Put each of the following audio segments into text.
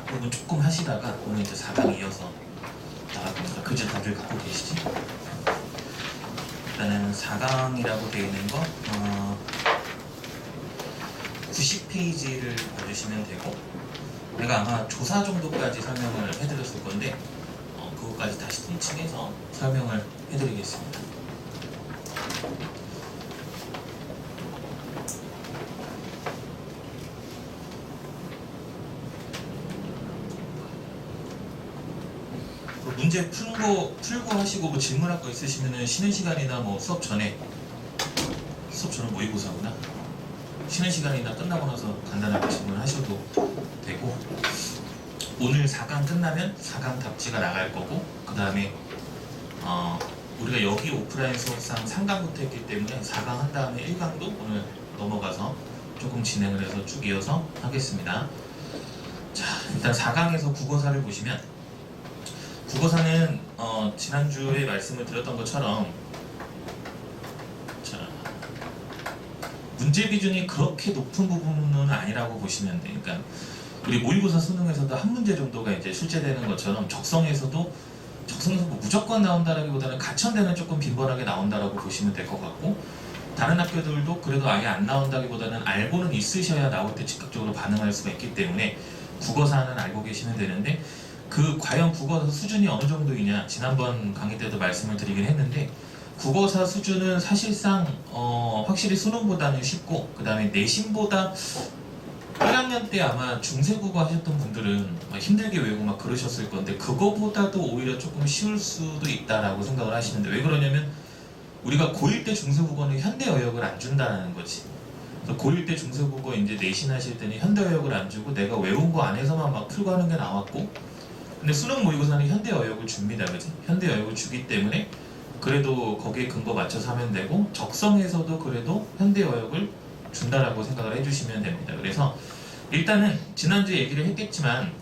부분 조금 하시다가 오늘 이제 4강 이어서 나갈 겁니다. 그제 다들 갖고 계시지? 일단은 4강이라고 되어 있는 거 90페이지를 봐주시면 되고, 내가 아마 조사 정도까지 설명을 해드렸을 건데 그것까지 다시 통칭해서 설명을 해드리겠습니다. 문제 풀고 하시고 뭐 질문할 거 있으시면은 쉬는 시간이나 뭐 수업 전에 모의고사구나. 쉬는 시간이나 끝나고 나서 간단하게 질문하셔도 되고, 오늘 4강 끝나면 4강 답지가 나갈 거고, 그 다음에 우리가 여기 오프라인 수업상 3강부터 했기 때문에 4강 한 다음에 1강도 오늘 넘어가서 조금 진행을 해서 쭉 이어서 하겠습니다. 자, 일단 4강에서 국어사를 보시면, 국어사는 지난주에 말씀을 드렸던 것처럼 문제 비중이 그렇게 높은 부분은 아니라고 보시면 돼요. 그러니까 우리 모의고사 수능에서도 한 문제 정도가 이제 출제되는 것처럼 적성에서도 뭐 무조건 나온다라기보다는 가천대는 조금 빈번하게 나온다라고 보시면 될 것 같고, 다른 학교들도 그래도 아예 안 나온다기보다는 알고는 있으셔야 나올 때 즉각적으로 반응할 수가 있기 때문에 국어사는 알고 계시면 되는데, 과연 국어사 수준이 어느 정도이냐, 지난번 강의 때도 말씀을 드리긴 했는데, 국어사 수준은 사실상 확실히 수능보다는 쉽고, 그 다음에 내신보다 1학년 때 아마 중세국어 하셨던 분들은 힘들게 외우고 막 그러셨을 건데, 그거보다도 오히려 조금 쉬울 수도 있다라고 생각을 하시는데, 왜 그러냐면 우리가 고1 때 중세국어는 현대어역을 안 준다는 거지. 그래서 고1 때 중세국어 이제 내신 하실 때는 현대어역을 안 주고 내가 외운 거 안에서만 막 풀고 하는 게 나왔고, 근데 수능 모의고사는 현대어역을 줍니다. 그치? 현대어역을 주기 때문에 그래도 거기에 근거 맞춰서 하면 되고, 적성에서도 그래도 현대어역을 준다라고 생각을 해주시면 됩니다. 그래서 일단은 지난주에 얘기를 했겠지만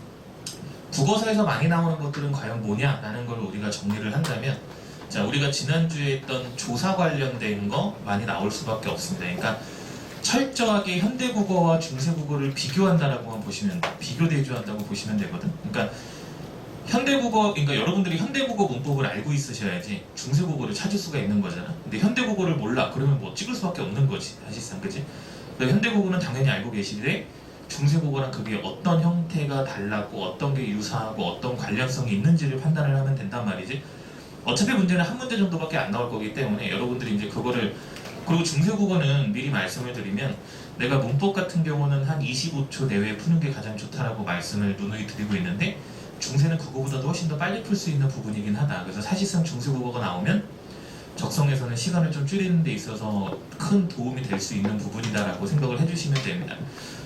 국어사에서 많이 나오는 것들은 과연 뭐냐라는 걸 우리가 정리를 한다면, 자, 우리가 지난주에 했던 조사 관련된 거 많이 나올 수밖에 없습니다. 그러니까 철저하게 현대국어와 중세국어를 비교한다라고만 보시면, 비교 대조한다고 보시면 되거든. 그러니까 그러니까 여러분들이 현대국어 문법을 알고 있으셔야지 중세국어를 찾을 수가 있는 거잖아. 근데 현대국어를 몰라. 그러면 뭐 찍을 수밖에 없는 거지, 사실상. 그치? 현대국어는 당연히 알고 계시되, 중세국어랑 그게 어떤 형태가 달랐고 어떤 게 유사하고 어떤 관련성이 있는지를 판단을 하면 된단 말이지. 어차피 문제는 한 문제 정도밖에 안 나올 거기 때문에 여러분들이 이제 그거를, 그리고 중세국어는 미리 말씀을 드리면, 내가 문법 같은 경우는 한 25초 내외에 푸는 게 가장 좋다라고 말씀을 누누이 드리고 있는데, 중세는 그거보다도 훨씬 더 빨리 풀 수 있는 부분이긴 하다. 그래서 사실상 중세국어가 나오면 적성에서는 시간을 좀 줄이는 데 있어서 큰 도움이 될 수 있는 부분이다라고 생각을 해주시면 됩니다.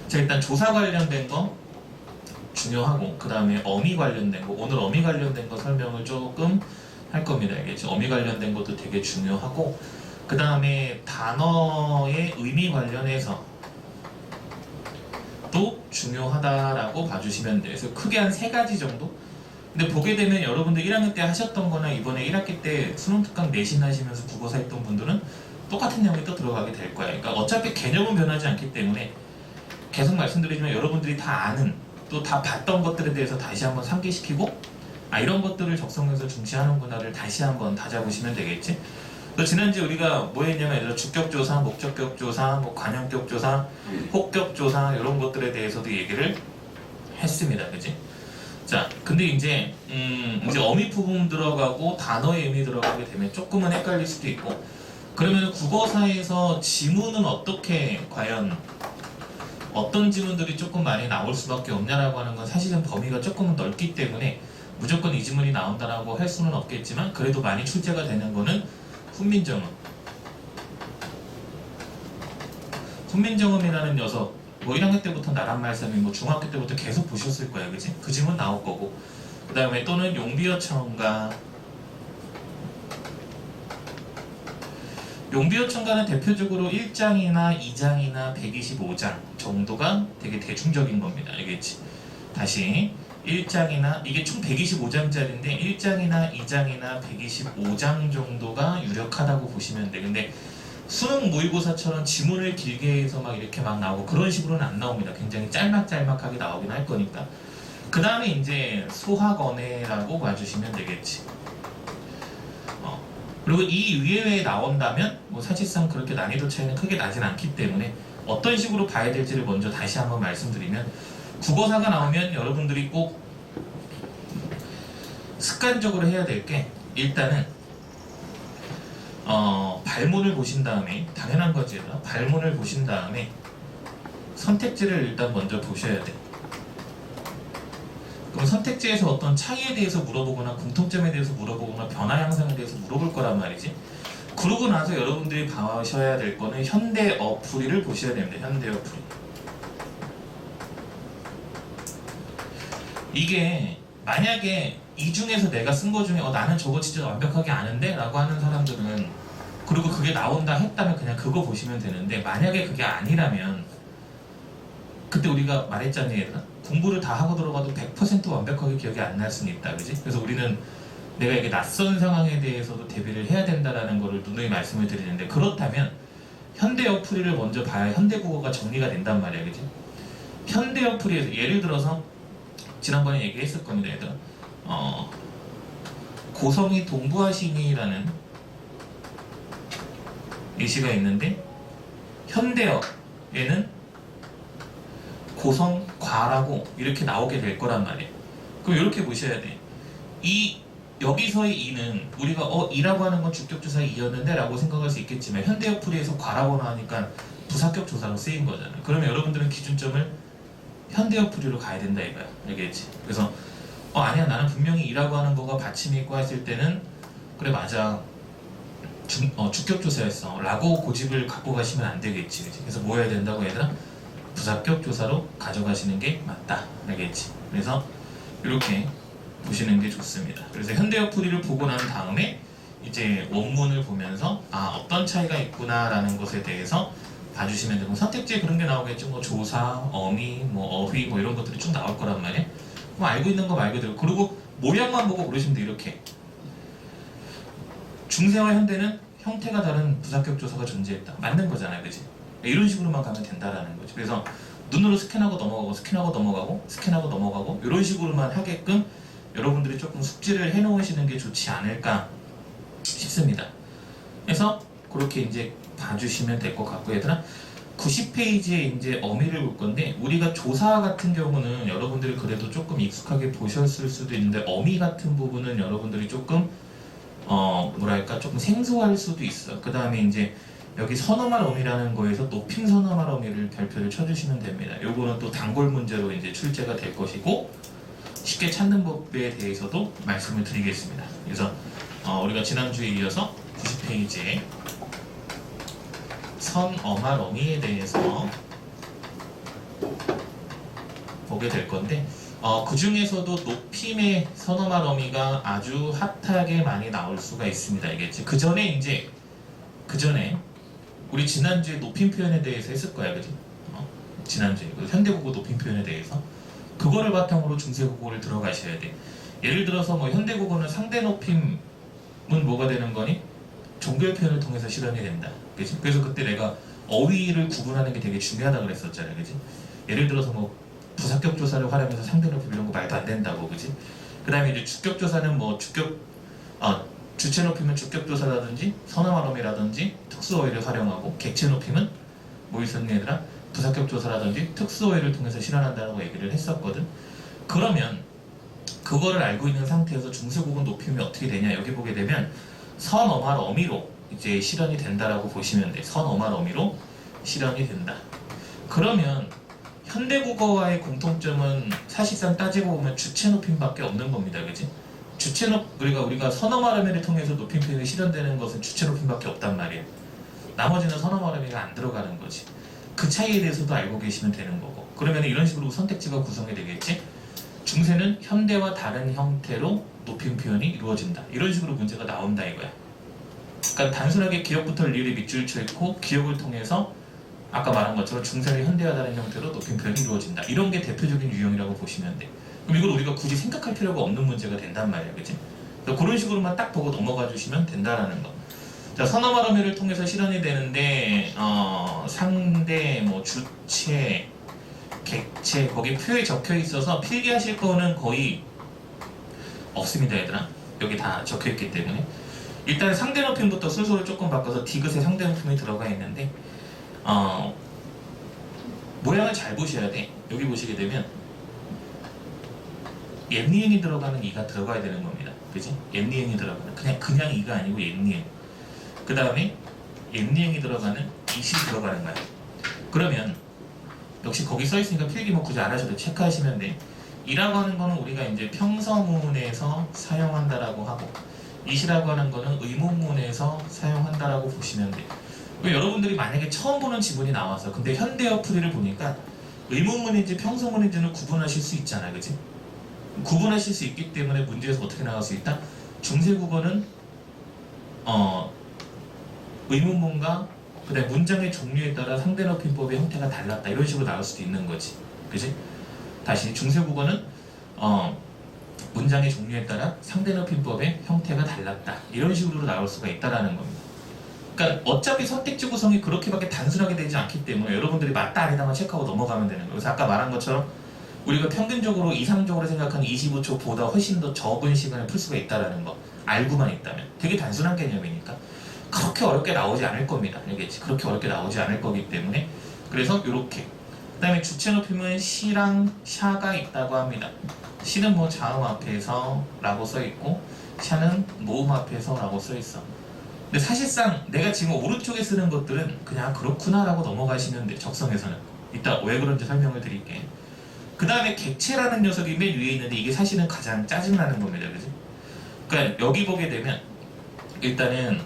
자, 일단 조사 관련된 거 중요하고, 그 다음에 어미 관련된 거, 오늘 어미 관련된 거 설명을 조금 할 겁니다. 이게 어미 관련된 것도 되게 중요하고, 그 다음에 단어의 의미 관련해서 또 중요하다라고 봐주시면 돼요. 그래서 크게 한 3가지 정도? 근데 보게 되면 여러분들 1학년 때 하셨던 거나 이번에 1학기 때 수능특강 내신 하시면서 국어사 했던 분들은 똑같은 내용이 또 들어가게 될 거예요. 그러니까 어차피 개념은 변하지 않기 때문에 계속 말씀드리지만, 여러분들이 다 아는, 또 다 봤던 것들에 대해서 다시 한번 상기시키고, 이런 것들을 적성에서 중시하는구나를 다시 한번 다잡으시면 되겠지. 지난주에 우리가 뭐 했냐면, 주격조사, 목적격조사, 뭐 관용격조사, 혹격조사, 이런 것들에 대해서도 얘기를 했습니다. 그치? 자, 근데 이제 어미 부분 들어가고 단어의 의미 들어가게 되면 조금은 헷갈릴 수도 있고, 그러면 국어사에서 지문은 어떻게, 과연 어떤 지문들이 조금 많이 나올 수밖에 없냐라고 하는 건 사실은 범위가 조금은 넓기 때문에 무조건 이 지문이 나온다라고 할 수는 없겠지만, 그래도 많이 출제가 되는 거는 훈민정음이라는 녀석, 뭐 1학년 때부터 나란말씀이 뭐 중학교 때부터 계속 보셨을 거예요. 그치? 그 지문 나올 거고, 그 다음에 또는 용비어청가. 용비어청가는 대표적으로 1장이나 2장이나 125장 정도가 되게 대중적인 겁니다. 알겠지? 다시 1장이나, 이게 총 125장짜리인데 1장이나 2장이나 125장 정도가 유력하다고 보시면 돼. 근데 수능 모의고사처럼 지문을 길게 해서 막 이렇게 막 나오고 그런 식으로는 안 나옵니다. 굉장히 짤막짤막하게 나오긴 할 거니까. 그 다음에 이제 소학언해라고 봐주시면 되겠지. 그리고 이 위에 나온다면 뭐 사실상 그렇게 난이도 차이는 크게 나진 않기 때문에 어떤 식으로 봐야 될지를 먼저 다시 한번 말씀드리면, 국어사가 나오면 여러분들이 꼭 습관적으로 해야 될 게, 일단은 발문을 보신 다음에, 당연한 거지, 발문을 보신 다음에 선택지를 일단 먼저 보셔야 돼. 그럼 선택지에서 어떤 차이에 대해서 물어보거나 공통점에 대해서 물어보거나 변화 양상에 대해서 물어볼 거란 말이지. 그러고 나서 여러분들이 봐셔야 될 거는 현대 어플이를 보셔야 됩니다. 현대 어플이. 이게 만약에 이 중에서 내가 쓴 거 중에 나는 저거 진짜 완벽하게 아는데? 라고 하는 사람들은, 그리고 그게 나온다 했다면 그냥 그거 보시면 되는데, 만약에 그게 아니라면 그때 우리가 말했잖니 얘들아, 공부를 다 하고 들어가도 100% 완벽하게 기억이 안 날 수는 있다, 그지? 그래서 우리는 내가 이게 낯선 상황에 대해서도 대비를 해야 된다라는 거를 누누이 말씀을 드리는데, 그렇다면 현대 어플을 먼저 봐야 현대 국어가 정리가 된단 말이야, 그지? 현대 어플에서 예를 들어서 지난번에 얘기했을 겁니다, 얘들아. 고성이 동부하시니라는 예시가 있는데, 현대어에는 고성과라고 이렇게 나오게 될 거란 말이에요. 그럼 이렇게 보셔야 돼. 여기서의 이는 우리가 이라고 하는 건 주격조사의 이였는데 라고 생각할 수 있겠지만, 현대어 풀이에서 과라고 나오니까 부사격 조사로 쓰인 거잖아요. 그러면 여러분들은 기준점을 현대어 풀이로 가야 된다 이거야. 알겠지? 그래서 아니야, 나는 분명히 이라고 하는 거가 받침이 있고 했을 때는 그래 맞아, 주격조사였어 라고 고집을 갖고 가시면 안 되겠지. 그치? 그래서 뭐 해야 된다고 얘들아? 부사격 조사로 가져가시는 게 맞다. 알겠지? 그래서 이렇게 보시는 게 좋습니다. 그래서 현대어 풀이를 보고 난 다음에 이제 원문을 보면서 어떤 차이가 있구나라는 것에 대해서 봐주시면 되고, 선택지에 그런 게 나오겠죠. 뭐 조사, 어미, 뭐 어휘, 뭐 이런 것들이 쭉 나올 거란 말이에요. 뭐 알고 있는 거 말 그대로. 그리고 모양만 보고 고르시면 돼. 이렇게 중세와 현대는 형태가 다른 부사격 조사가 존재했다. 맞는 거잖아요, 그치? 이런 식으로만 가면 된다라는 거죠. 그래서 눈으로 스캔하고 넘어가고 스캔하고 넘어가고 스캔하고 넘어가고 이런 식으로만 하게끔 여러분들이 조금 숙지를 해놓으시는 게 좋지 않을까 싶습니다. 그래서 그렇게 이제 봐주시면 될 것 같고, 얘들아 90페이지에 이제 어미를 볼 건데, 우리가 조사 같은 경우는 여러분들이 그래도 조금 익숙하게 보셨을 수도 있는데, 어미 같은 부분은 여러분들이 조금 뭐랄까 조금 생소할 수도 있어. 그 다음에 이제 여기 선어말 어미라는 거에서 높임 선어말 어미를 별표를 쳐주시면 됩니다. 요거는 또 단골 문제로 이제 출제가 될 것이고, 쉽게 찾는 법에 대해서도 말씀을 드리겠습니다. 그래서 우리가 지난주에 이어서 90페이지에 선어말 어미에 대해서 보게 될 건데, 그 중에서도 높임의 선어말 어미가 아주 핫하게 많이 나올 수가 있습니다. 알겠지? 그 전에 우리 지난주에 높임 표현에 대해서 했을 거야, 그지? 지난주에 그 현대국어 높임 표현에 대해서 그거를 바탕으로 중세국어를 들어가셔야 돼. 예를 들어서 뭐 현대국어는 상대 높임은 뭐가 되는 거니? 종결 표현을 통해서 실현이 된다, 그지? 그래서 그때 내가 어휘를 구분하는 게 되게 중요하다 그랬었잖아요, 그지? 예를 들어서 뭐 부사격 조사를 활용해서 상대 높임 이런 거 말도 안 된다고, 그지? 그 다음에 이제 주격 조사는 뭐 주체 높임은 주격 조사라든지 선어말음이라든지 특수 어휘를 활용하고, 객체 높임은 뭐 있었니 얘들아? 부사격 조사라든지 특수 어휘를 통해서 실현한다고 얘기를 했었거든. 그러면 그거를 알고 있는 상태에서 중세국어 높임이 어떻게 되냐, 여기 보게 되면 선어말 어미로 이제 실현이 된다라고 보시면 돼. 선어말 어미로 실현이 된다. 그러면 현대국어와의 공통점은 사실상 따지고 보면 주체 높임밖에 없는 겁니다, 그지? 우리가 선어말 어미를 통해서 높임 표현이 실현되는 것은 주체 높임밖에 없단 말이에요. 나머지는 선어말 어미가 안 들어가는 거지. 그 차이에 대해서도 알고 계시면 되는 거고. 그러면 이런 식으로 선택지가 구성이 되겠지. 중세는 현대와 다른 형태로 높임 표현이 이루어진다. 이런 식으로 문제가 나온다 이거야. 그러니까 단순하게 기억부터 리을이 밑줄 쳐 있고, 기억을 통해서 아까 말한 것처럼 중세는 현대와 다른 형태로 높임 표현이 이루어진다. 이런 게 대표적인 유형이라고 보시면 돼. 그럼 이걸 우리가 굳이 생각할 필요가 없는 문제가 된단 말이야, 그치? 그런 식으로만 딱 보고 넘어가 주시면 된다라는 거. 자, 선어말 어미를 통해서 실현이 되는데 상대, 뭐 주체, 객체 거기 표에 적혀 있어서 필기하실 거는 거의 없습니다, 얘들아. 여기 다 적혀 있기 때문에 일단 상대 높임부터 순서를 조금 바꿔서 디귿에 상대 높임이 들어가 있는데 모양을 잘 보셔야 돼. 여기 보시게 되면 옛니은이 들어가는 이가 들어가야 되는 겁니다. 그지? 옛니은이 들어가는 그냥 이가 아니고 옛니은. 그 다음에 옛니은이 들어가는 이시 들어가는 거야. 그러면 역시 거기 써 있으니까 필기 뭐 굳이 안 하셔도 체크하시면 돼. 이라고 하는 거는 우리가 이제 평서문에서 사용한다라고 하고 이시라고 하는 거는 의문문에서 사용한다라고 보시면 돼. 여러분들이 만약에 처음 보는 지문이 나와서 근데 현대어 풀이를 보니까 의문문인지 평서문인지는 구분하실 수 있잖아, 그치? 구분하실 수 있기 때문에 문제에서 어떻게 나올 수 있다? 중세국어는 의문문과 그다음에 문장의 종류에 따라 상대 높임법의 형태가 달랐다 이런 식으로 나올 수도 있는 거지, 그치? 다시 중세국어는 문장의 종류에 따라 상대 높임법의 형태가 달랐다 이런 식으로 나올 수가 있다라는 겁니다. 그러니까 어차피 선택지 구성이 그렇게밖에 단순하게 되지 않기 때문에 여러분들이 맞다 아니다만 체크하고 넘어가면 되는 거예요. 그래서 아까 말한 것처럼 우리가 평균적으로 이상적으로 생각하는 25초보다 훨씬 더 적은 시간에 풀 수가 있다는 거 알고만 있다면 되게 단순한 개념이니까 그렇게 어렵게 나오지 않을 겁니다. 알겠지? 그렇게 어렵게 나오지 않을 거기 때문에 그래서 이렇게 그 다음에 주체 높임은 시랑 샤가 있다고 합니다. 시는 뭐 자음 앞에서 라고 써있고 샤는 모음 앞에서 라고 써있어. 근데 사실상 내가 지금 오른쪽에 쓰는 것들은 그냥 그렇구나 라고 넘어가시면 돼. 적성에서는 이따 왜 그런지 설명을 드릴게. 그 다음에 객체라는 녀석이 맨 위에 있는데 이게 사실은 가장 짜증나는 겁니다. 그지? 그러니까 여기 보게 되면 일단은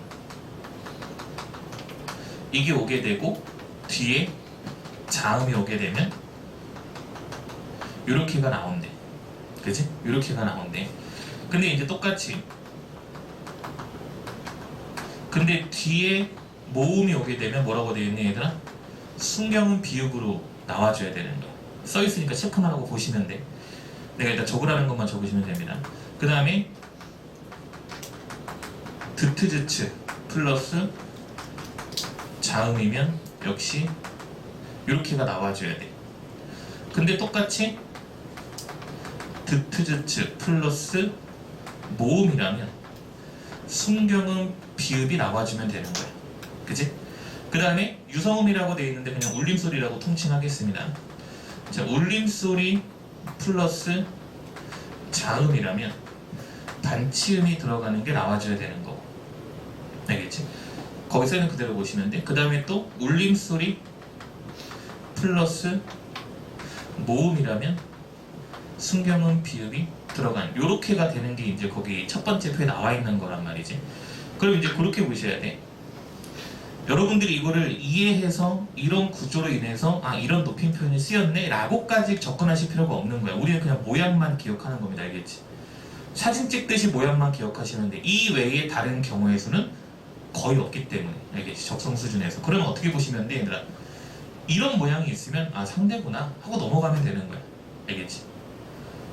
이게 오게 되고 뒤에 자음이 오게 되면 요렇게가 나온대. 그지? 요렇게가 나온대. 근데 이제 똑같이 근데 뒤에 모음이 오게 되면 뭐라고 되어 있니 얘들아? 순경은 비읍으로 나와줘야 되는 거야. 써있으니까 체크만 하고 보시면 돼. 내가 일단 적으라는 것만 적으시면 됩니다. 그 다음에 드트즈츠 플러스 자음이면 역시 이렇게가 나와줘야 돼. 근데 똑같이 드트즈츠 플러스 모음이라면 순경음 비읍이 나와주면 되는 거야. 그치? 그 다음에 유성음이라고 되어 있는데 그냥 울림소리라고 통칭하겠습니다. 자, 울림소리 플러스 자음이라면 반치음이 들어가는 게 나와줘야 되는 거고. 알겠지? 거기서는 그대로 보시면 돼. 그 다음에 또 울림소리 플러스 모음이라면 순경음 비읍이 들어간 요렇게가 되는 게 이제 거기 첫 번째 표에 나와 있는 거란 말이지. 그럼 이제 그렇게 보셔야 돼. 여러분들이 이거를 이해해서 이런 구조로 인해서 아 이런 높임 표현이 쓰였네 라고까지 접근하실 필요가 없는 거야. 우리는 그냥 모양만 기억하는 겁니다. 알겠지? 사진 찍듯이 모양만 기억하시면 돼. 이 외에 다른 경우의 수는 거의 없기 때문에. 알겠지? 적성 수준에서. 그러면 어떻게 보시면 돼 얘들아? 이런 모양이 있으면 아 상대구나 하고 넘어가면 되는 거야. 알겠지?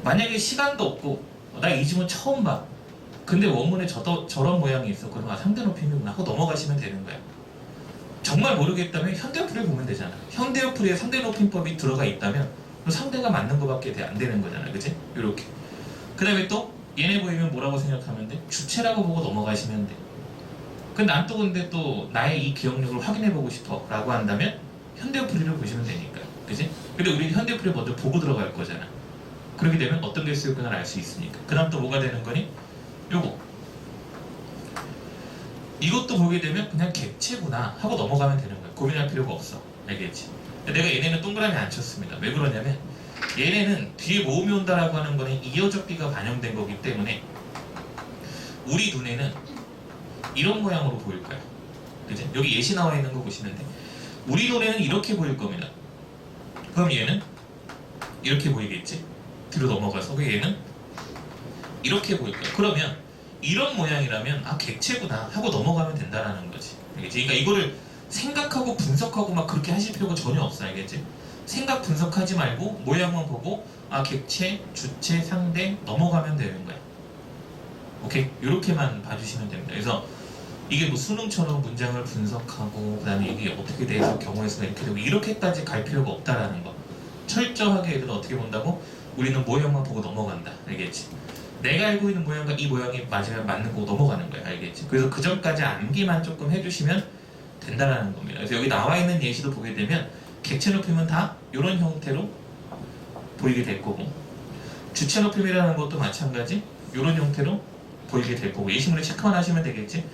만약에 시간도 없고 나 이 지문 처음 봐. 근데 원문에 저런 모양이 있어. 그러면 아 상대 높임이구나 하고 넘어가시면 되는 거야. 정말 모르겠다면 현대어풀이를 보면 되잖아. 현대어풀이에 상대 높임법이 들어가 있다면 상대가 맞는 거밖에 안 되는 거잖아. 그치? 요렇게. 그 다음에 또 얘네 보이면 뭐라고 생각하면 돼? 주체라고 보고 넘어가시면 돼. 난 또 근데 또 나의 이 기억력을 확인해보고 싶어 라고 한다면 현대어풀이를 보시면 되니까. 그치? 근데 우리 현대어풀이 먼저 보고 들어갈 거잖아. 그렇게 되면 어떤 게 쓰였구나 알 수 있으니까. 그 다음 또 뭐가 되는 거니? 요거. 이것도 보게 되면 그냥 객체구나 하고 넘어가면 되는 거야. 고민할 필요가 없어. 알겠지? 내가 얘네는 동그라미 안 쳤습니다. 왜 그러냐면 얘네는 뒤에 모음이 온다라고 하는 거는 이어적비가 반영된 거기 때문에 우리 눈에는 이런 모양으로 보일 거야. 그치? 여기 예시 나와 있는 거 보시면 돼. 우리 눈에는 이렇게 보일 겁니다. 그럼 얘는 이렇게 보이겠지? 뒤로 넘어가서 얘는 이렇게 보일 거야. 그러면 이런 모양이라면 아 객체구나 하고 넘어가면 된다라는 거지. 알겠지? 그러니까 이거를 생각하고 분석하고 막 그렇게 하실 필요가 전혀 없어. 알겠지? 생각 분석하지 말고 모양만 보고 아 객체, 주체, 상대 넘어가면 되는 거야. 오케이? 이렇게만 봐주시면 됩니다. 그래서 이게 뭐 수능처럼 문장을 분석하고 그 다음에 이게 어떻게 돼서 경우의 수가 이렇게 되고 이렇게까지 갈 필요가 없다라는 거. 철저하게 얘들은 어떻게 본다고? 우리는 모형만 보고 넘어간다. 알겠지? 내가 알고 있는 모양과 이 모양이 맞으면 맞는 거고 넘어가는 거야. 알겠지? 그래서 그 전까지 암기만 조금 해주시면 된다라는 겁니다. 그래서 여기 나와 있는 예시도 보게 되면 객체 높임은 다 이런 형태로 보이게 될 거고, 주체 높임이라는 것도 마찬가지 이런 형태로 보이게 될 거고, 예시물에 체크만 하시면 되겠지?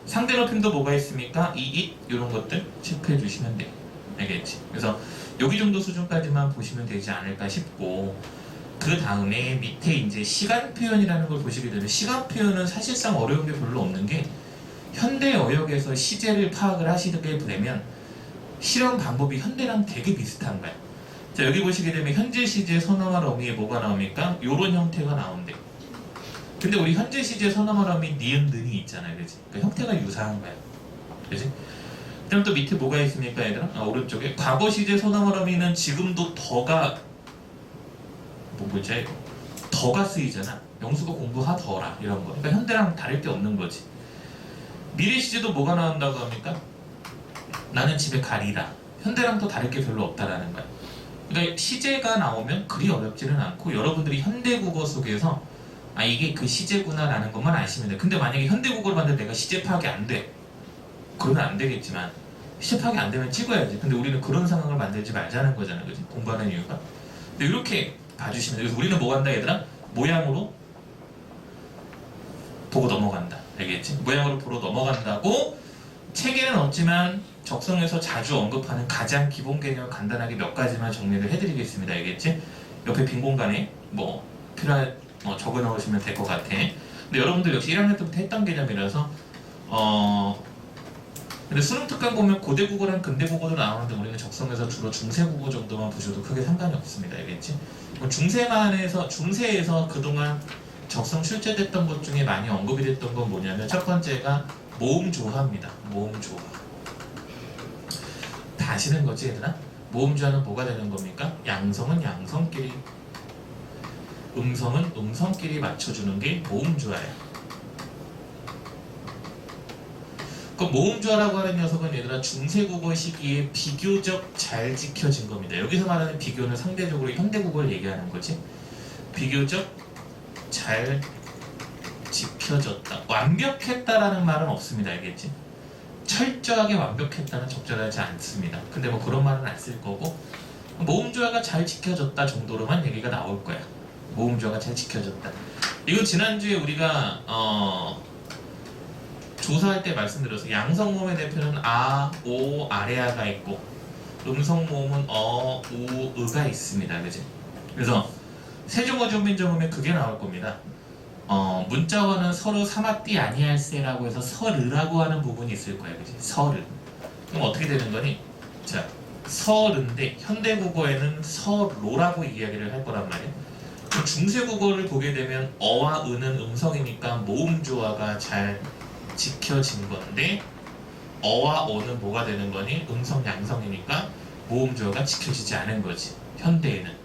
상대 높임도 뭐가 있습니까? 이 이런 것들 체크해 주시면 돼요. 알겠지? 그래서 여기 정도 수준까지만 보시면 되지 않을까 싶고, 그 다음에 밑에 이제 시간 표현이라는 걸 보시게 되면, 시간 표현은 사실상 어려운 게 별로 없는 게, 현대 어역에서 시제를 파악을 하시게 되면 실험 방법이 현대랑 되게 비슷한 거야. 자, 여기 보시게 되면 현재 시제 선어말 어미에 뭐가 나옵니까? 요런 형태가 나온대. 근데 우리 현재 시제 선어말 어미 니은 는이 있잖아요. 그치? 그러니까 형태가 유사한 거야. 그치? 그럼 또 밑에 뭐가 있습니까, 얘들아? 오른쪽에 과거 시제 선어말 어미는 지금도 더가 뭐지? 더가 쓰이잖아. 영수가 공부하더라 이런 거. 그러니까 현대랑 다를 게 없는 거지. 미래 시제도 뭐가 나온다고 합니까? 나는 집에 가리라. 현대랑 또 다를 게 별로 없다라는 거야. 그러니까 시제가 나오면 그리 어렵지는 않고, 여러분들이 현대국어 속에서 아 이게 그 시제구나 라는 것만 아시면 돼. 근데 만약에 현대국어를 봤는데 내가 시제 파악이 안 돼, 그러면 안 되겠지만 시제 파악이 안 되면 찍어야지. 근데 우리는 그런 상황을 만들지 말자는 거잖아. 그치? 공부하는 이유가. 근데 이렇게 봐주시면 돼. 그래서 우리는 뭐 한다 얘들아? 모양으로 보고 넘어간다. 알겠지? 모양으로 보러 넘어간다고 책에는 없지만 적성에서 자주 언급하는 가장 기본 개념을 간단하게 몇 가지만 정리를 해드리겠습니다. 알겠지? 옆에 빈 공간에 뭐 필요한 적어 넣으시면 될 것 같아. 근데 여러분들 역시 1학년 때부터 했던 개념이라서 근데 수능 특강 보면 고대 국어랑 근대 국어도 나오는데 우리는 적성에서 주로 중세 국어 정도만 보셔도 크게 상관이 없습니다. 알겠지? 중세에서 그동안 적성 출제됐던 것 중에 많이 언급이 됐던 건 뭐냐면, 첫 번째가 모음조화입니다. 모음조화. 다 아시는 거지 얘들아? 모음조화는 뭐가 되는 겁니까? 양성은 양성끼리, 음성은 음성끼리 맞춰주는 게 모음조화예요. 그 모음조화라고 하는 녀석은 얘들아 중세국어 시기에 비교적 잘 지켜진 겁니다. 여기서 말하는 비교는 상대적으로 현대국어를 얘기하는 거지. 비교적 잘 지켜졌다. 완벽했다라는 말은 없습니다. 알겠지? 철저하게 완벽했다는 적절하지 않습니다. 근데 뭐 그런 말은 안 쓸 거고, 모음조화가 잘 지켜졌다 정도로만 얘기가 나올 거야. 모음조화가 잘 지켜졌다. 이거 지난주에 우리가 조사할 때 말씀드렸어. 양성모음의 대표는 아, 오, 아레아가 있고, 음성모음은 어, 우, 으가 있습니다. 그지? 그래서 세종어 조민정음에 그게 나올 겁니다. 문자어는 서로 사마띠 아니할세라고 해서 서르라고 하는 부분이 있을 거예요. 그치? 서르. 그럼 어떻게 되는 거니? 자, 서르인데 현대국어에는 서로라고 이야기를 할 거란 말이에요. 그럼 중세국어를 보게 되면 어와 은은 음성이니까 모음조화가 잘 지켜진 건데, 어와 어는 뭐가 되는 거니? 음성 양성이니까 모음조화가 지켜지지 않은 거지. 현대에는.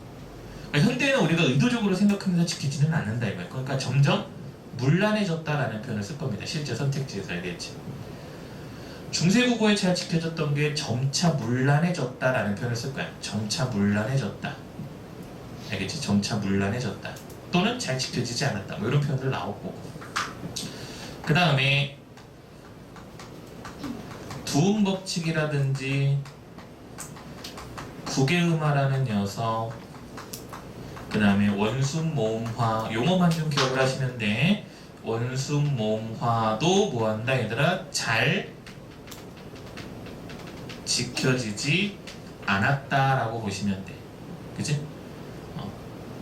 현대에는 우리가 의도적으로 생각하면서 지키지는 않는다 이거예요. 그러니까 점점 문란해졌다라는 표현을 쓸 겁니다. 실제 선택지에서. 알겠지? 중세국어에 잘 지켜졌던 게 점차 문란해졌다라는 표현을 쓸 거야. 점차 문란해졌다. 알겠지? 점차 문란해졌다. 또는 잘 지켜지지 않았다. 뭐 이런 표현들 나올 거고. 그 다음에 두음법칙이라든지 구개음화라는 녀석, 그 다음에 원순모음화, 용어만 좀 기억을 하시면 돼. 원순모음화도 뭐한다 얘들아? 잘 지켜지지 않았다라고 보시면 돼. 그치?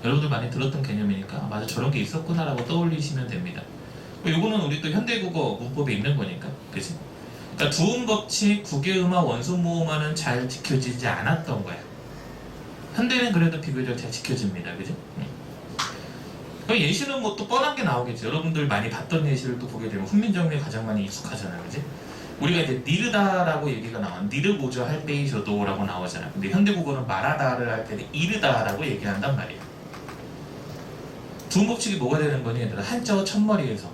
여러분들 많이 들었던 개념이니까 맞아 저런 게 있었구나 라고 떠올리시면 됩니다. 요거는 우리 또 현대국어 문법에 있는 거니까. 그치? 그러니까 두음법칙, 구개음화, 원순모음화는 잘 지켜지지 않았던 거야. 현대는 그래도 비교적 잘 지켜집니다. 그죠? 예시는 뭐 또 뻔한 게 나오겠죠. 여러분들 많이 봤던 예시를 또 보게 되면 훈민정음에 가장 많이 익숙하잖아. 그지? 우리가 이제 니르다라고 얘기가 나와. 니르보죠 할 때이셔도라고 나오잖아. 근데 현대국어는 말하다를 할 때는 이르다라고 얘기한단 말이야. 두음법칙이 뭐가 되는 거니 얘들아? 한자어 첫머리에서,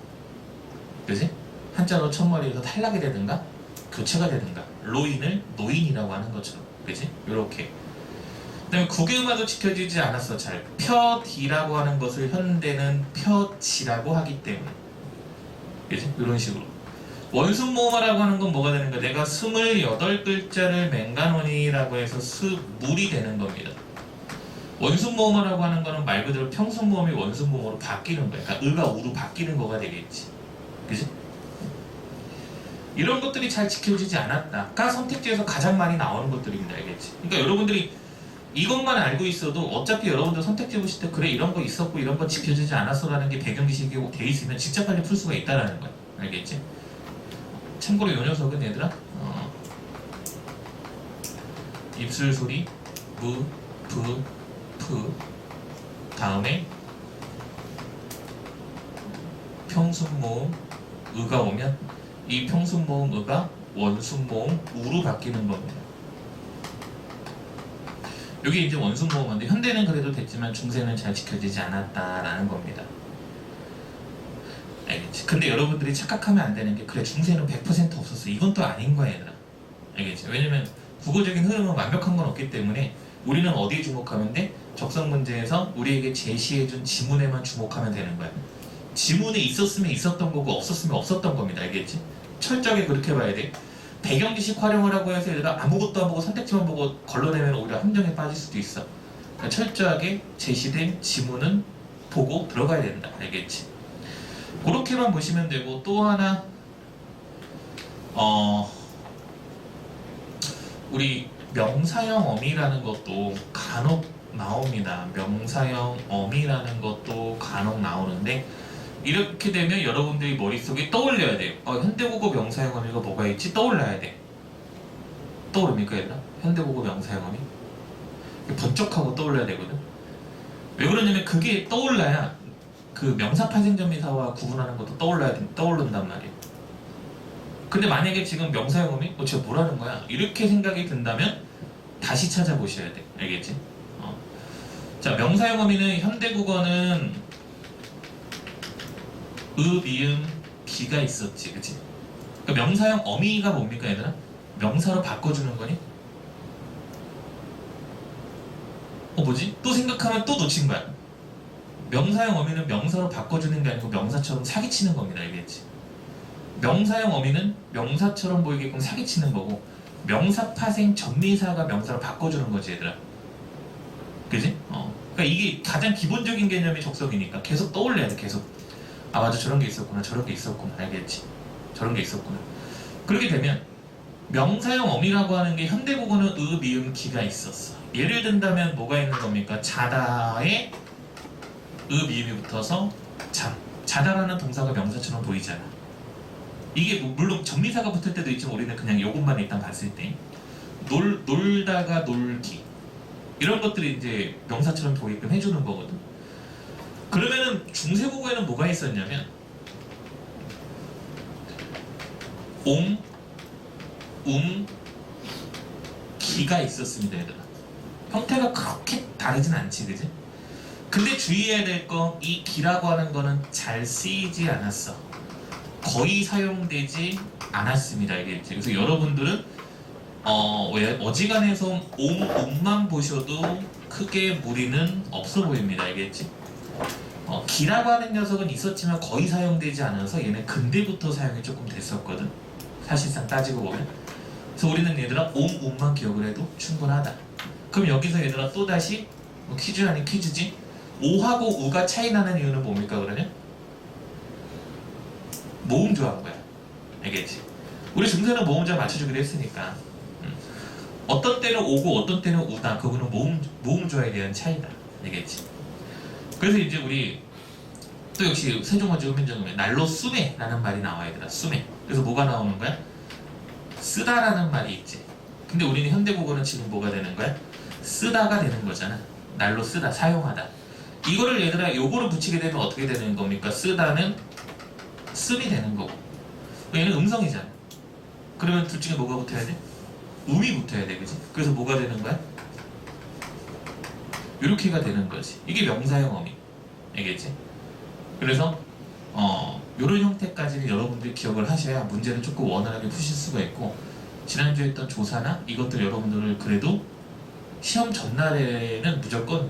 그지? 한자어 첫머리에서 탈락이 되든가 교체가 되든가, 로인을 노인이라고 하는 것처럼, 그지? 요렇게 그다음에 국외음화도 지켜지지 않았어. 잘 펴디라고 하는 것을 현대는 펴지라고 하기 때문에, 그지? 이런 식으로 원순모음화라고 하는 건 뭐가 되는 거야? 내가 28글자를 맹간원이라고 해서 스물이 되는 겁니다. 원순모음화라고 하는 거는 말 그대로 평순모음이 원순모음으로 바뀌는 거야. 그러니까 의가 우로 바뀌는 거가 되겠지, 그지? 이런 것들이 잘 지켜지지 않았다가 선택지에서 가장 많이 나오는 것들입니다. 알겠지? 그러니까 여러분들이 이것만 알고 있어도 어차피 여러분들 선택지 보실 때 그래 이런 거 있었고 이런 거 지켜지지 않았어라는 게 배경지식이 돼 있으면 진짜 빨리 풀 수가 있다라는 거야. 알겠지? 참고로 요 녀석은 얘들아 입술 소리 무, 부, 프 다음에 평순모음 의가 오면 이 평순모음 의가 원순모음 우로 바뀌는 겁니다. 여기 이제 원순모음인데 현대는 그래도 됐지만 중세는 잘 지켜지지 않았다라는 겁니다. 알겠지? 근데 여러분들이 착각하면 안 되는 게 그래 중세는 100% 없었어. 이건 또 아닌 거야 얘들아. 알겠지? 왜냐면 국어적인 흐름은 완벽한 건 없기 때문에 우리는 어디에 주목하면 돼? 적성 문제에서 우리에게 제시해준 지문에만 주목하면 되는 거야. 지문에 있었으면 있었던 거고 없었으면 없었던 겁니다. 알겠지? 철저하게 그렇게 봐야 돼. 배경지식 활용을 하고 해서 얘들아 아무것도 안 보고 선택지만 보고 걸러내면 오히려 함정에 빠질 수도 있어. 그러니까 철저하게 제시된 지문은 보고 들어가야 된다. 알겠지? 그렇게만 보시면 되고 또 하나 우리 명사형 어미라는 것도 간혹 나옵니다. 명사형 어미라는 것도 간혹 나오는데 이렇게 되면 여러분들이 머릿속에 떠올려야 돼요. 현대국어 명사형 어미가 뭐가 있지? 떠올라야 돼. 떠오릅니까 얘들아? 현대국어 명사형 어미? 번쩍하고 떠올라야 되거든. 왜 그러냐면 그게 떠올라야 그 명사파생전미사와 구분하는 것도 떠오른단 말이에요. 근데 만약에 지금 명사형 어미? 제가 뭐라는 거야? 이렇게 생각이 든다면 다시 찾아보셔야 돼. 알겠지? 자, 명사형 어미는 현대국어는 미음, 기가 있었지, 그치? 그러니까 명사형 어미가 뭡니까, 얘들아? 명사로 바꿔주는 거니? 뭐지? 또 생각하면 또 놓친 거야. 명사형 어미는 명사로 바꿔주는 게 아니고 명사처럼 사기치는 겁니다, 알겠지? 명사형 어미는 명사처럼 보이게끔 사기치는 거고 명사 파생 전미사가 명사로 바꿔주는 거지, 얘들아. 그지? 그러니까 이게 가장 기본적인 개념이 적성이니까 계속 떠올려야 돼, 계속. 아 맞아 저런 게 있었구나 저런 게 있었구나 알겠지 저런 게 있었구나. 그렇게 되면 명사형 어미라고 하는 게 현대국어는 미음, 기가 있었어. 예를 든다면 뭐가 있는 겁니까? 자다에 미음이 붙어서 자다라는 동사가 명사처럼 보이잖아. 이게 물론 전미사가 붙을 때도 있지만 우리는 그냥 요것만 일단 봤을 때 놀다가 놀기 이런 것들이 이제 명사처럼 보이게끔 해주는 거거든. 그러면은 중세국어에는 뭐가 있었냐면 기가 있었습니다, 얘들아. 형태가 그렇게 다르진 않지, 그지? 근데 주의해야 될 거 이 기라고 하는 거는 잘 쓰이지 않았어. 거의 사용되지 않았습니다, 이게. 그래서 여러분들은 어지간해서 만 보셔도 크게 무리는 없어 보입니다, 알겠지? 기라고 하는 녀석은 있었지만 거의 사용되지 않아서 얘는 근대부터 사용이 조금 됐었거든. 사실상 따지고 보면. 그래서 우리는 얘들아 만 기억을 해도 충분하다. 그럼 여기서 얘들아 또다시 퀴즈 아닌 퀴즈지? 오하고 우가 차이 나는 이유는 뭡니까 그러면? 모음 조합인 거야. 알겠지? 우리 중세는 모음 조합 맞춰주기로 했으니까. 어떤 때는 오고 어떤 때는 우다. 그거는 모음 조합에 대한 차이다. 알겠지? 그래서 이제 우리 또 역시 세종어지 훈민정음에 날로 쓰매라는 말이 나와 얘들아. 쓰매. 그래서 뭐가 나오는 거야? 쓰다라는 말이 있지. 근데 우리는 현대국어는 지금 뭐가 되는 거야? 쓰다가 되는 거잖아. 날로 쓰다, 사용하다. 이거를 얘들아 요거를 붙이게 되면 어떻게 되는 겁니까? 쓰다는 씀이 되는 거고 얘는 음성이잖아. 그러면 둘 중에 뭐가 붙어야 돼? 음이 붙어야 돼, 그치? 그래서 뭐가 되는 거야? 이렇게가 되는 거지. 이게 명사형 어미. 알겠지? 그래서 이런 형태까지는 여러분들이 기억을 하셔야 문제를 조금 원활하게 푸실 수가 있고 지난주에 했던 조사나 이것들 여러분들을 그래도 시험 전날에는 무조건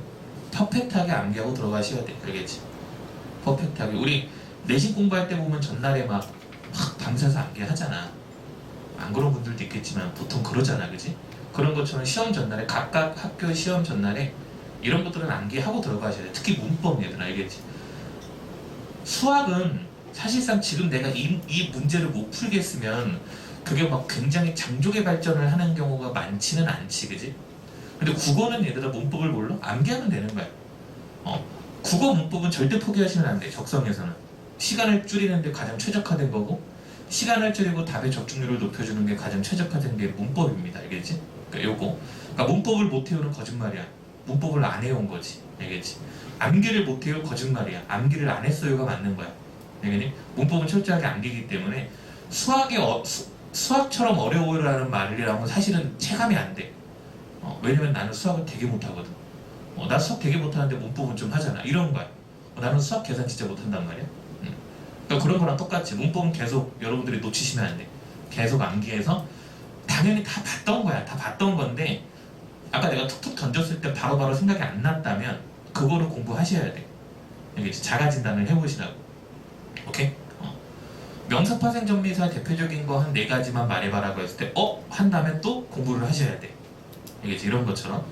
퍼펙트하게 암기하고 들어가셔야 돼. 알겠지? 퍼펙트하게. 우리 내신 공부할 때 보면 전날에 막 밤새서 암기하잖아. 안 그런 분들도 있겠지만 보통 그러잖아, 그지? 그런 것처럼 시험 전날에, 각각 학교 시험 전날에 이런 것들은 암기하고 들어가셔야 돼. 특히 문법, 얘들아, 알겠지? 수학은 사실상 지금 내가 이 문제를 못 풀겠으면 그게 막 굉장히 장족의 발전을 하는 경우가 많지는 않지, 그지? 근데 국어는 얘들아 문법을 몰라? 암기하면 되는 거야. 국어 문법은 절대 포기하시면 안 돼. 적성에서는 시간을 줄이는데 가장 최적화된 거고, 시간을 줄이고 답의 적중률을 높여주는 게 가장 최적화된 게 문법입니다. 알겠지? 그러니까 요거. 그러니까 문법을 못 해오는 거짓말이야. 문법을 안 해온 거지. 알겠지? 암기를 못 해요 거짓말이야. 암기를 안 했어요가 맞는 거야. 알겠니? 문법은 철저하게 암기이기 때문에 수학처럼 어려워라는 말이랑은 사실은 체감이 안 돼. 왜냐면 나는 수학을 되게 못하거든. 나 수학 되게 못하는데 문법은 좀 하잖아. 이런 거야. 나는 수학 계산 진짜 못한단 말이야. 그러니까 그런 거랑 똑같지. 문법은 계속 여러분들이 놓치시면 안 돼. 계속 암기해서 당연히 다 봤던 거야. 다 봤던 건데 아까 내가 툭툭 던졌을 때 바로바로 생각이 안 났다면 그거를 공부하셔야 돼. 알겠지? 자가진단을 해보시라고. 오케이? 명사파생 전미사의 대표적인 거 한 4가지만 말해봐라고 했을 때 한다면 또 공부를 하셔야 돼. 알겠지? 이런 것처럼.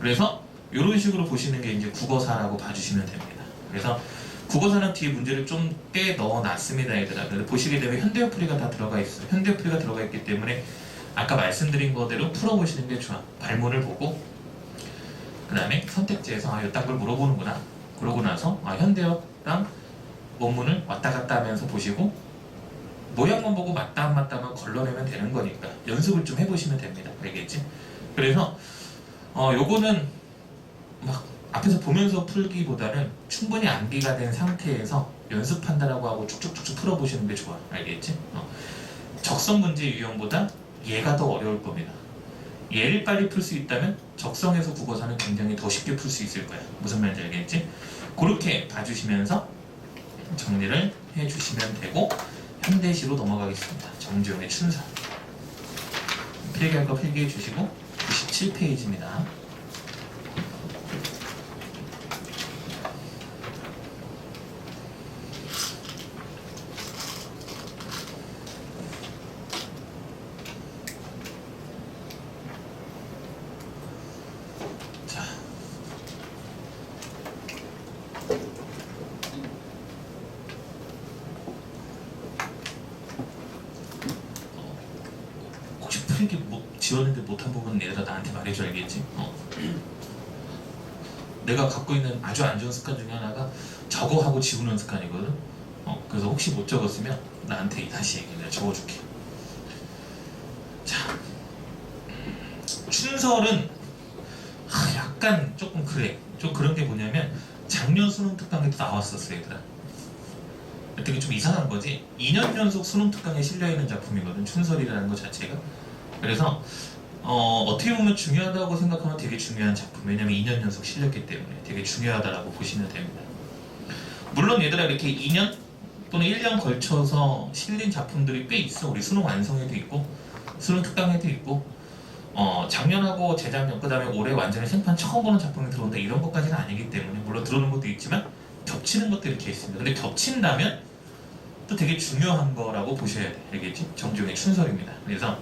그래서 이런 식으로 보시는 게 이제 국어사라고 봐주시면 됩니다. 그래서 국어사는 뒤에 문제를 좀 꽤 넣어놨습니다, 얘들아. 그래서 보시게 되면 현대어풀이가 다 들어가 있어요. 현대어풀이가 들어가 있기 때문에 아까 말씀드린 거대로 풀어보시는 게 좋아. 발문을 보고 그 다음에 선택지에서 이딴 걸 물어보는구나. 그러고 나서 현대어랑 원문을 왔다 갔다 하면서 보시고 모양만 보고 맞다 안 맞다 하면 걸러내면 되는 거니까 연습을 좀 해보시면 됩니다. 알겠지? 그래서 요거는 막 앞에서 보면서 풀기보다는 충분히 암기가 된 상태에서 연습한다라고 하고 쭉쭉쭉쭉 풀어보시는 게 좋아. 알겠지? 적성 문제 유형보다 얘가 더 어려울 겁니다. 얘를 빨리 풀 수 있다면 적성에서 국어사는 굉장히 더 쉽게 풀 수 있을 거야. 무슨 말인지 알겠지? 그렇게 봐주시면서 정리를 해주시면 되고 현대시로 넘어가겠습니다. 정지용의 춘사 필기할 거 필기해 주시고 97페이지입니다. 필기 지웠는데 못한 부분은 얘들아 나한테 말해줘. 알겠지? 내가 갖고 있는 아주 안 좋은 습관 중에 하나가 적어하고 지우는 습관이거든. 그래서 혹시 못 적었으면 나한테 다시 얘기해. 내가 적어줄게. 자, 춘설은 약간 조금 그래. 좀 그런 게 뭐냐면 작년 수능 특강에도 나왔었어, 얘들아. 되게 좀 이상한 거지. 2년 연속 수능 특강에 실려있는 작품이거든, 춘설이라는 것 자체가. 그래서 어떻게 보면 중요하다고 생각하면 되게 중요한 작품. 왜냐면 2년 연속 실렸기 때문에 되게 중요하다라고 보시면 됩니다. 물론 얘들아 이렇게 2년 또는 1년 걸쳐서 실린 작품들이 꽤 있어. 우리 수능 완성에도 있고 수능 특강에도 있고 작년하고 재작년 그 다음에 올해 완전히 생판 처음 보는 작품이 들어온다 이런 것까지는 아니기 때문에 물론 들어오는 것도 있지만 겹치는 것도 이렇게 있습니다. 근데 겹친다면 또 되게 중요한 거라고 보셔야 돼. 알겠지? 정지용의 춘설입니다. 그래서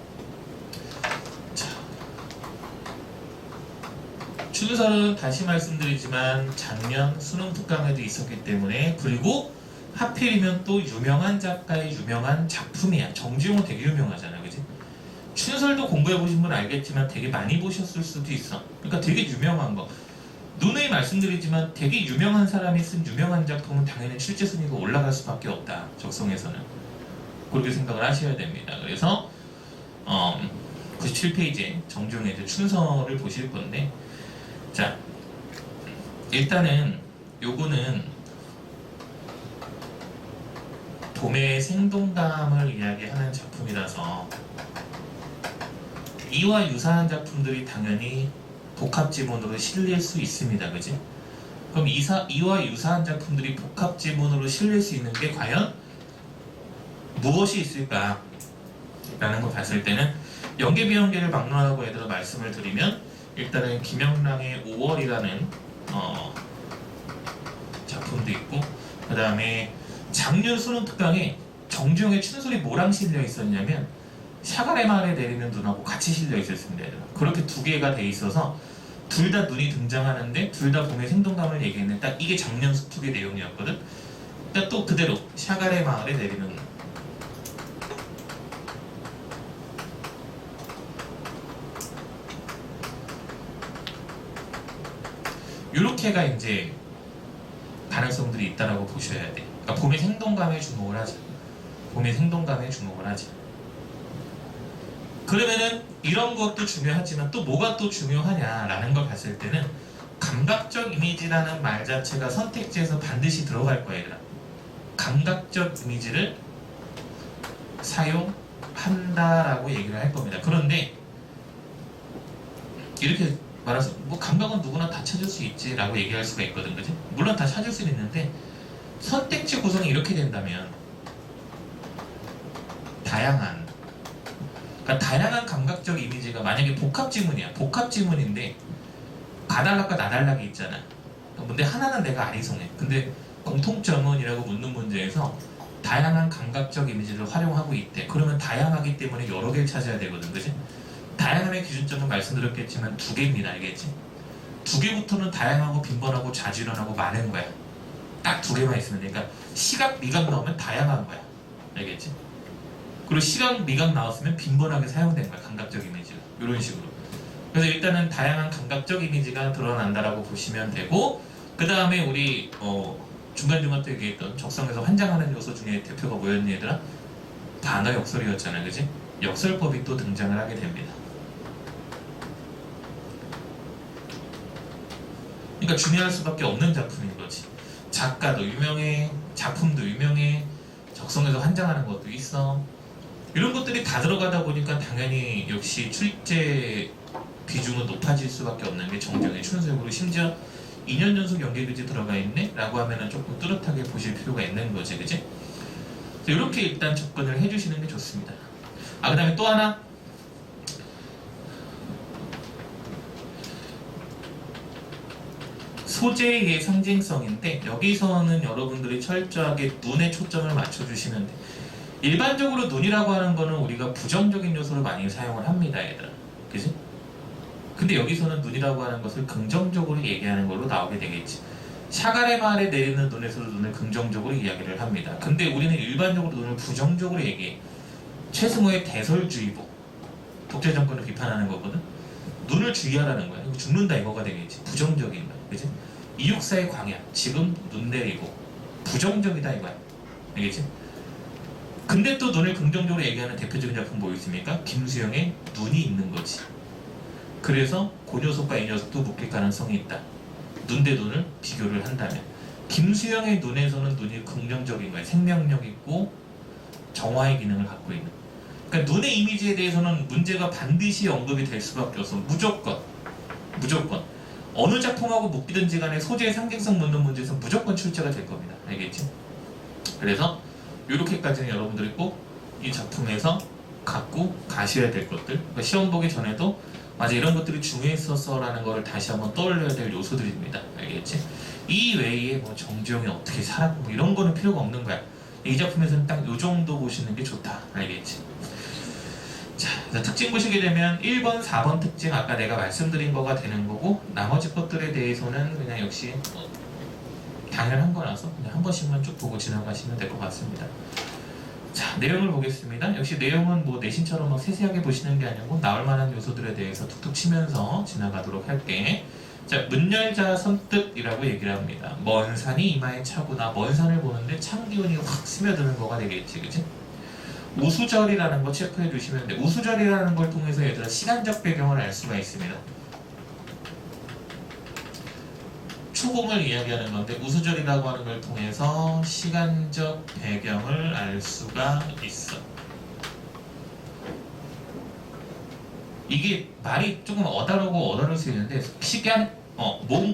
춘설은 다시 말씀드리지만 작년 수능 특강에도 있었기 때문에 그리고 하필이면 또 유명한 작가의 유명한 작품이야. 정지용은 되게 유명하잖아, 그지? 춘설도 공부해보신 분 알겠지만 되게 많이 보셨을 수도 있어. 그러니까 되게 유명한 거. 누누이 말씀드리지만 되게 유명한 사람이 쓴 유명한 작품은 당연히 출제 순위가 올라갈 수밖에 없다. 적성에서는. 그렇게 생각을 하셔야 됩니다. 그래서 97페이지에 정지용의 이제 춘설을 보실 건데 자, 일단은 요거는 도매의 생동감을 이야기하는 작품이라서 이와 유사한 작품들이 당연히 복합지문으로 실릴 수 있습니다. 그지? 그럼 이와 유사한 작품들이 복합지문으로 실릴 수 있는 게 과연 무엇이 있을까? 라는 걸 봤을 때는 연계비연계를 막론하고 얘들아 말씀을 드리면 일단은 김영랑의 5월이라는 작품도 있고, 그 다음에 작년 수능 특강에 정주영의 춘솔이 뭐랑 실려 있었냐면 샤가레 마을에 내리는 눈하고 같이 실려 있었습니다. 그렇게 두 개가 돼 있어서 둘 다 눈이 등장하는데 둘 다 봄의 생동감을 얘기했는데 딱 이게 작년 수특의 내용이었거든. 그러니까 또 그대로 샤가레 마을에 내리는 눈. 요렇게가 이제 가능성들이 있다라고 보셔야 돼. 그러니까 봄의 생동감에 주목을 하자. 봄의 생동감에 주목을 하자. 그러면은 이런 것도 중요하지만 또 뭐가 또 중요하냐라는 걸 봤을 때는 감각적 이미지라는 말 자체가 선택지에서 반드시 들어갈 거야, 얘들아. 감각적 이미지를 사용한다라고 얘기를 할 겁니다. 그런데 이렇게 말해서 뭐 감각은 누구나 다 찾을 수 있지라고 얘기할 수가 있거든, 그지? 물론 다 찾을 수는 있는데 선택지 구성이 이렇게 된다면 다양한 감각적 이미지가 만약에 복합 지문이야. 복합 지문인데 가달락과 나달락이 있잖아. 근데 하나는 내가 아리송해. 근데 공통점은이라고 묻는 문제에서 다양한 감각적 이미지를 활용하고 있대. 그러면 다양하기 때문에 여러 개를 찾아야 되거든, 그지? 다양함의 기준점은 말씀드렸겠지만 두 개입니다, 알겠지? 두 개부터는 다양하고 빈번하고 자주 일어나고 많은 거야. 딱 두 개만 있으면 돼. 그러니까 시각, 미각 나오면 다양한 거야, 알겠지? 그리고 시각, 미각 나왔으면 빈번하게 사용된 거야, 감각적 이미지가. 이런 식으로. 그래서 일단은 다양한 감각적 이미지가 드러난다라고 보시면 되고, 그 다음에 우리 중간중간 때 얘기했던 적성에서 환장하는 요소 중에 대표가 뭐였니, 얘들아? 단어 역설이었잖아, 그지? 역설법이 또 등장을 하게 됩니다. 그러니까 중요할 수밖에 없는 작품인 거지. 작가도 유명해, 작품도 유명해, 적성에서 환장하는 것도 있어. 이런 것들이 다 들어가다 보니까 당연히 역시 출제 비중은 높아질 수밖에 없는 게 정정의 춘수역으로 심지어 2년 연속 연계급제 들어가 있네? 라고 하면은 조금 뚜렷하게 보실 필요가 있는 거지, 그지? 이렇게 일단 접근을 해주시는 게 좋습니다. 그 다음에 또 하나, 소재의 상징성인데 여기서는 여러분들이 철저하게 눈에 초점을 맞춰주시면 돼. 일반적으로 눈이라고 하는 거는 우리가 부정적인 요소를 많이 사용을 합니다, 얘들아. 그지? 근데 여기서는 눈이라고 하는 것을 긍정적으로 얘기하는 걸로 나오게 되겠지. 샤가레 마을에 내리는 눈에서도 눈을 긍정적으로 이야기를 합니다. 근데 우리는 일반적으로 눈을 부정적으로 얘기해. 최승호의 대설주의보, 독재정권을 비판하는 거거든. 눈을 주의하라는 거야. 이거 죽는다 이거가 되겠지. 부정적인 거야, 그지? 이육사의 광야, 지금 눈 내리고 부정적이다 이거야, 알겠지? 근데 또 눈을 긍정적으로 얘기하는 대표적인 작품 뭐 있습니까? 김수영의 눈이 있는 거지. 그래서 그 녀석과 이 녀석도 묶일 가능성이 있다. 눈 대 눈을 비교를 한다면 김수영의 눈에서는 눈이 긍정적인 거야. 생명력 있고 정화의 기능을 갖고 있는. 그러니까 눈의 이미지에 대해서는 문제가 반드시 언급이 될 수밖에 없어. 무조건 어느 작품하고 묶이든지 간에 소재의 상징성 묻는 문제에서 무조건 출제가 될 겁니다, 알겠지? 그래서 이렇게까지는 여러분들이 꼭 이 작품에서 갖고 가셔야 될 것들, 그러니까 시험 보기 전에도 맞아 이런 것들이 중요했었어 라는 거를 다시 한번 떠올려야 될 요소들입니다, 알겠지? 이 외에 뭐 정주영이 어떻게 살았고 뭐 이런 거는 필요가 없는 거야. 이 작품에서는 딱 요 정도 보시는 게 좋다, 알겠지? 자, 특징 보시게 되면 1번, 4번 특징 아까 내가 말씀드린 거가 되는 거고, 나머지 것들에 대해서는 그냥 역시 당연한 거라서 그냥 한 번씩만 쭉 보고 지나가시면 될 것 같습니다. 자, 내용을 보겠습니다. 역시 내용은 뭐 내신처럼 막 세세하게 보시는 게 아니고 나올 만한 요소들에 대해서 툭툭 치면서 지나가도록 할게. 자, 문열자 선뜻이라고 얘기를 합니다. 먼 산이 이마에 차구나. 먼 산을 보는데 찬 기운이 확 스며드는 거가 되겠지, 그치? 우수절이라는 거 체크해 주시면 돼. 우수절이라는 걸 통해서 얘들아 시간적 배경을 알 수가 있습니다. 추궁을 이야기하는 건데 우수절이라고 하는 걸 통해서 시간적 배경을 알 수가 있어. 이게 말이 조금 어다르고 쓰이는데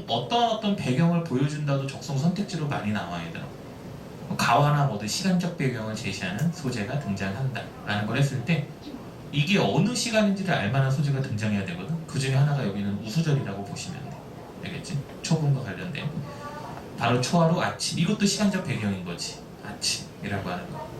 어떤 배경을 보여준다도 적성 선택지로 많이 나와 얘들아. 가화나 뭐든 시간적 배경을 제시하는 소재가 등장한다 라는 걸 했을 때 이게 어느 시간인지를 알만한 소재가 등장해야 되거든. 그 중에 하나가 여기는 우수절이라고 보시면 돼. 알겠지? 초분과 관련된 바로 초하루 아침, 이것도 시간적 배경인 거지. 아침이라고 하는 거.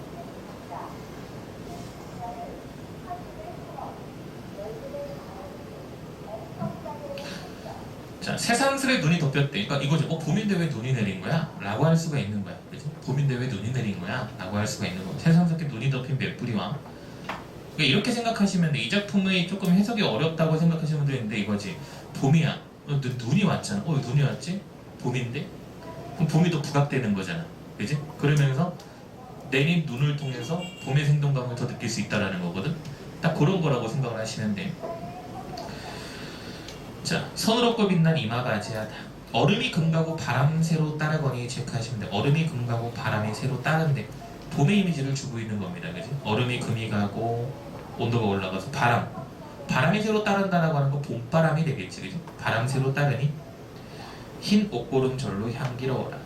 자, 새삼스레 눈이 덮였대. 그러니까 이거죠. 봄인데 왜 눈이 내린 거야? 라고 할 수가 있는 거야. 그치? 봄인데 왜 눈이 내린 거야? 라고 할 수가 있는 거야. 새삼스럽게 눈이 덮인 맷뿌리와. 그러니까 이렇게 생각하시면 돼. 이 작품의 조금 해석이 어렵다고 생각하시면 되는데 이거지. 봄이야. 눈이 왔잖아. 왜 눈이 왔지? 봄인데? 그럼 봄이 더 부각되는 거잖아. 그지? 그러면서 내린 눈을 통해서 봄의 생동감을 더 느낄 수 있다라는 거거든. 딱 그런 거라고 생각을 하시면 돼. 자, 서늘없고 빛난 이마가 아지하다. 얼음이 금가고 바람 새로 따르거니 체크하시면 돼. 얼음이 금가고 바람이 새로 따른데 봄의 이미지를 주고 있는 겁니다. 그지? 얼음이 금이 가고 온도가 올라가서 바람이 새로 따른다라고 하는 거 봄바람이 되겠지. 그지? 바람 새로 따르니 흰 옷고름 절로 향기로워라.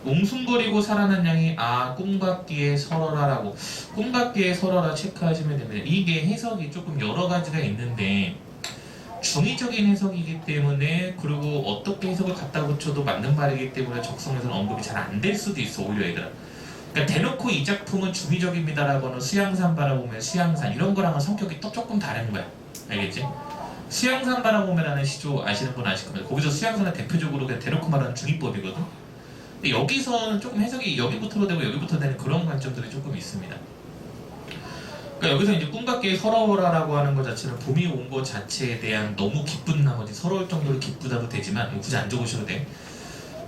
웅숭거리고 살아난 양이 꿈같기에 설어라라고. 꿈같기에 설어라 체크하시면 됩니다. 이게 해석이 조금 여러 가지가 있는데 중의적인 해석이기 때문에, 그리고 어떻게 해석을 갖다 붙여도 맞는 말이기 때문에 적성에서는 언급이 잘 안 될 수도 있어. 오히려 얘들아. 그러니까 대놓고 이 작품은 중의적입니다라고는 수양산 바라보면 수양산 이런 거랑은 성격이 또 조금 다른 거야. 알겠지? 수양산 바라보면라는 시조 아시는 분 아실 겁니다. 거기서 수양산은 대표적으로 그냥 대놓고 말하는 중의법이거든. 근데 여기서는 조금 해석이 여기부터로 되고 여기부터 되는 그런 관점들이 조금 있습니다. 그러니까 여기서 이제 꿈같게 서러워라라고 하는 것 자체는 봄이 온 것 자체에 대한 너무 기쁜 나머지 서러울 정도로 기쁘다도 되지만 굳이 안 적으셔도 돼.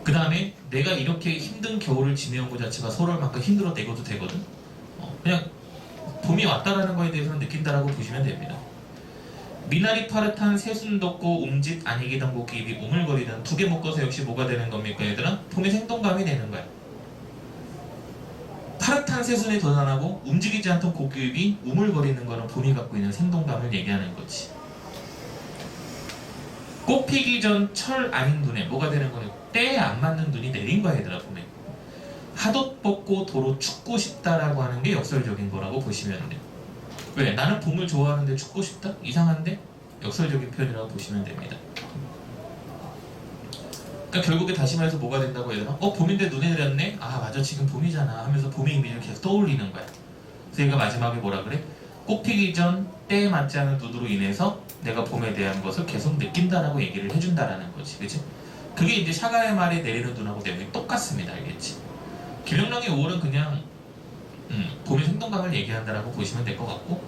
그 다음에 내가 이렇게 힘든 겨울을 지내온 것 자체가 서러울 만큼 힘들어내고도 되거든. 그냥 봄이 왔다라는 거에 대해서는 느낀다라고 보시면 됩니다. 미나리 파릇한 새순 덮고 움짓 아니기던 고기입이 우물거리는 두 개 묶어서 역시 뭐가 되는 겁니까 얘들아? 봄의 생동감이 되는 거야. 파릇한 새순이 돋아나고 움직이지 않던 고기잎이 우물거리는 거는 봄이 갖고 있는 생동감을 얘기하는 거지. 꽃 피기 전 철 아닌 눈에 뭐가 되는 거냐? 때에 안 맞는 눈이 내린 거야 얘들아. 봄에 하옷 벗고 도로 춥고 싶다라고 하는 게 역설적인 거라고 보시면 돼. 왜? 나는 봄을 좋아하는데 춥고 싶다? 이상한데? 역설적인 표현이라고 보시면 됩니다. 그러니까 결국에 다시 말해서 뭐가 된다고 해야 되나? 봄인데 눈이 내렸네? 맞아 지금 봄이잖아 하면서 봄의 이미지를 계속 떠올리는 거야. 그래서 얘가 마지막에 뭐라 그래? 꽃 피기 전 때에 맞지 않은 눈으로 인해서 내가 봄에 대한 것을 계속 느낀다라고 얘기를 해준다라는 거지. 그치? 그게 이제 샤가의 말에 내리는 눈하고 내용이 똑같습니다. 알겠지? 김영랑의 5월은 그냥 봄의 생동감을 얘기한다라고 보시면 될 것 같고,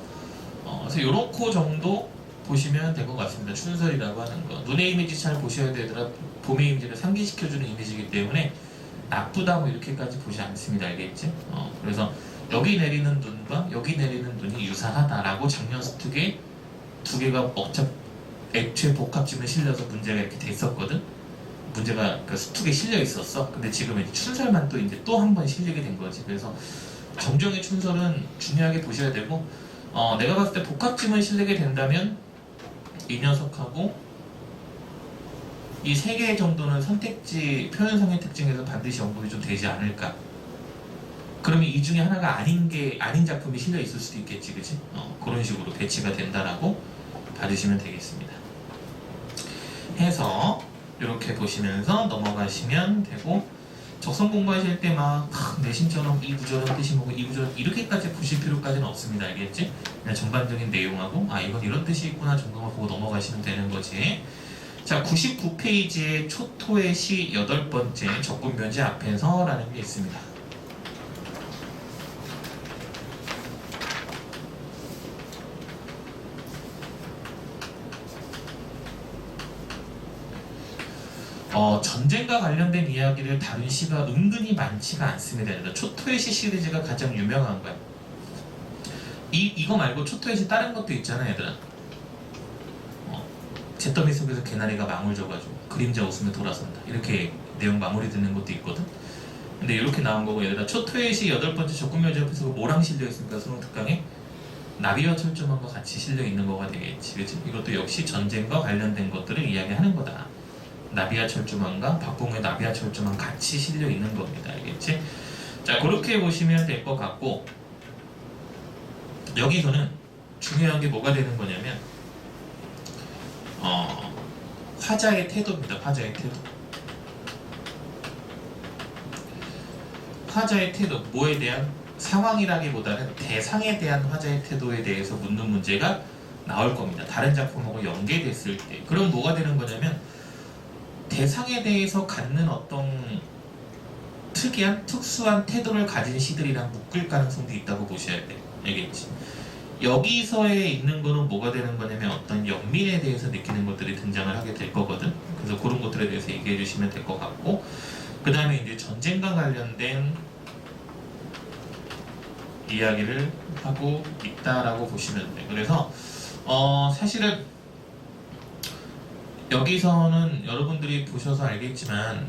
그래서 요렇게 정도 보시면 될 것 같습니다. 춘설이라고 하는 거. 눈의 이미지 잘 보셔야 되더라. 봄의 이미지를 상기시켜주는 이미지이기 때문에 나쁘다 뭐 이렇게까지 보지 않습니다. 알겠지? 그래서 여기 내리는 눈과 여기 내리는 눈이 유사하다라고 작년 스툭에 두 개가 애초에 복합지문에 실려서 문제가 이렇게 됐었거든. 문제가 그 스툭에 실려 있었어. 근데 지금은 춘설만 또 이제 또 한 번 실리게 된 거지. 그래서 정정의 춘설은 중요하게 보셔야 되고, 내가 봤을 때 복합지문 실리게 된다면 이 녀석하고 이 세 개 정도는 선택지 표현성의 특징에서 반드시 언급이 좀 되지 않을까. 그러면 이 중에 하나가 아닌 작품이 실려 있을 수도 있겠지, 그치? 그런 식으로 배치가 된다라고 받으시면 되겠습니다. 해서 이렇게 보시면서 넘어가시면 되고, 적성 공부하실 때 막 내신처럼 이 구절은 뜻이 뭐고 이 구절은 이렇게까지 보실 필요까지는 없습니다. 알겠지? 그냥 전반적인 내용하고 이건 이런 뜻이 있구나 정도만 보고 넘어가시면 되는 거지. 자, 99페이지에 초토의 시 8번째 적분변제 앞에서 라는 게 있습니다. 전쟁과 관련된 이야기를 다룬 시가 은근히 많지가 않습니다. 초토의 시 시리즈가 가장 유명한 거야. 이거 말고 초토의 시 다른 것도 있잖아 얘들아. 잿더미 속에서 개나리가 망울 져가지고 그림자 웃으며 돌아선다 이렇게 내용 마무리 듣는 것도 있거든. 근데 이렇게 나온 거고, 얘들아 초토의 시 8번째 적군묘지 앞에서 뭐랑 실려 있습니까? 수능 특강에 나비와 철조망과 같이 실려 있는 거가 되겠지. 그치? 이것도 역시 전쟁과 관련된 것들을 이야기하는 거다. 나비와 철조망과 박봉의 나비와 철조망 같이 실려 있는 겁니다. 알겠지? 자, 그렇게 보시면 될 것 같고, 여기서는 중요한 게 뭐가 되는 거냐면 화자의 태도입니다. 화자의 태도. 화자의 태도, 뭐에 대한 상황이라기보다는 대상에 대한 화자의 태도에 대해서 묻는 문제가 나올 겁니다. 다른 작품하고 연계됐을 때. 그럼 뭐가 되는 거냐면 대상에 대해서 갖는 어떤 특이한 특수한 태도를 가진 시들이랑 묶일 가능성도 있다고 보셔야 돼요. 알겠지? 여기서에 있는 거는 뭐가 되는 거냐면 어떤 연민에 대해서 느끼는 것들이 등장을 하게 될 거거든. 그래서 그런 것들에 대해서 얘기해 주시면 될 것 같고, 그 다음에 이제 전쟁과 관련된 이야기를 하고 있다라고 보시면 돼요. 그래서 사실은 여기서는 여러분들이 보셔서 알겠지만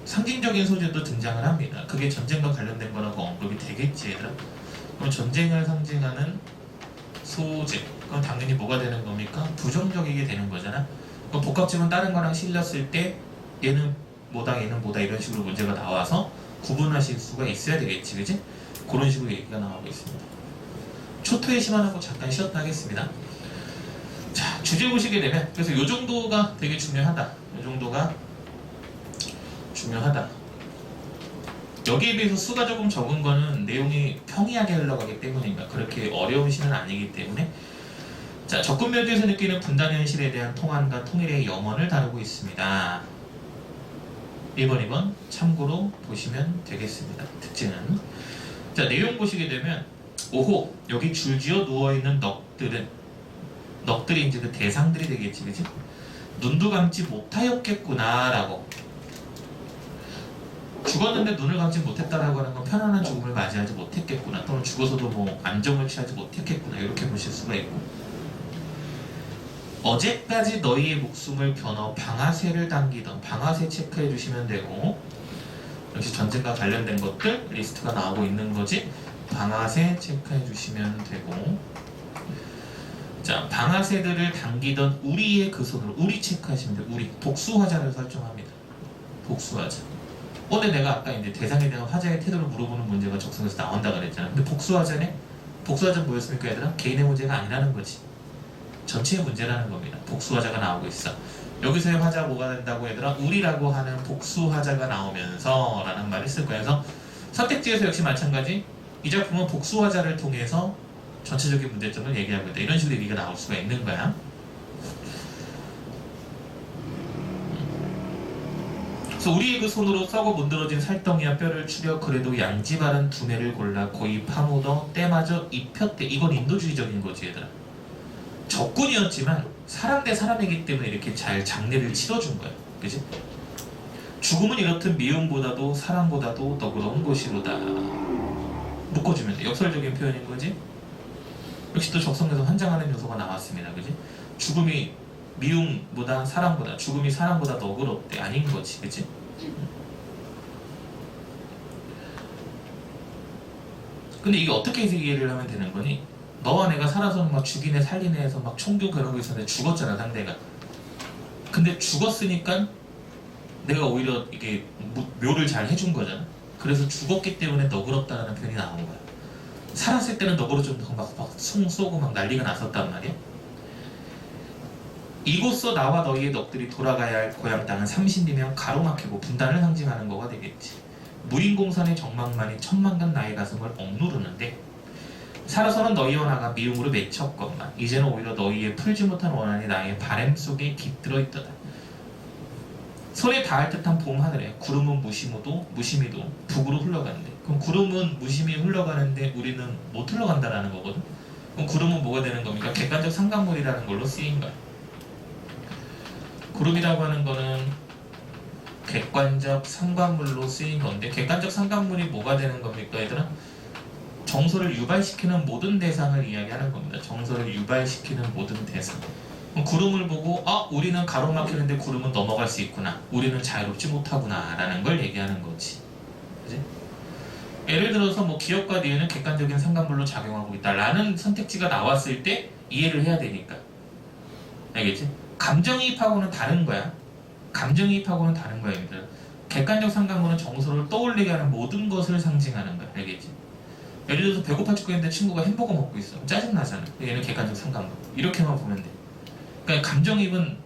상징적인 소재도 등장을 합니다. 그게 전쟁과 관련된 거라고 언급이 되겠지, 얘들아. 그럼 전쟁을 상징하는 소재, 그건 당연히 뭐가 되는 겁니까? 부정적이게 되는 거잖아. 그럼 복합지문 다른 거랑 실렸을 때 얘는 뭐다 얘는 뭐다 이런 식으로 문제가 나와서 구분하실 수가 있어야 되겠지, 그지? 그런 식으로 얘기가 나오고 있습니다. 초토의 심한하고 잠깐 쉬었다 하겠습니다. 자, 주제 보시게 되면 그래서 요 정도가 되게 중요하다. 요 정도가 중요하다. 여기에 비해서 수가 조금 적은 거는 내용이 평이하게 흘러가기 때문인가, 그렇게 어려운 시는 아니기 때문에. 자, 적군묘지에서 느끼는 분단 현실에 대한 통한과 통일의 염원을 다루고 있습니다. 1번, 2번 참고로 보시면 되겠습니다. 특징은, 자, 내용 보시게 되면 5호, 여기 줄지어 누워있는 넋들이 이제 그 대상들이 되겠지, 그치? 눈도 감지 못하였겠구나 라고. 죽었는데 눈을 감지 못했다라고 하는 건 편안한 죽음을 맞이하지 못했겠구나, 또는 죽어서도 뭐 안정을 취하지 못했겠구나, 이렇게 보실 수가 있고, 어제까지 너희의 목숨을 겨눠 방아쇠를 당기던, 방아쇠 체크해 주시면 되고, 역시 전쟁과 관련된 것들 리스트가 나오고 있는 거지. 방아쇠 체크해 주시면 되고, 자, 방아쇠들을 당기던 우리의 그 손으로, 우리 체크하시면 돼요. 우리 복수화자를 설정합니다. 복수화자. 근데 내가 아까 이제 대상에 대한 화자의 태도를 물어보는 문제가 적성에서 나온다 그랬잖아. 근데 복수화자네? 복수화자 뭐였습니까, 얘들아? 개인의 문제가 아니라는 거지. 전체의 문제라는 겁니다. 복수화자가 나오고 있어. 여기서의 화자 뭐가 된다고, 얘들아? 우리라고 하는 복수화자가 나오면서 라는 말을 쓸 거야. 그래서 선택지에서 역시 마찬가지, 이 작품은 복수화자를 통해서 전체적인 문제점을 얘기하고 있다, 이런 식으로 얘기가 나올 수가 있는 거야. 그래서 우리의 그 손으로 썩어 문드러진 살덩이와 뼈를 추려 그래도 양지 바른 두뇌를 골라 고이 파묻어 때마저 입혔대. 이건 인도주의적인 거지, 얘들아. 적군이었지만 사람 대 사람이기 때문에 이렇게 잘 장례를 치러준 거야, 그지? 죽음은 이렇듯 미움보다도 사랑보다도 너그러운 것이로다. 묶어주면 돼. 역설적인 표현인 거지. 역시 또 적성에서 환장하는 요소가 나왔습니다, 그지? 죽음이 미움보다 사랑보다, 죽음이 사랑보다 너그럽대, 아닌 거지, 그지? 근데 이게 어떻게 이해를 하면 되는 거니? 너와 내가 살아서는 막 죽이네 살리네 해서 막 총교 그러고 있었는데 죽었잖아, 상대가. 근데 죽었으니까 내가 오히려 이게 묘를 잘 해준 거잖아. 그래서 죽었기 때문에 너그럽다는 표현이 나온 거야. 살았을 때는 너그러 좀 더 막 송 쏘고 막 난리가 났었단 말이야. 이곳서 나와 너희의 넋들이 돌아가야 할 고향 땅은 삼신이며 가로막히고 분단을 상징하는 거가 되겠지. 무인공산의 정막만이 천만간 나의 가슴을 억누르는데, 살아서는 너희와 나가 미움으로 맺혔건만 이제는 오히려 너희의 풀지 못한 원한이 나의 바램 속에 깃들어 있더라. 손에 닿을 듯한 봄 하늘에 구름은 무심히도 북으로 흘러가는데, 그럼 구름은 무심히 흘러가는데 우리는 못 흘러간다라는 거거든. 그럼 구름은 뭐가 되는 겁니까? 객관적 상관물이라는 걸로 쓰인 거야. 구름이라고 하는 거는 객관적 상관물로 쓰인 건데, 객관적 상관물이 뭐가 되는 겁니까, 얘들아? 정서를 유발시키는 모든 대상을 이야기하는 겁니다. 정서를 유발시키는 모든 대상. 구름을 보고 우리는 가로막히는데 구름은 넘어갈 수 있구나, 우리는 자유롭지 못하구나 라는 걸 얘기하는 거지, 그치? 예를 들어서 뭐 기업과 니은은 객관적인 상관물로 작용하고 있다 라는 선택지가 나왔을 때 이해를 해야 되니까, 알겠지? 감정이입하고는 다른 거야. 감정이입하고는 다른 거야, 얘들. 객관적 상관물은 정서를 떠올리게 하는 모든 것을 상징하는 거야, 알겠지? 예를 들어서 배고파 죽겠는데 친구가 햄버거 먹고 있어. 짜증나잖아. 얘는 객관적 상관물. 이렇게만 보면 돼. 그러니까 감정이입은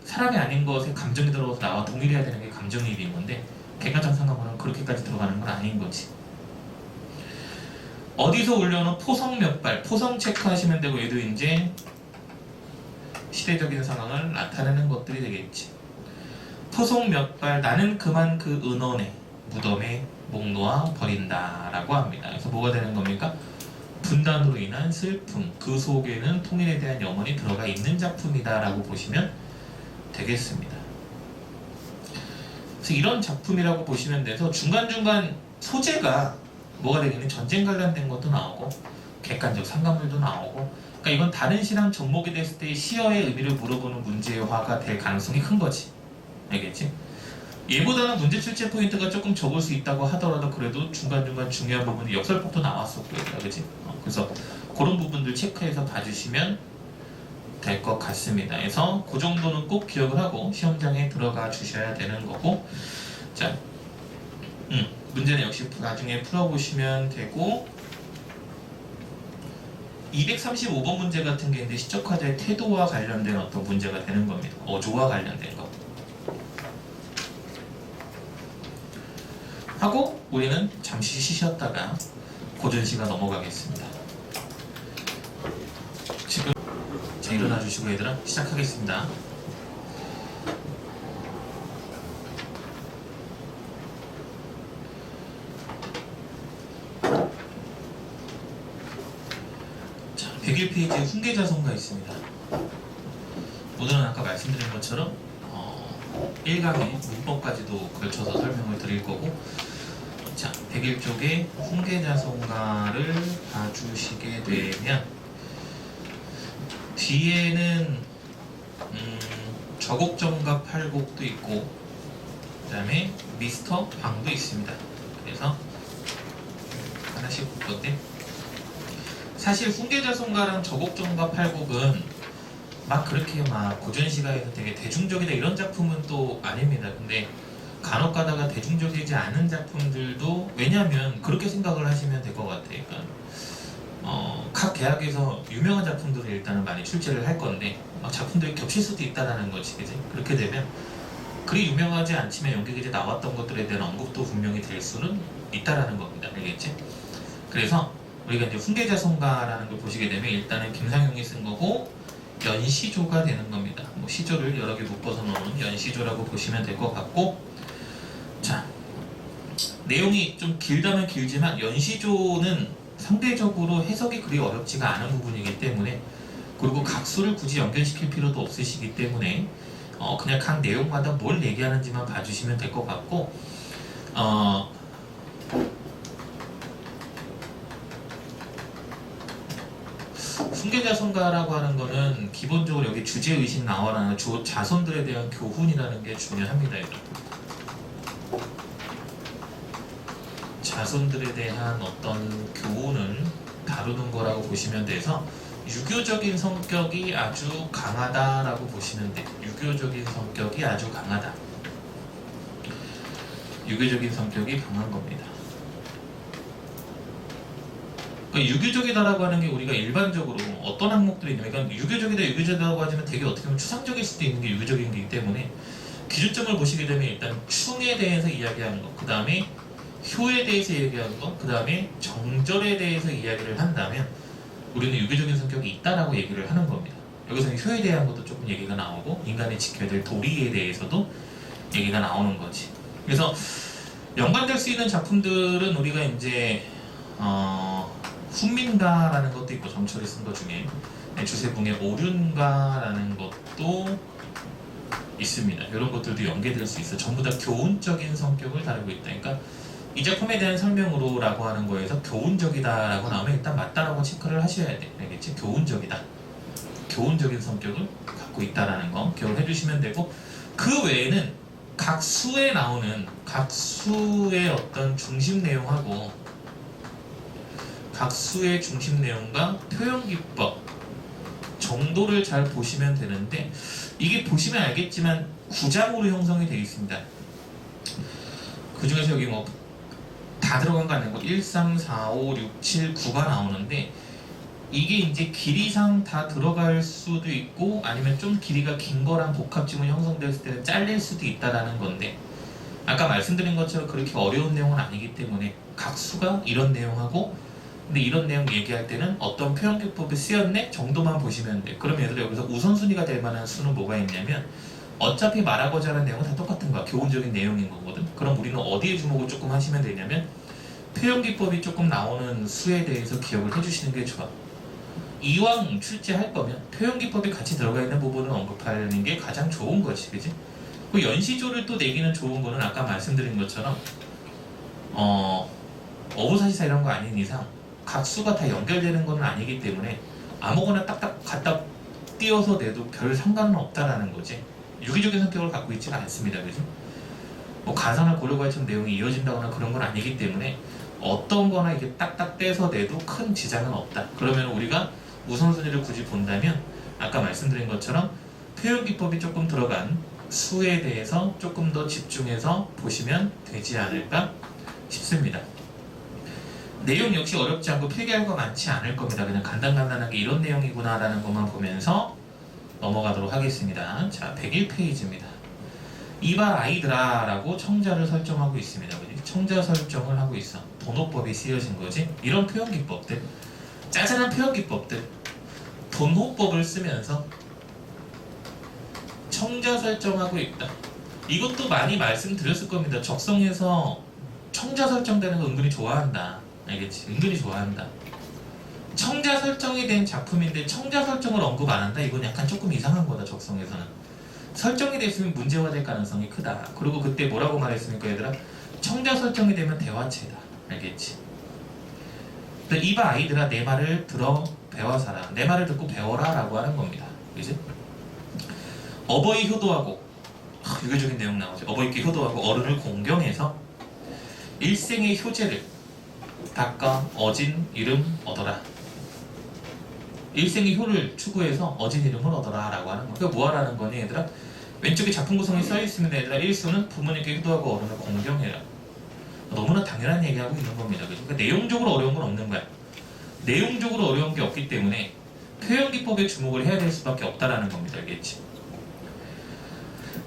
사람이 아닌 것에 감정이 들어가서 나와 동일해야 되는 게 감정이입인 건데 객관적 상관보는 그렇게까지 들어가는 건 아닌 거지. 어디서 올려놓은 포성 몇 발, 포성 체크하시면 되고 얘도 이제 시대적인 상황을 나타내는 것들이 되겠지. 포성 몇 발, 나는 그만 그 은원에 무덤에 목 놓아 버린다 라고 합니다. 그래서 뭐가 되는 겁니까? 분단으로 인한 슬픔, 그 속에는 통일에 대한 염원이 들어가 있는 작품이다 라고 보시면 되겠습니다. 그래서 이런 작품이라고 보시면 돼서 중간중간 소재가 뭐가 되겠니? 전쟁 관련된 것도 나오고 객관적 상관물도 나오고, 그러니까 이건 다른 시랑 접목이 됐을 때 시어의 의미를 물어보는 문제화가 될 가능성이 큰 거지. 알겠지? 얘보다는 문제 출제 포인트가 조금 적을 수 있다고 하더라도 그래도 중간중간 중요한 부분이 역설법도 나왔었고, 그렇지? 그래서 그런 부분들 체크해서 봐주시면 될 것 같습니다. 그래서 그 정도는 꼭 기억을 하고 시험장에 들어가 주셔야 되는 거고, 자, 문제는 역시 나중에 풀어보시면 되고, 235번 문제 같은 게 있는데 시적화자의 태도와 관련된 어떤 문제가 되는 겁니다. 어조와 관련된 거. 하고 우리는 잠시 쉬셨다가 고전시가 넘어가겠습니다. 지금 자, 일어나 주시고 얘들아 시작하겠습니다. 자, 101페이지에 훈계자성가 있습니다. 오늘은 아까 말씀드린 것처럼 1강의 문법까지도 걸쳐서 설명을 드릴 거고, 자, 101쪽에 훈계자성가를 봐주시게 되면 뒤에는 저곡정과 팔곡도 있고 그 다음에 미스터 방도 있습니다. 그래서 하나씩 볼 건데, 사실 훈계자성가랑 저곡정과 팔곡은 막 그렇게 막 고전시가에서 되게 대중적이다 이런 작품은 또 아닙니다. 근데 간혹 가다가 대중적이지 않은 작품들도, 왜냐면 그렇게 생각을 하시면 될 것 같아요. 그러니까 각 대학에서 유명한 작품들을 일단은 많이 출제를 할 건데 작품들이 겹칠 수도 있다는 거지, 그지? 그렇게 되면 그리 유명하지 않지만 연극에 나왔던 것들에 대한 언급도 분명히 될 수는 있다라는 겁니다. 알겠지? 그래서 우리가 이제 훈계자성가라는 걸 보시게 되면 일단은 김상용이 쓴 거고 연시조가 되는 겁니다. 뭐 시조를 여러 개 묶어서 넣은 연시조라고 보시면 될 것 같고, 자, 내용이 좀 길다면 길지만 연시조는 상대적으로 해석이 그리 어렵지가 않은 부분이기 때문에, 그리고 각수를 굳이 연결시킬 필요도 없으시기 때문에 그냥 각 내용마다 뭘 얘기하는지만 봐주시면 될 것 같고, 훈계자성가라고 하는 거는 기본적으로 여기 주제의식 나와라는 자손들에 대한 교훈이라는 게 중요합니다. 자손들에 대한 어떤 교훈을 다루는 거라고 보시면 돼서 유교적인 성격이 아주 강하다라고 보시면 돼요. 유교적인 성격이 아주 강하다. 유교적인 성격이 강한 겁니다. 그러니까 유교적이다라고 하는 게 우리가 일반적으로 어떤 항목들이 있냐면, 그러니까 유교적이다라고 하지만 되게 어떻게 보면 추상적일 수도 있는 게 유교적인 거기 때문에 기준점을 보시게 되면 일단 충에 대해서 이야기하는 거, 그 다음에 효에 대해서 얘기하는 거, 그 다음에 정절에 대해서 이야기를 한다면 우리는 유교적인 성격이 있다라고 얘기를 하는 겁니다. 여기서는 효에 대한 것도 조금 얘기가 나오고 인간이 지켜야 될 도리에 대해서도 얘기가 나오는 거지. 그래서 연관될 수 있는 작품들은 우리가 이제 훈민가라는 것도 있고, 정철이 쓴 것 중에 주세붕의 오륜가라는 것도 있습니다. 이런 것들도 연계될 수 있어. 전부 다 교훈적인 성격을 다루고 있다. 그러니까 이 작품에 대한 설명으로라고 하는 거에서 교훈적이다라고 나오면 일단 맞다라고 체크를 하셔야 돼. 알겠지? 교훈적이다. 교훈적인 성격을 갖고 있다라는 거 기억해 주시면 되고, 그 외에는 각 수에 나오는 각 수의 어떤 중심 내용하고 각 수의 중심 내용과 표현 기법 정도를 잘 보시면 되는데, 이게 보시면 알겠지만 9장으로 형성이 되어 있습니다. 그 중에서 여기 뭐 다 들어간 거 아니고 1, 3, 4, 5, 6, 7, 9가 나오는데 이게 이제 길이상 다 들어갈 수도 있고 아니면 좀 길이가 긴 거랑 복합지문이 형성됐을 때는 잘릴 수도 있다라는 건데, 아까 말씀드린 것처럼 그렇게 어려운 내용은 아니기 때문에 각수가 이런 내용하고, 근데 이런 내용 얘기할 때는 어떤 표현기법이 쓰였네 정도만 보시면 돼. 그럼 얘들아 여기서 우선순위가 될 만한 수는 뭐가 있냐면, 어차피 말하고자 하는 내용은 다 똑같은 거야. 교훈적인 내용인 거거든. 그럼 우리는 어디에 주목을 조금 하시면 되냐면, 표현기법이 조금 나오는 수에 대해서 기억을 해주시는 게 좋아. 이왕 출제할 거면 표현기법이 같이 들어가 있는 부분을 언급하는 게 가장 좋은 거지, 그지? 그 연시조를 또 내기는 좋은 거는 아까 말씀드린 것처럼 어부사시사 이런 거 아닌 이상 각수가 다 연결되는 건 아니기 때문에 아무거나 딱딱 갖다 띄워서 내도 별 상관은 없다라는 거지. 유기적인 성격을 갖고 있지는 않습니다, 그지? 뭐 가상을 고려과처럼 내용이 이어진다거나 그런 건 아니기 때문에 어떤 거나 이게 딱딱 떼서 내도 큰 지장은 없다. 그러면 우리가 우선순위를 굳이 본다면 아까 말씀드린 것처럼 표현기법이 조금 들어간 수에 대해서 조금 더 집중해서 보시면 되지 않을까 싶습니다. 내용 역시 어렵지 않고 필기할 거 많지 않을 겁니다. 그냥 간단간단하게 이런 내용이구나 라는 것만 보면서 넘어가도록 하겠습니다. 자, 101페이지입니다. 이봐 아이들아 라고 청자를 설정하고 있습니다. 청자 설정을 하고 있어. 돈호법이 쓰여진 거지. 이런 표현기법들, 짜잘한 표현기법들, 돈호법을 쓰면서 청자 설정하고 있다. 이것도 많이 말씀드렸을 겁니다. 적성에서 청자 설정되는 거 은근히 좋아한다. 알겠지? 은근히 좋아한다. 청자 설정이 된 작품인데 청자 설정을 언급 안 한다? 이건 약간 조금 이상한 거다. 적성에서는 설정이 됐으면 문제화될 가능성이 크다. 그리고 그때 뭐라고 말했습니까, 얘들아? 청자 설정이 되면 대화체다. 알겠지? 이봐 아이들아 내 말을 들어 배워사라. 내 말을 듣고 배워라 라고 하는 겁니다. 그지? 어버이 효도하고, 유교적인 내용 나오죠. 어버이께 효도하고 어른을 공경해서 일생의 효제를 닦아 어진 이름 얻어라. 일생의 효를 추구해서 어진 이름을 얻어라 라고 하는 거야. 그러니까 뭐 하라는 거니 얘들아? 왼쪽에 작품 구성이 써있으면 얘들아, 일수는 부모님께 효도하고 어른을 공경해라. 너무나 당연한 얘기하고 있는 겁니다. 그러니까 내용적으로 어려운 건 없는 거야. 내용적으로 어려운 게 없기 때문에 표현기법에 주목을 해야 될 수밖에 없다라는 겁니다. 알겠지?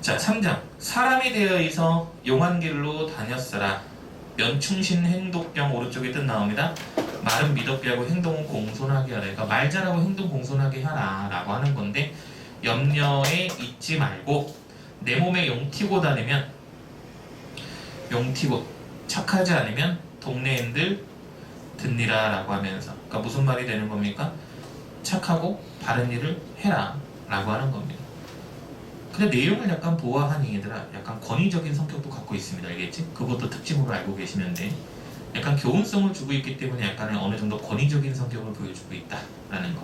자, 3장. 사람이 되어 있어 용한 길로 다녔으라. 면충신 행독경 오른쪽에 뜻 나옵니다. 말은 미덥게 하고 행동은 공손하게 하라. 그러니까 말 잘하고 행동 공손하게 하라 라고 하는 건데, 염려에 잊지 말고 내 몸에 용티고 다니면, 용티고 착하지 않으면 동네인들 듣니라 라고 하면서, 그러니까 무슨 말이 되는 겁니까? 착하고 바른 일을 해라 라고 하는 겁니다. 근데 내용을 약간 보아하니 얘들아, 약간 권위적인 성격도 갖고 있습니다. 알겠지? 그것도 특징으로 알고 계시면 돼. 약간 교훈성을 주고 있기 때문에 약간의 어느 정도 권위적인 성격을 보여주고 있다라는 거.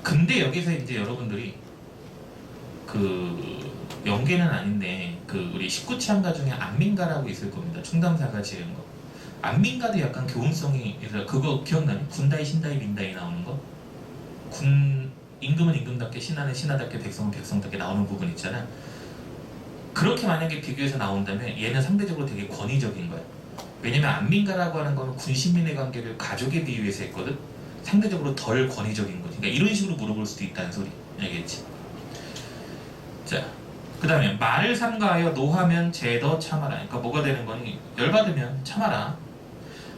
근데 여기서 이제 여러분들이 그 연계는 아닌데 그 우리 19치안가 중에 안민가라고 있을 겁니다. 충담사가 지은 거. 안민가도 약간 교훈성이, 그거 기억나니? 군다이 신다이 민다이 나오는 거? 군 임금은 임금답게 신하는 신하답게 백성은 백성답게 나오는 부분 있잖아. 그렇게 만약에 비교해서 나온다면 얘는 상대적으로 되게 권위적인 거야. 왜냐면 안민가라고 하는 거는 군신민의 관계를 가족에 비유해서 했거든. 상대적으로 덜 권위적인 거지. 그러니까 이런 식으로 물어볼 수도 있다는 소리. 알겠지? 자, 그 다음에 말을 삼가하여 노하면 죄더 참아라. 그러니까 뭐가 되는 거니? 열받으면 참아라.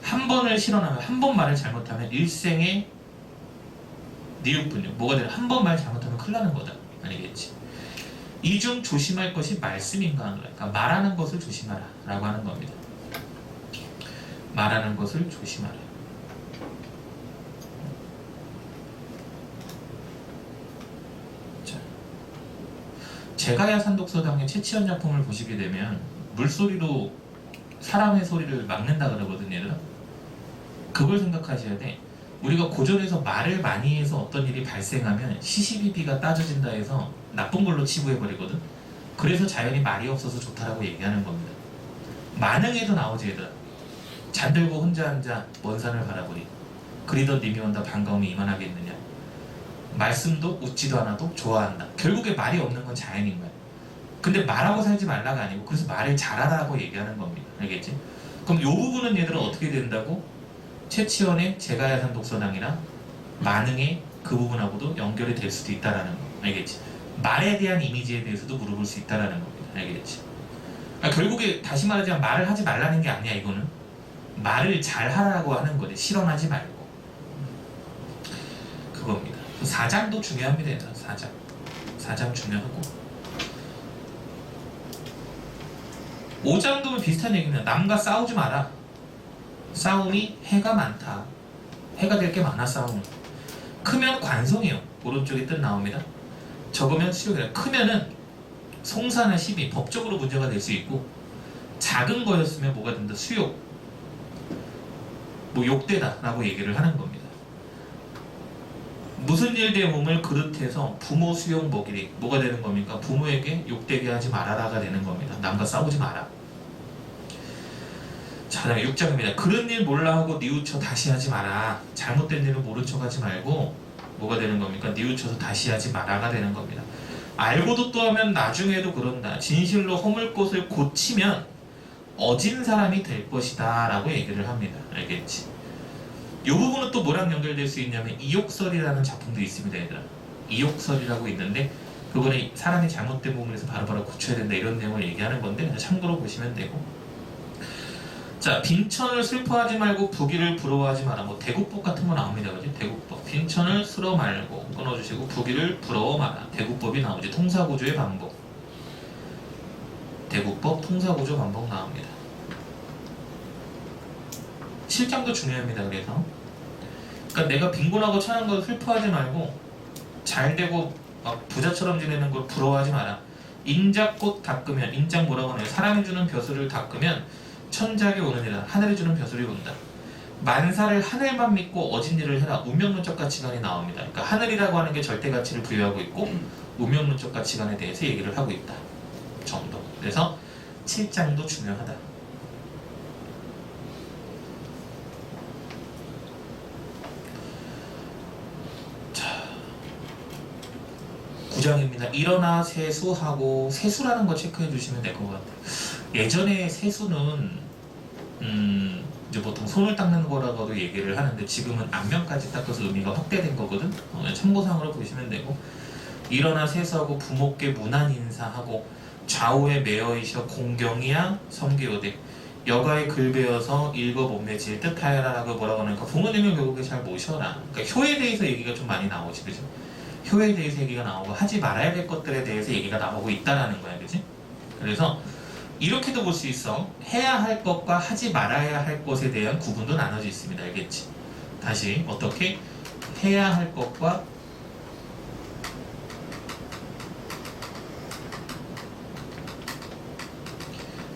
한 번을 실언하면, 한 번 말을 잘못하면 일생의 니웃분요. 뭐가 되는? 한 번 말 잘못하면 큰일 나는 거다. 아니겠지? 이 중 조심할 것이 말씀인가 하노라. 그러니까 말하는 것을 조심하라 라고 하는 겁니다. 말하는 것을 조심하라. 자, 제가야 산독서당의 채치연 작품을 보시게 되면 물소리로 사람의 소리를 막는다 그러거든요. 얘들아. 그걸 생각하셔야 돼. 우리가 고전에서 말을 많이 해서 어떤 일이 발생하면 시시비비가 따져진다 해서 나쁜 걸로 치부해버리거든. 그래서 자연히 말이 없어서 좋다라고 얘기하는 겁니다. 만행에도 나오지 얘들아. 잠들고 혼자 앉아 먼 산을 바라보니 그리던 님이 온다 반가움이 이만하겠느냐. 말씀도 웃지도 않아도 좋아한다. 결국에 말이 없는 건 자연인 거야. 근데 말하고 살지 말라가 아니고 그래서 말을 잘하라고 얘기하는 겁니다. 알겠지? 그럼 이 부분은 얘들은 어떻게 된다고? 최치원의 제가야산 독서당이나 만흥의 그 부분하고도 연결이 될 수도 있다라는 거. 알겠지? 말에 대한 이미지에 대해서도 물어볼 수 있다라는 겁니다. 알겠지? 그러니까 결국에 다시 말하자면 말을 하지 말라는 게 아니야. 이거는 말을 잘 하라고 하는 거지. 실언하지 말고. 그겁니다. 사장도 중요합니다. 얘들아. 사장 중요하고. 5장도 비슷한 얘기는 남과 싸우지 마라. 싸움이 해가 많다. 해가 될 게 많아. 싸움은 크면 관성이요. 오른쪽에 뜻 나옵니다. 적으면 수욕이라. 크면은 송사나 시비 법적으로 문제가 될 수 있고, 작은 거였으면 뭐가 된다? 수욕, 뭐 욕되다 라고 얘기를 하는 겁니다. 무슨 일 대몸을 그릇해서 부모 수용 먹이리. 뭐가 되는 겁니까? 부모에게 욕되게 하지 말아라가 되는 겁니다. 남과 싸우지 마라. 자, 다음에 6장입니다. 그런 일 몰라 하고 뉘우쳐 다시 하지 마라. 잘못된 일을 모른 척 하지 말고 뭐가 되는 겁니까? 뉘우쳐서 다시 하지 마라가 되는 겁니다. 알고도 또 하면 나중에도 그런다. 진실로 허물 것을 고치면 어진 사람이 될 것이다 라고 얘기를 합니다. 알겠지? 이 부분은 또 뭐랑 연결될 수 있냐면 이욕설이라는 작품도 있습니다. 얘들아. 이욕설이라고 있는데 그거는 사람이 잘못된 부분에서 바로바로 고쳐야 된다 이런 내용을 얘기하는 건데 그냥 참고로 보시면 되고. 자, 빈천을 슬퍼하지 말고 부귀를 부러워하지 마라. 뭐 대국법 같은 거 나옵니다. 그지? 대국법. 빈천을 쓸어 말고 끊어주시고 부귀를 부러워 마라. 대국법이 나오지. 통사구조의 반복. 대국법 통사구조 반복 나옵니다. 실장도 중요합니다. 그래서 그러니까 내가 빈곤하고 천한 걸 슬퍼하지 말고 잘 되고 막 부자처럼 지내는 걸 부러워하지 마라. 인작꽃 닦으면, 인작 뭐라고 하나요? 사람이 주는 벼슬을 닦으면 천작이 오느니라. 하늘이 주는 벼슬이 온다. 만사를 하늘만 믿고 어진 일을 해라. 운명론적 가치관이 나옵니다. 그러니까 하늘이라고 하는 게 절대 가치를 부여하고 있고 운명론적 가치관에 대해서 얘기를 하고 있다 정도. 그래서 7장도 중요하다. 자, 9장입니다. 일어나 세수하고, 세수라는 거 체크해 주시면 될 것 같아요. 예전에 세수는 이제 보통 손을 닦는 거라고도 얘기를 하는데 지금은 안면까지 닦아서 의미가 확대된 거거든. 참고상으로 보시면 되고, 일어나 세수하고 부모께 문안 인사하고 좌우에 매어 있어 공경이야 섬기오되 여가에 글 배워서 읽어 몸매질 뜻하여라라고 뭐라고 하니까 부모님을 결국에 잘 모셔라. 그러니까 효에 대해서 얘기가 좀 많이 나오지, 그죠? 효에 대해서 얘기가 나오고 하지 말아야 될 것들에 대해서 얘기가 나오고 있다라는 거야, 그지? 그래서 이렇게도 볼 수 있어. 해야 할 것과 하지 말아야 할 것에 대한 구분도 나눠져 있습니다. 알겠지? 다시 어떻게 해야 할 것과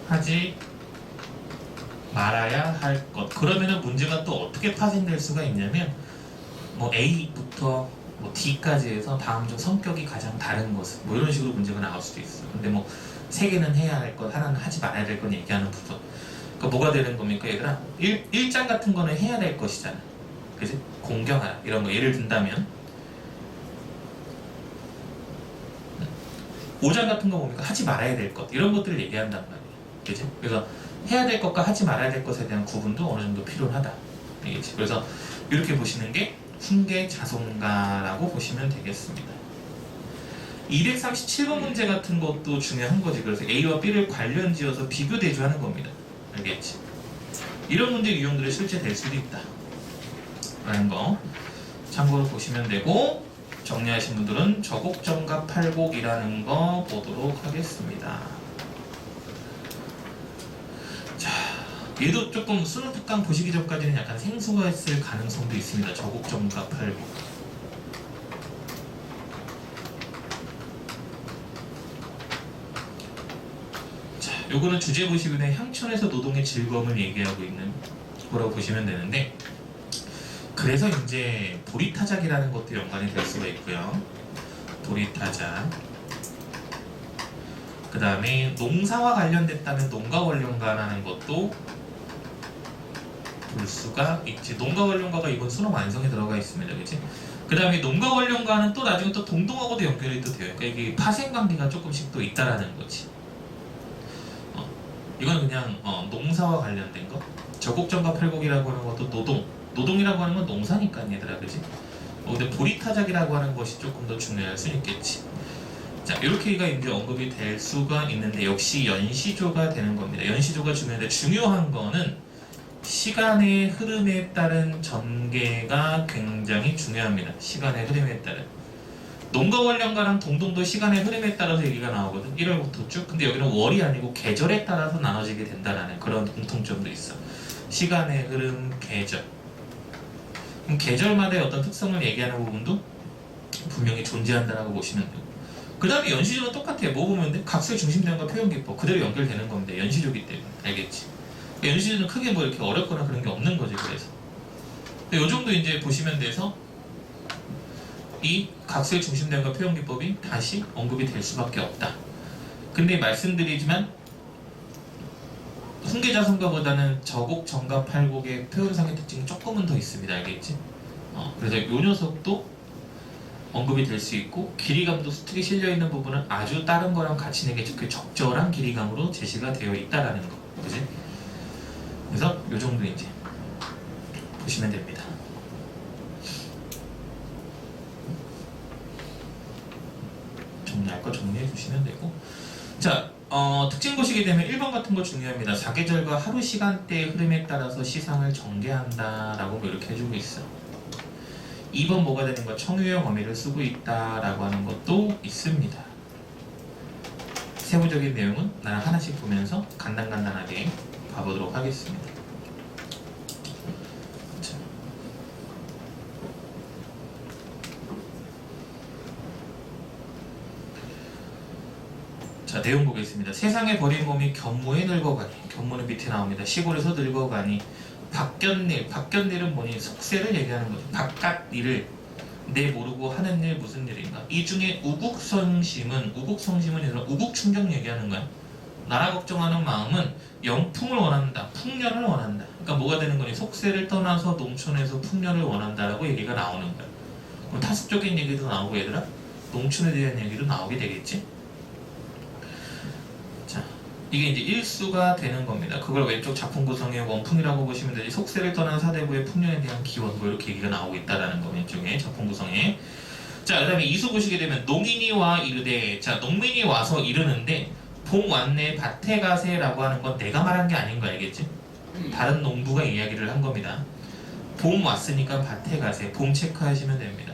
하지 말아야 할 것. 그러면은 문제가 또 어떻게 파생될 수가 있냐면 뭐 A부터 뭐 D까지 해서 다음 중 성격이 가장 다른 것은 뭐 이런 식으로 문제가 나올 수도 있어. 근데 뭐 세 개는 해야 할 것, 하나는 하지 말아야 될 것 얘기하는 부분. 그러니까 뭐가 되는 겁니까, 얘들아? 1장 같은 거는 해야 될 것이잖아. 그지? 공경하라. 이런 거 예를 든다면 5장 같은 거 보니까 하지 말아야 될 것. 이런 것들을 얘기한단 말이야. 그지? 그래서 해야 될 것과 하지 말아야 될 것에 대한 구분도 어느 정도 필요하다. 알겠지? 그래서 이렇게 보시는 게 훈계자손가라고 보시면 되겠습니다. 237번 문제 같은 것도 중요한 거지. 그래서 A와 B를 관련 지어서 비교 대조하는 겁니다. 알겠지? 이런 문제 유형들이 실제 될 수도 있다 라는 거 참고로 보시면 되고, 정리하신 분들은 저곡정갑 팔곡이라는 거 보도록 하겠습니다. 자, 얘도 조금 수능 특강 보시기 전까지는 약간 생소가 있을 가능성도 있습니다. 저곡정갑 팔곡. 요거는 주제 보시면 향천에서 노동의 즐거움을 얘기하고 있는 거라고 보시면 되는데, 그래서 이제 도리타작이라는 것도 연관이 될 수가 있고요. 도리타작. 그 다음에 농사와 관련됐다면 농가원룡가라는 것도 볼 수가 있지. 농가원룡가가 이번 수능 완성에 들어가 있습니다. 그치? 그 다음에 농가원룡가는 또 나중에 또 동동하고도 연결이 또 돼요. 그러니까 이게 파생관계가 조금씩 또 있다라는 거지. 이건 그냥 농사와 관련된 거. 적곡정과 팔곡이라고 하는 것도 노동이라고 하는 건 농사니까 얘들아, 그지? 근데 보리타작이라고 하는 것이 조금 더 중요할 수 있겠지. 자, 이렇게가 이제 언급이 될 수가 있는데 역시 연시조가 되는 겁니다. 연시조가 중요한데 중요한 거는 시간의 흐름에 따른 전개가 굉장히 중요합니다. 시간의 흐름에 따른. 농가원령가랑 동동도 시간의 흐름에 따라서 얘기가 나오거든. 1월부터 쭉. 근데 여기는 월이 아니고 계절에 따라서 나눠지게 된다는 그런 공통점도 있어. 시간의 흐름, 계절. 그럼 계절마다의 어떤 특성을 얘기하는 부분도 분명히 존재한다라고 보시면 되고. 그 다음에 연시조는 똑같아요. 뭐 보면 돼? 각수의 중심대원과 표현기법 그대로 연결되는 겁니다. 연시조기 때문에. 알겠지? 그러니까 연시조는 크게 뭐 이렇게 어렵거나 그런 게 없는 거지. 그래서 요 정도 이제 보시면 돼서 이 각수의 중심대원과 표현기법이 다시 언급이 될 수밖에 없다. 근데 말씀드리지만 훈계자성가보다는 저곡, 정가, 팔곡의 표현상의 특징이 조금은 더 있습니다. 알겠지? 그래서 요 녀석도 언급이 될 수 있고 길이감도 수특이 실려있는 부분은 아주 다른 거랑 같이 내게 적절한 길이감으로 제시가 되어 있다라는 거. 그지? 그래서 요 정도 이제 보시면 됩니다. 정리할 거 정리해 주시면 되고. 자, 특징 보시게 되면 1번 같은 거 중요합니다. 사계절과 하루 시간대의 흐름에 따라서 시상을 전개한다라고 뭐 이렇게 해주고 있어. 2번 뭐가 되는 거야? 청유형 어미를 쓰고 있다라고 하는 것도 있습니다. 세부적인 내용은 나랑 하나씩 보면서 간단하게 봐보도록 하겠습니다. 자, 내용 보겠습니다. 세상에 버린 몸이 견무에 늙어가니, 견무는 밑에 나옵니다. 시골에서 늙어가니, 바뀌었일은 뭐니? 속세를 얘기하는 거죠. 바깥 일을 내 모르고 하는 일 무슨 일인가? 이 중에 우국성심은 우국충격 얘기하는 거야. 나라 걱정하는 마음은 영풍을 원한다, 풍년을 원한다. 그러니까 뭐가 되는 거니? 속세를 떠나서 농촌에서 풍년을 원한다라고 얘기가 나오는 거야. 그럼 타습적인 얘기도 나오고 얘들아, 농촌에 대한 얘기도 나오게 되겠지? 이게 이제 일수가 되는 겁니다. 그걸 왼쪽 작품 구성의 원풍이라고 보시면 되지. 속세를 떠난 사대부의 풍년에 대한 기원 뭐 이렇게 얘기가 나오고 있다라는 거 왼쪽에 작품 구성에. 자, 그다음에 이수 보시게 되면 농인이 와 이르되. 자, 농민이 와서 이르는데 봄 왔네 밭에 가세라고 하는 건 내가 말한 게 아닌 거 알겠지? 다른 농부가 이야기를 한 겁니다. 봄 왔으니까 밭에 가세. 봄 체크하시면 됩니다.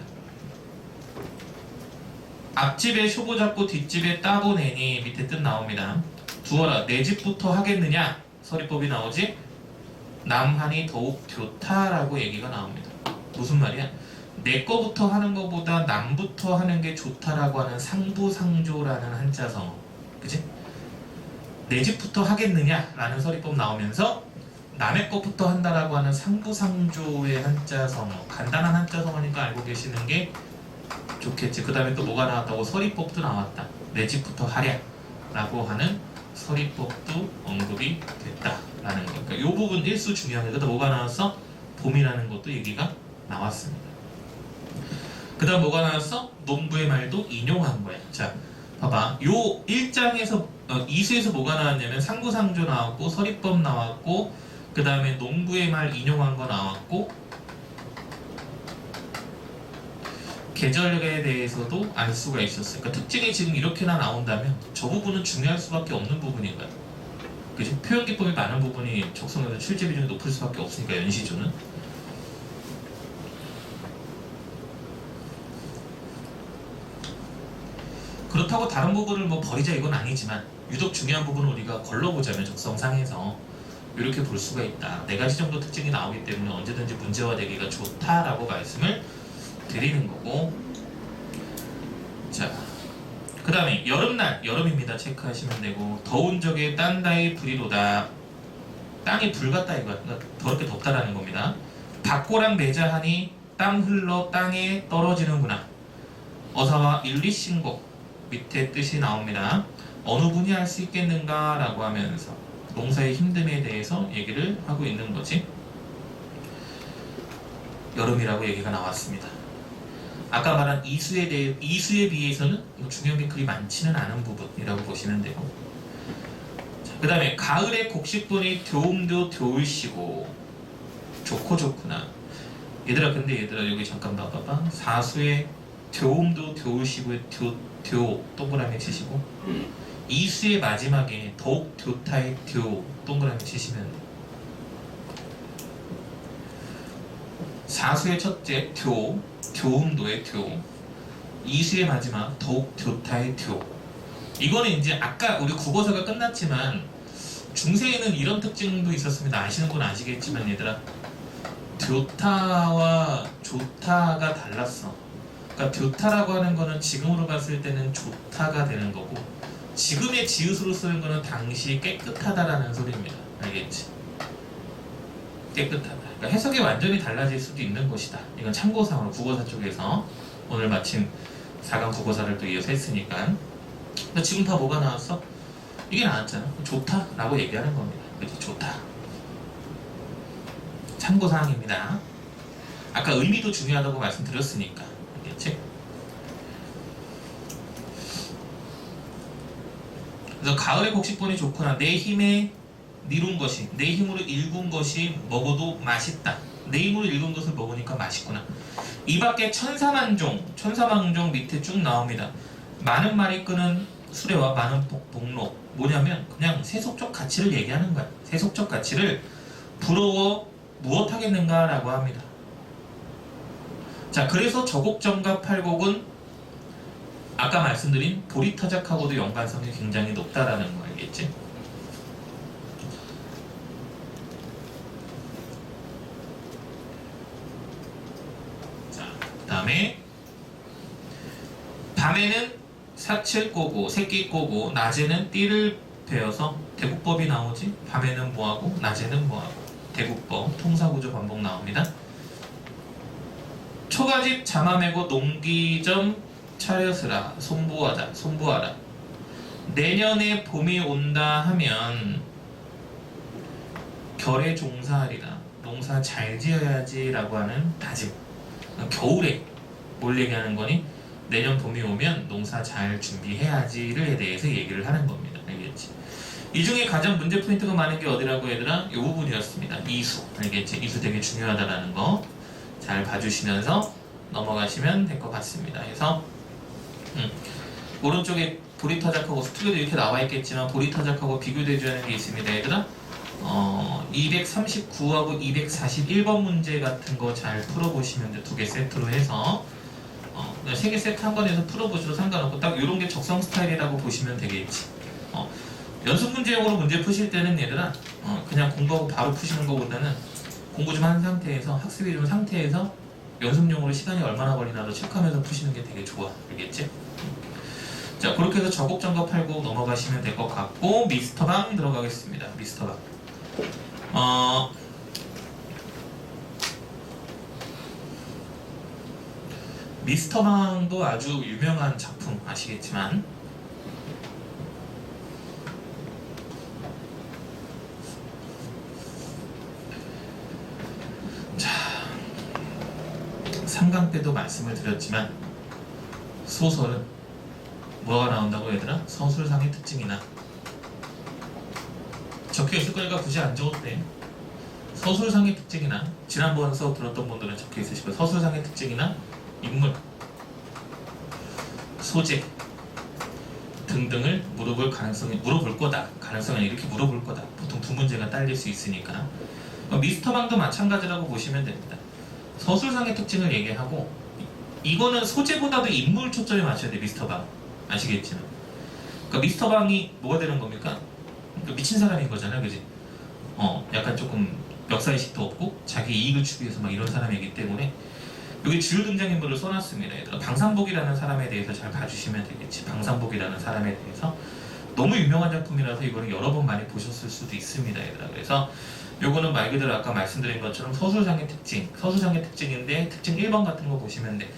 앞집에 쇼보 잡고 뒷집에 따보 내니 밑에 뜻 나옵니다. 두어라 내 집부터 하겠느냐 서리법이 나오지. 남한이 더욱 좋다라고 얘기가 나옵니다. 무슨 말이야? 내 거부터 하는 것보다 남부터 하는 게 좋다라고 하는 상부상조라는 한자성어. 그치? 내 집부터 하겠느냐 라는 서리법 나오면서 남의 것부터 한다라고 하는 상부상조의 한자성어. 간단한 한자성어니까 알고 계시는 게 좋겠지. 그 다음에 또 뭐가 나왔다고? 서리법도 나왔다. 내 집부터 하랴 라고 하는 서리법도 언급이 됐다라는 거. 그러니까 이 부분 일수 중요한 게. 그 다음 뭐가 나왔어? 봄이라는 것도 얘기가 나왔습니다. 그 다음 뭐가 나왔어? 농부의 말도 인용한 거야. 자, 봐봐. 요 1장에서 2수에서 뭐가 나왔냐면 상부상조 나왔고 서리법 나왔고 그 다음에 농부의 말 인용한 거 나왔고 계절에 대해서도 알 수가 있었어요. 그러니까 특징이 지금 이렇게나 나온다면 저 부분은 중요할 수밖에 없는 부분인 거야. 그치? 표현기법이 많은 부분이 적성에서 출제 비중이 높을 수밖에 없으니까 연시조는. 그렇다고 다른 부분을 뭐 버리자 이건 아니지만 유독 중요한 부분을 우리가 걸러보자면 적성상에서 이렇게 볼 수가 있다. 4가지 정도 특징이 나오기 때문에 언제든지 문제화되기가 좋다라고 말씀을 드리는 거고. 자, 그 다음에 여름날, 여름입니다. 체크하시면 되고. 더운 적에 딴다이 불이로다. 땅이 불 같다 이거. 그러니까 더럽게 덥다라는 겁니다. 밭고랑 내자하니 땅 흘러 땅에 떨어지는구나. 어사와 일리신곡 밑에 뜻이 나옵니다. 어느 분이 할 수 있겠는가 라고 하면서 농사의 힘듦에 대해서 얘기를 하고 있는 거지. 여름이라고 얘기가 나왔습니다. 아까 말한 이수에 비해서는 중요한 게 그리 많지는 않은 부분이라고 보시면 되고. 자, 그 다음에 가을의 곡식분이 교음도 교울시고 좋고 좋구나. 얘들아 근데 얘들아 여기 잠깐 봐봐봐. 사수의 교음도 교울시고의 교 동그라미 치시고 이수의 마지막에 더욱 교타의 교 동그라미 치시면 사수의 첫째 교음도의 교 이수의 마지막 더욱 교타의 교. 이거는 이제 아까 우리 국어사가 끝났지만 중세에는 이런 특징도 있었습니다. 아시는 분 아시겠지만 얘들아 교타와 조타가 달랐어. 그러니까 교타라고 하는 거는 지금으로 봤을 때는 조타가 되는 거고 지금의 지읒으로 쓰는 거는 당시 깨끗하다라는 소리입니다. 알겠지? 깨끗하다. 그러니까 해석이 완전히 달라질 수도 있는 것이다. 이건 참고사항으로 국어사 쪽에서 오늘 마침 4강 국어사를 또 이어서 했으니까. 근데 지금 다 뭐가 나왔어? 이게 나왔잖아. 좋다 라고 얘기하는 겁니다. 그치? 좋다. 참고사항입니다. 아까 의미도 중요하다고 말씀드렸으니까. 알겠지? 그래서 가을의 곡식분이 좋구나. 내 힘에 이룬 것이, 내 힘으로 일군 것이 먹어도 맛있다. 내 힘으로 일군 것을 먹으니까 맛있구나. 이 밖에 천사만종 밑에 쭉 나옵니다. 많은 말이 끄는 수레와 많은 복록. 뭐냐면 그냥 세속적 가치를 얘기하는 거야. 세속적 가치를 부러워 무엇하겠는가 라고 합니다. 자, 그래서 저곡정과 팔곡은 아까 말씀드린 보리타작하고도 연관성이 굉장히 높다라는 거 알겠지? 자, 그 다음에 밤에는 사칠 꼬고 새끼 꼬고 낮에는 띠를 베어서 대국법이 나오지. 밤에는 뭐하고 낮에는 뭐하고 대국법 통사구조 반복 나옵니다. 초가집 자마매고 농기점 차려스라 손보하라. 내년에 봄이 온다 하면 결에 종사하리라. 농사 잘 지어야지 라고 하는 다짐. 겨울에 뭘 얘기하는 거니? 내년 봄이 오면 농사 잘 준비해야지를 대해서 얘기를 하는 겁니다. 알겠지? 이 중에 가장 문제 포인트가 많은 게 어디라고 얘들아? 이 부분이었습니다. 이수. 알겠지? 이수 되게 중요하다라는 거 잘 봐주시면서 넘어가시면 될 것 같습니다. 그래서 오른쪽에 보리타작하고 스튜디오도 이렇게 나와 있겠지만 보리타작하고 비교돼줘야 하는 게 있습니다. 얘들아 239하고 241번 문제 같은 거 잘 풀어보시면 돼. 두 개 세트로 해서 3개 세트 한 번에서 풀어보셔도 상관없고 딱 이런 게 적성 스타일이라고 보시면 되겠지. 연습 문제용으로 문제 푸실 때는 얘들아 그냥 공부하고 바로 푸시는 것보다는 공부 좀 한 상태에서 학습이 좀 상태에서 연습용으로 시간이 얼마나 걸리나도 체크하면서 푸시는 게 되게 좋아. 알겠지? 자, 그렇게 해서 저곡정과 팔곡 넘어가시면 될 것 같고 미스터방 들어가겠습니다. 미스터방 미스터방도 아주 유명한 작품 아시겠지만 자 3강 때도 말씀을 드렸지만 소설은 뭐가 나온다고 얘들아? 서술상의 특징이나 적혀있을 거니까 굳이 안 적어도 돼. 서술상의 특징이나 지난번 수업 들었던 분들은 적혀있으실 거예요. 서술상의 특징이나 인물, 소재 등등을 물어볼 거다. 가능성은 이렇게 물어볼 거다. 보통 두 문제가 딸릴 수 있으니까. 미스터방도 마찬가지라고 보시면 됩니다. 서술상의 특징을 얘기하고 이거는 소재보다도 인물 초점에 맞춰야 돼. 미스터방 아시겠지만 그러니까 미스터방이 뭐가 되는 겁니까? 그러니까 미친 사람인 거잖아요. 그지? 약간 조금 역사의식도 없고 자기 이익을 추구해서 막 이런 사람이기 때문에 여기 주요 등장인물을 써놨습니다. 얘들아 방상복이라는 사람에 대해서 잘 봐주시면 되겠지. 방상복이라는 사람에 대해서 너무 유명한 작품이라서 이거는 여러 번 많이 보셨을 수도 있습니다. 얘들아 그래서 요거는 말 그대로 아까 말씀드린 것처럼 서술상의 특징인데 특징 1번 같은 거 보시면 돼.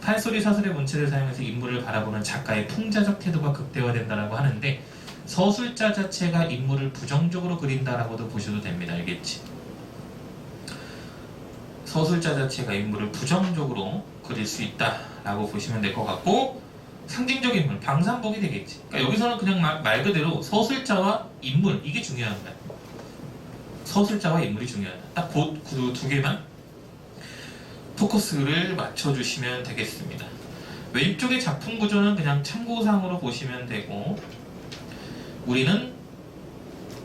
판소리 사설의 문체를 사용해서 인물을 바라보는 작가의 풍자적 태도가 극대화된다라고 하는데 서술자 자체가 인물을 부정적으로 그린다라고도 보셔도 됩니다. 알겠지? 서술자 자체가 인물을 부정적으로 그릴 수 있다라고 보시면 될 것 같고 상징적 인물, 방산복이 되겠지. 그러니까 여기서는 그냥 말 그대로 서술자와 인물, 이게 중요한 거야. 서술자와 인물이 중요하다. 딱 그 두 개만 포커스를 맞춰주시면 되겠습니다. 왼쪽의 작품 구조는 그냥 참고상으로 보시면 되고, 우리는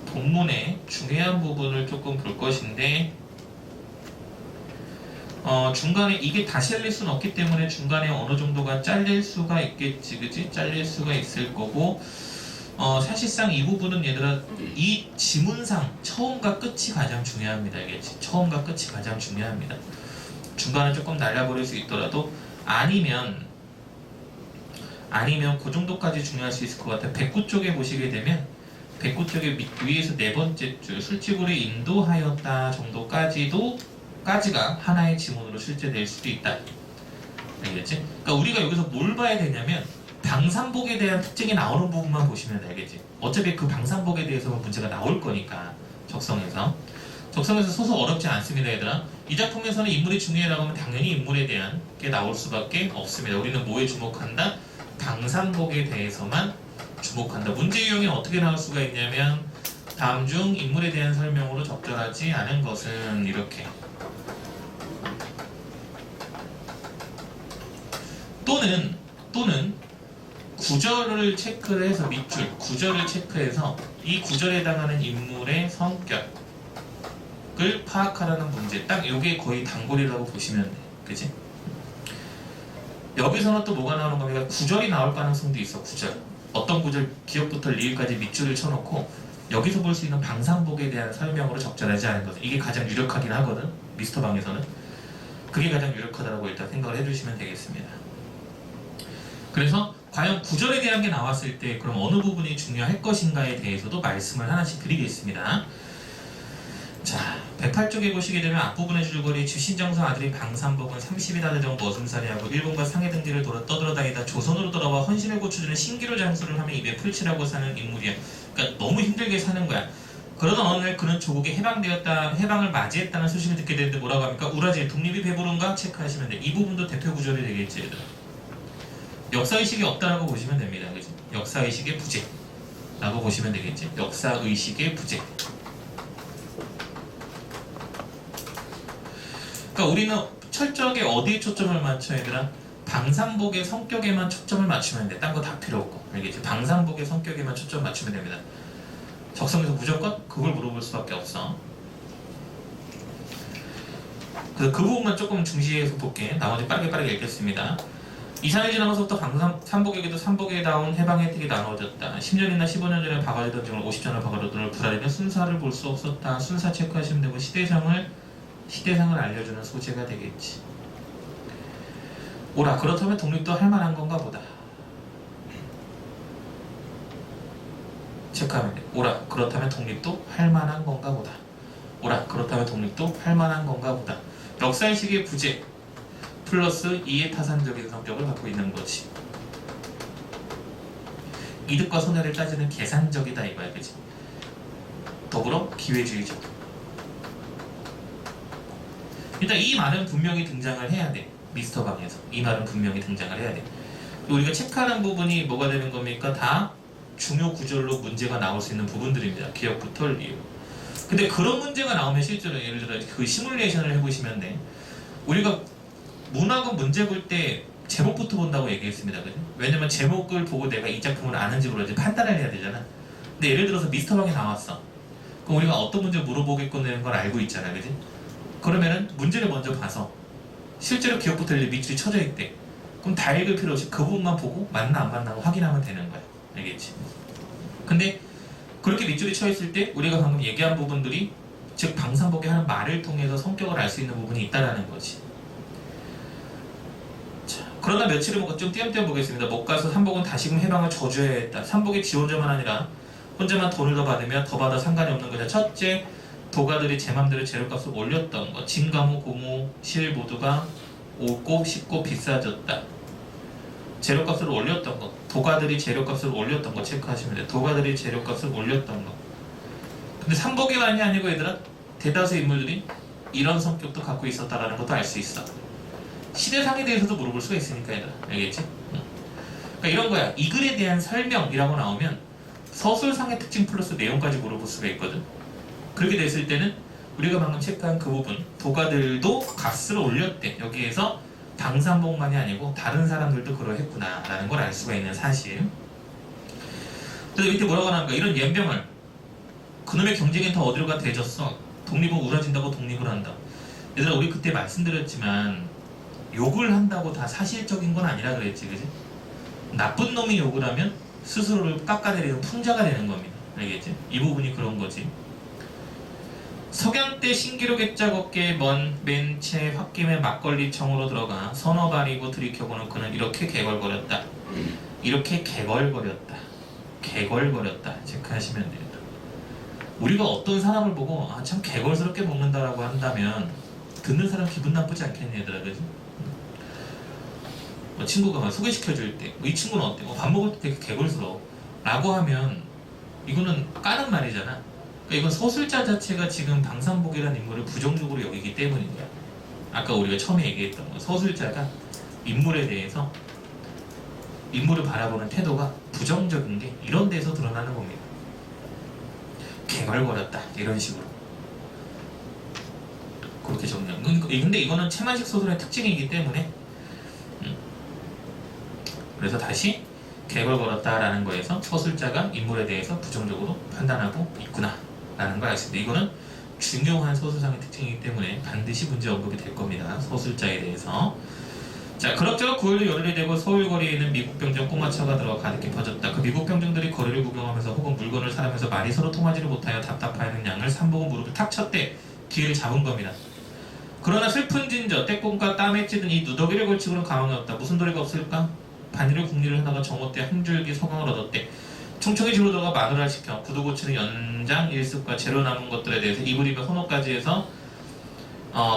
본문의 중요한 부분을 조금 볼 것인데, 중간에 이게 다시 할릴 수는 없기 때문에 중간에 어느 정도가 잘릴 수가 있겠지, 그치? 잘릴 수가 있을 거고, 사실상 이 부분은 얘들아, 이 지문상 처음과 끝이 가장 중요합니다. 이게 처음과 끝이 가장 중요합니다. 중간에 조금 날려버릴 수 있더라도, 아니면 그 정도까지 중요할 수 있을 것 같아요. 백구 쪽에 보시게 되면, 백구 쪽에 위에서 네 번째 줄 술집으로 인도하였다 까지가 하나의 지문으로 출제될 수도 있다. 알겠지? 그러니까 우리가 여기서 뭘 봐야 되냐면, 방산복에 대한 특징이 나오는 부분만 보시면 알겠지. 어차피 그 방산복에 대해서는 문제가 나올 거니까, 적성에서 소설 어렵지 않습니다, 얘들아. 이 작품에서는 인물이 중요하다고 하면 당연히 인물에 대한 게 나올 수밖에 없습니다. 우리는 뭐에 주목한다? 방산복에 대해서만 주목한다. 문제 유형이 어떻게 나올 수가 있냐면, 다음 중 인물에 대한 설명으로 적절하지 않은 것은 이렇게, 또는 구절을 체크를 해서, 밑줄 구절을 체크해서 이 구절에 해당하는 인물의 성격을 파악하라는 문제. 딱 이게 거의 단골이라고 보시면 돼. 그치? 여기서는 또 뭐가 나오는 겁니까? 구절이 나올 가능성도 있어. 구절. 어떤 구절, 기억부터 리을까지 밑줄을 쳐놓고 여기서 볼 수 있는 방산복에 대한 설명으로 적절하지 않은 것. 이게 가장 유력하긴 하거든. 미스터 방에서는. 그게 가장 유력하다고 일단 생각을 해주시면 되겠습니다. 그래서 과연 구절에 대한 게 나왔을 때 그럼 어느 부분이 중요할 것인가에 대해서도 말씀을 하나씩 드리겠습니다. 자, 108쪽에 보시게 되면 앞부분의 줄거리, 주신정서 아들이 방산복은 30이나 되던 머슴살이하고 일본과 상해 등지를 떠돌아다니다 조선으로 돌아와 헌신을 고쳐주는 신기루 장수를 하며 입에 풀칠하고 사는 인물이야. 그러니까 너무 힘들게 사는 거야. 그러던 어느 날 그는 조국에 해방을 맞이했다는 소식을 듣게 되는데 뭐라고 합니까? 우라질 독립이 배부른가? 체크하시면 돼. 이 부분도 대표 구절이 되겠지, 얘들아. 역사의식이 없다라고 보시면 됩니다. 그치? 역사의식의 부재라고 보시면 되겠지. 역사의식의 부재. 그러니까 우리는 철저하게 어디에 초점을 맞춰야 되나? 방산복의 성격에만 초점을 맞추면 돼. 딴 거 다 필요 없고. 알겠지? 방산복의 성격에만 초점 맞추면 됩니다. 적성에서 무조건 그걸 물어볼 수밖에 없어. 그래서 그 부분만 조금 중시해서 볼게. 나머지 빠르게 읽겠습니다. 2~3일 지나면서부터 방산복에게도 산복에 나온 해방 혜택이 나누어졌다. 10년이나 15년 전에 박아주던 점을 50전을 박아주던 불알이면 순사를 볼 수 없었다. 순사 체크하시면 되고 시대상을 알려주는 소재가 되겠지. 오라, 그렇다면 독립도 할 만한 건가 보다. 체크하면 돼. 오라, 그렇다면 독립도 할 만한 건가 보다. 오라, 그렇다면 독립도 할 만한 건가 보다. 역사의식의 부재 플러스 이해 타산적인 성격을 갖고 있는 거지. 이득과 손해를 따지는 계산적이다 이거야, 그치? 더불어 기회주의적. 일단 이 말은 분명히 등장을 해야 돼. 미스터 방에서 이 말은 분명히 등장을 해야 돼. 우리가 체크하는 부분이 뭐가 되는 겁니까? 다 중요 구절로 문제가 나올 수 있는 부분들입니다. 기억부터 리을. 근데 그런 문제가 나오면 실제로 예를 들어 그 시뮬레이션을 해보시면 돼. 우리가 문학은 문제 볼 때 제목부터 본다고 얘기했습니다. 그죠? 왜냐면 제목을 보고 내가 이 작품을 아는지 모르는지 판단을 해야 되잖아. 근데 예를 들어서 미스터 방이 나왔어. 그럼 우리가 어떤 문제 물어보겠거니라는 걸 알고 있잖아. 그지? 그러면은 문제를 먼저 봐서 실제로 기억부터 밑줄이 쳐져 있대. 그럼 다 읽을 필요 없이 그 부분만 보고 맞나 안 맞나 확인하면 되는 거야. 알겠지? 근데 그렇게 밑줄이 쳐 있을 때 우리가 방금 얘기한 부분들이 즉 방산복이 하는 말을 통해서 성격을 알 수 있는 부분이 있다라는 거지. 자, 그러나 며칠을 좀 띄엄띄엄 보겠습니다. 못 가서 산복은 다시금 해방을 저주해야 했다. 산복이 지 혼자만 아니라 혼자만 돈을 더 받으면 더 받아 상관이 없는 거죠. 첫째, 도가들이 제 맘대로 재료값을 올렸던 거. 진가무, 고무, 실 모두가 오고 쉽고 비싸졌다. 재료값을 올렸던 거. 도가들이 재료값을 올렸던 거 체크하시면 돼요. 도가들이 재료값을 올렸던 거. 근데 산복이만이 아니고 얘들아, 대다수의 인물들이 이런 성격도 갖고 있었다라는 것도 알 수 있어. 시대상에 대해서도 물어볼 수가 있으니까 얘들아. 알겠지? 그러니까 이런 거야. 이 글에 대한 설명이라고 나오면 서술상의 특징 플러스 내용까지 물어볼 수가 있거든. 그렇게 됐을 때는 우리가 방금 체크한 그 부분, 도가들도 값을 올렸대. 여기에서 방산복만이 아니고 다른 사람들도 그러했구나 라는 걸 알 수가 있는 사실. 그래서 밑에 뭐라고 하는가, 이런 연병을 그놈의 경쟁이 더 어디로 가 대졌어. 독립은 우러진다고 독립을 한다. 얘들아, 우리 그때 말씀드렸지만 욕을 한다고 다 사실적인 건 아니라 그랬지, 그지? 나쁜 놈이 욕을 하면 스스로를 깎아내리는 풍자가 되는 겁니다. 알겠지? 이 부분이 그런 거지. 석양 때 신기록 액자 걷게 맨채 홧김에 막걸리 청으로 들어가 서너 발이고 들이켜보는 그는 이렇게 개걸거렸다. 이렇게 개걸거렸다. 체크하시면 돼요. 우리가 어떤 사람을 보고 참 개걸스럽게 먹는다라고 한다면 듣는 사람 기분 나쁘지 않겠니, 얘들아, 그지? 친구가 막 소개시켜줄 때 이 친구는 어때? 밥 먹을 때 되게 개걸스러워 라고 하면 이거는 까는 말이잖아. 그러니까 이건 서술자 자체가 지금 방산복이라는 인물을 부정적으로 여기기 때문인 거야. 아까 우리가 처음에 얘기했던 거, 서술자가 인물에 대해서 인물을 바라보는 태도가 부정적인 게 이런 데서 드러나는 겁니다. 개걸거렸다 이런 식으로 그렇게 정리한. 근데 이거는 채만식 소설의 특징이기 때문에 그래서 다시 개걸거렸다라는 거에서 서술자가 인물에 대해서 부정적으로 판단하고 있구나 라는 걸 알 수 있는데, 이거는 중요한 서술상의 특징이기 때문에 반드시 문제 언급이 될 겁니다. 서술자에 대해서. 자, 그럭저럭 9월도 열흘이 되고 서울 거리에 있는 미국 병정 꼬마차가 들어가 가득히 퍼졌다. 그 미국 병정들이 거리를 구경하면서 혹은 물건을 사려면서 말이 서로 통하지를 못하여 답답하여는 양을 삼복은 무릎을 탁 쳤대. 기회를 잡은 겁니다. 그러나 슬픈 진저 떼꽁과 땀에 찌든 이 누더기를 걸치고는 가망이 없다. 무슨 도리가 없을까? 반일을 국리를 하다가 정오때 한 줄기 서강을 얻었대. 총총히 집으로 들어가 마누라를 시켜 구두 고치는 연장 일습과 재료 남은 것들에 대해서 이불이며 헌옷까지 해서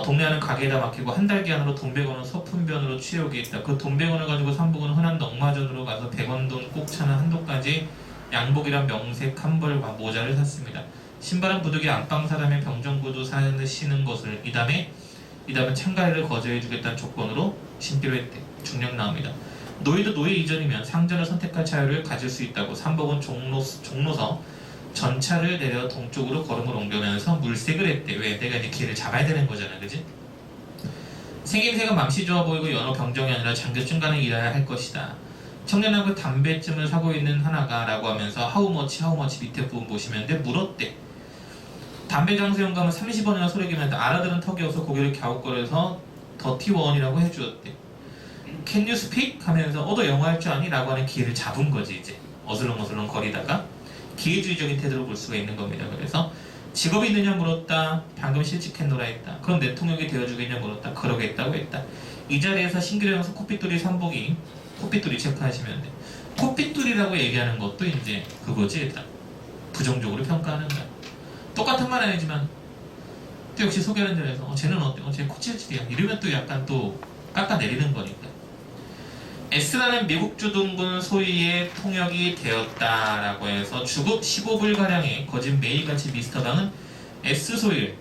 동네하는 가게에다 맡기고 한 달 기한으로 돈백원을 서푼변으로 취해오게 했다. 그 돈백원을 가지고 삼복은 흔한 넉마전으로 가서 100원 돈 꼭 차는 한도까지 양복이란 명색 한 벌과 모자를 샀습니다. 신발은 부득이 안방 사람의 병정구두 사시는 것을 이 다음에 창가리를 거저해주겠다는 조건으로 신기로 했대. 중력 나옵니다. 노예도 노예 이전이면 상전을 선택할 자유를 가질 수 있다고. 삼복은 종로서 전차를 내려 동쪽으로 걸음을 옮겨면서 물색을 했대. 왜? 내가 이제 길을 잡아야 되는 거잖아, 그지? 생김새가 맘씨 좋아 보이고 여러 병정이 아니라 장교쯤가는 일해야 할 것이다. 청년하고 담배쯤을 사고 있는 하나가 라고 하면서 하우머치 밑에 부분 보시면 돼. 물었대. 담배 장수용 가면 30원이나 소리기면 알아들은 턱이 없어 고개를 갸웃거려서 더티원이라고 해주었대. Can you speak? 하면서 너 영어 할 줄 아니? 라고 하는 기회를 잡은 거지. 이제 어슬렁어슬렁 거리다가 기회주의적인 태도를 볼 수가 있는 겁니다. 그래서 직업이 있느냐 물었다. 방금 실직했노라 했다. 그럼 내 통역이 되어주겠냐 물었다. 그러겠다고 했다. 이 자리에서 신기령에서 코핏돌이 삼복이 코핏돌이 체크하시면 돼. 코핏돌이라고 얘기하는 것도 이제 그거지. 일단 부정적으로 평가하는 거야. 똑같은 말 아니지만 또 역시 소개하는 자리에서 쟤는 어때? 쟤 코찔찔이야. 이러면 또 약간 또 깎아내리는 거니까. S라는 미국 주둔군 소위의 통역이 되었다라고 해서 주급 15불가량의 거진 매일같이 미스터방은 S 소위를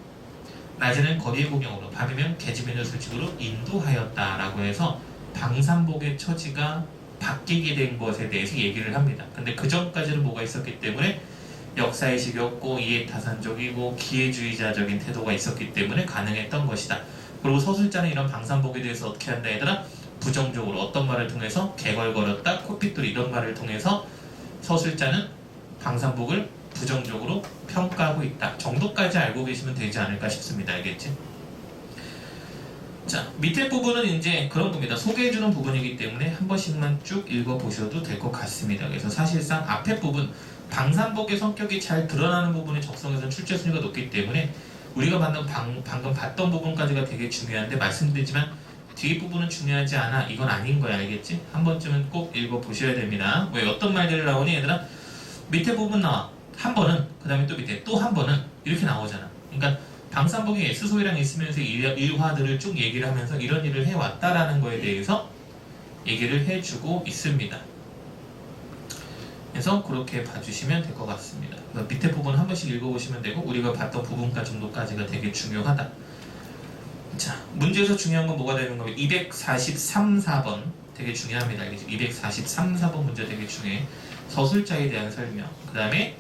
낮에는 거리의 구경으로 밤이면 계집애녀 술집으로 인도하였다라고 해서 방산복의 처지가 바뀌게 된 것에 대해서 얘기를 합니다. 근데 그 전까지는 뭐가 있었기 때문에 역사의식이 없고 이해타산적이고 기회주의자적인 태도가 있었기 때문에 가능했던 것이다. 그리고 서술자는 이런 방산복에 대해서 어떻게 한다 얘들아? 부정적으로 어떤 말을 통해서 개걸거렸다, 코핏돌 이런 말을 통해서 서술자는 방산복을 부정적으로 평가하고 있다 정도까지 알고 계시면 되지 않을까 싶습니다. 알겠지? 자, 밑에 부분은 이제 그런 겁니다. 소개해주는 부분이기 때문에 한 번씩만 쭉 읽어보셔도 될 것 같습니다. 그래서 사실상 앞에 부분 방산복의 성격이 잘 드러나는 부분의 적성에서는 출제순위가 높기 때문에 우리가 방금 봤던 부분까지가 되게 중요한데 말씀드리지만 뒤에 부분은 중요하지 않아. 이건 아닌 거야. 알겠지? 한 번쯤은 꼭 읽어보셔야 됩니다. 왜 어떤 말들이 나오니 얘들아? 밑에 부분 나와. 한 번은 그 다음에 또 밑에 또 한 번은 이렇게 나오잖아. 그러니까 방산복이 S소위랑 있으면서 일화들을 쭉 얘기를 하면서 이런 일을 해왔다라는 거에 대해서 얘기를 해주고 있습니다. 그래서 그렇게 봐주시면 될 것 같습니다. 밑에 부분 한 번씩 읽어보시면 되고 우리가 봤던 부분까지 정도까지가 되게 중요하다. 자, 문제에서 중요한 건 뭐가 되는 거예요? 243, 4번 되게 중요합니다. 243, 4번 문제 되게 중요해. 서술자에 대한 설명, 그 다음에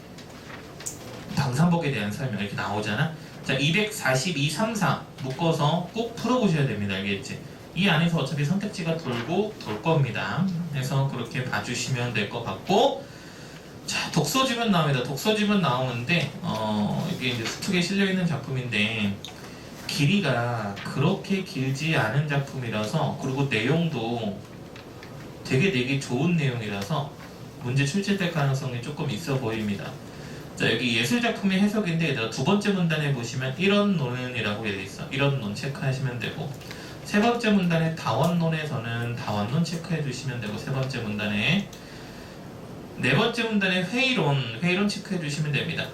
방산복에 대한 설명 이렇게 나오잖아. 자, 242, 3, 4 묶어서 꼭 풀어보셔야 됩니다. 알겠지? 이 안에서 어차피 선택지가 돌고 돌 겁니다. 그래서 그렇게 봐주시면 될 것 같고, 자, 독서집은 나옵니다. 독서집은 나오는데 이게 이제 스톡에 실려있는 작품인데 길이가 그렇게 길지 않은 작품이라서, 그리고 내용도 되게 좋은 내용이라서 문제 출제될 가능성이 조금 있어 보입니다. 자, 여기 예술작품의 해석인데 얘들아, 두 번째 문단에 보시면 일원론이라고 되어 있어. 일원론 체크하시면 되고, 세 번째 문단에 다원론에서는 다원론 체크해 주시면 되고, 세 번째 문단에, 네 번째 문단에 회의론 체크해 주시면 됩니다.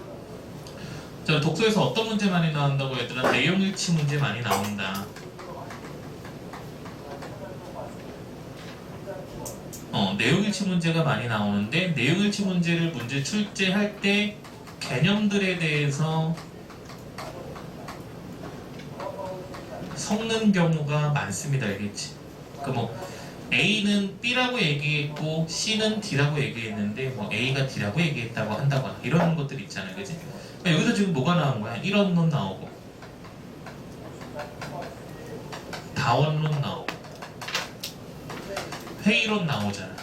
자, 독서에서 어떤 문제 많이 나온다고 얘들아? 내용일치 문제 많이 나온다. 내용일치 문제가 많이 나오는데, 내용일치 문제를 문제 출제할 때 개념들에 대해서 섞는 경우가 많습니다. 알겠지? 그러니까 뭐 A는 B라고 얘기했고 C는 D라고 얘기했는데 뭐 A가 D라고 얘기했다고 한다거나 이런 것들 있잖아요. 그치? 그러니까 여기서 지금 뭐가 나온 거야? 일원론 나오고 다원론 나오고 회의론 나오잖아.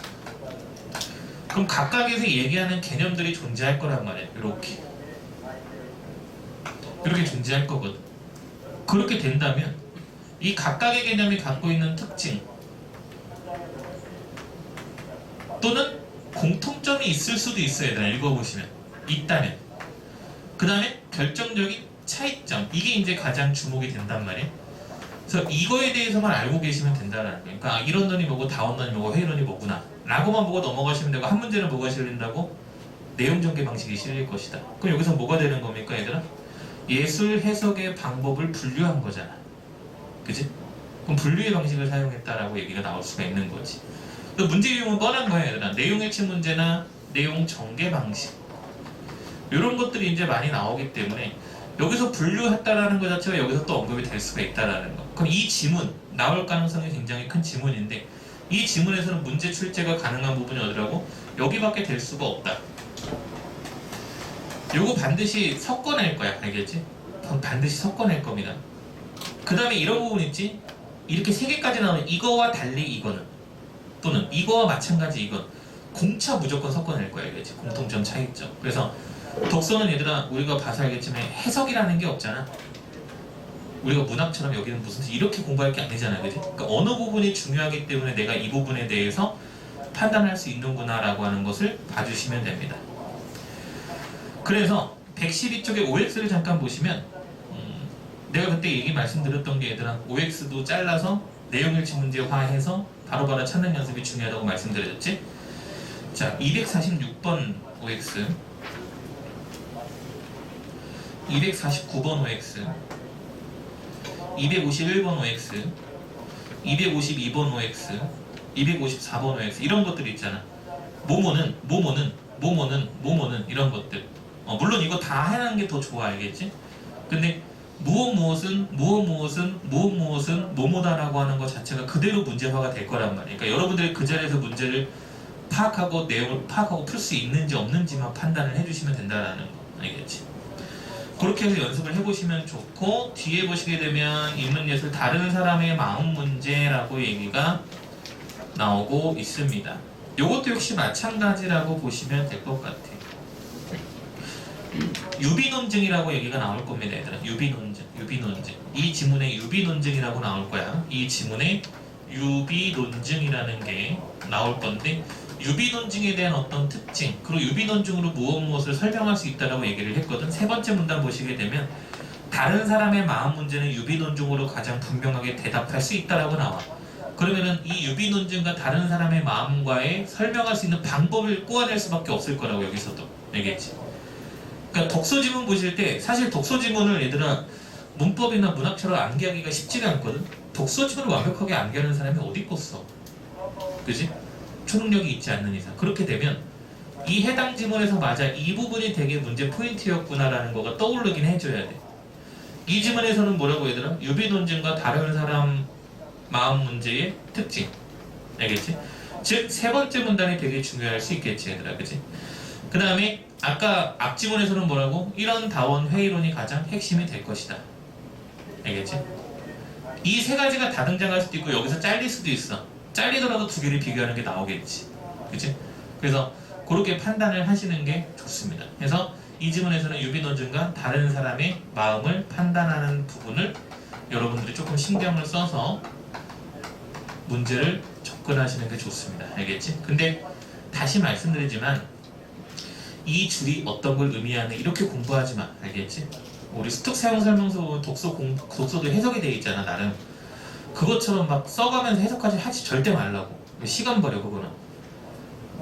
그럼 각각에서 얘기하는 개념들이 존재할 거란 말이야. 이렇게 존재할 거거든. 그렇게 된다면 이 각각의 개념이 갖고 있는 특징 또는 공통점이 있을 수도 있어요. 얘들아, 읽어보시면 있다면, 그 다음에 결정적인 차이점, 이게 이제 가장 주목이 된단 말이에요. 그래서 이거에 대해서만 알고 계시면 된다는 거예요. 그러니까 일원론이 뭐고 다원론이 뭐고 회의론이 뭐구나 라고만 보고 넘어가시면 되고, 한 문제는 뭐가 실린다고? 내용 전개 방식이 실릴 것이다. 그럼 여기서 뭐가 되는 겁니까 얘들아? 예술 해석의 방법을 분류한 거잖아. 그치? 그럼 분류의 방식을 사용했다라고 얘기가 나올 수가 있는 거지. 또 문제 유형은 뻔한 거야 얘들아. 내용 일치 문제나 내용 전개 방식, 이런 것들이 이제 많이 나오기 때문에 여기서 분류했다라는 것 자체가 여기서 또 언급이 될 수가 있다라는 거. 그럼 이 지문 나올 가능성이 굉장히 큰 지문인데, 이 지문에서는 문제 출제가 가능한 부분이 어디라고? 여기밖에 될 수가 없다. 요거 반드시 섞어낼 거야. 알겠지? 반드시 섞어낼 겁니다. 그 다음에 이런 부분 있지? 이렇게 세 개까지 나오는 이거와 달리 이거는, 또는 이거와 마찬가지 이건 공차 무조건 섞어낼 거야. 알겠지? 공통점, 차이점. 그래서 독서는 얘들아, 우리가 봐서 알겠지만 해석이라는 게 없잖아. 우리가 문학처럼 여기는 무슨 이렇게 공부할 게 아니잖아. 그지? 그러니까 어느 부분이 중요하기 때문에 내가 이 부분에 대해서 판단할 수 있는구나 라고 하는 것을 봐주시면 됩니다. 그래서 112쪽에 OX를 잠깐 보시면 내가 그때 얘기 말씀드렸던 게 얘들아, OX도 잘라서 내용일치 문제화해서 바로바로 찾는 연습이 중요하다고 말씀드렸지? 자, 246번 OX, 249번 OX, 251번 OX, 252번 OX, 254번 OX, 이런 것들이 있잖아. 뭐뭐는 이런 것들. 물론 이거 다 해놓은 게 더 좋아. 알겠지? 근데 무엇은 뭐뭐다라고 하는 것 자체가 그대로 문제화가 될 거란 말이에요. 그러니까 여러분들이 그 자리에서 문제를 파악하고 내용을 파악하고 풀 수 있는지 없는지만 판단을 해주시면 된다라는 거. 알겠지? 그렇게 해서 연습을 해보시면 좋고, 뒤에 보시게 되면 인문예술 다른 사람의 마음 문제라고 얘기가 나오고 있습니다. 이것도 역시 마찬가지라고 보시면 될 것 같아요. 유비논증이라고 얘기가 나올 겁니다. 얘들아, 유비논증. 이 지문에 유비논증이라고 나올 거야. 이 지문에 유비논증이라는 게 나올 건데, 유비논증에 대한 어떤 특징, 그리고 유비논증으로 무엇을 설명할 수 있다라고 얘기를 했거든. 세 번째 문단 보시게 되면 다른 사람의 마음 문제는 유비논증으로 가장 분명하게 대답할 수 있다라고 나와. 그러면은 이 유비논증과 다른 사람의 마음과의 설명할 수 있는 방법을 꼬아낼 수밖에 없을 거라고 여기서도 얘기했지. 그러니까 독서지문 보실 때 사실 독서지문을 얘들아 문법이나 문학처럼 암기하기가 쉽지가 않거든. 독서지문을 완벽하게 암기하는 사람이 어디 있겠어. 그지? 초능력이 있지 않는 이상. 그렇게 되면 이 해당 지문에서 맞아, 이 부분이 되게 문제 포인트였구나라는 거가 떠오르긴 해줘야 돼. 이 지문에서는 뭐라고 얘들아? 유비논증과 다른 사람 마음 문제의 특징, 알겠지? 즉 세 번째 문단이 되게 중요할 수 있겠지 얘들아, 그지? 그 다음에 아까 앞지문에서는 뭐라고? 이런 다원 회의론이 가장 핵심이 될 것이다. 알겠지? 이 세 가지가 다 등장할 수도 있고 여기서 잘릴 수도 있어. 잘리더라도 두 개를 비교하는 게 나오겠지. 그치? 그래서 그렇게 판단을 하시는 게 좋습니다. 그래서 이 지문에서는 유비논증과 다른 사람의 마음을 판단하는 부분을 여러분들이 조금 신경을 써서 문제를 접근하시는 게 좋습니다. 알겠지? 근데 다시 말씀드리지만 이 줄이 어떤 걸 의미하는 이렇게 공부하지 마. 알겠지? 우리 스톡 사용 설명서 보면 독서도 해석이 돼 있잖아 나름. 그것처럼 막 써가면서 해석까지 하지 절대 말라고. 시간 버려 그거는.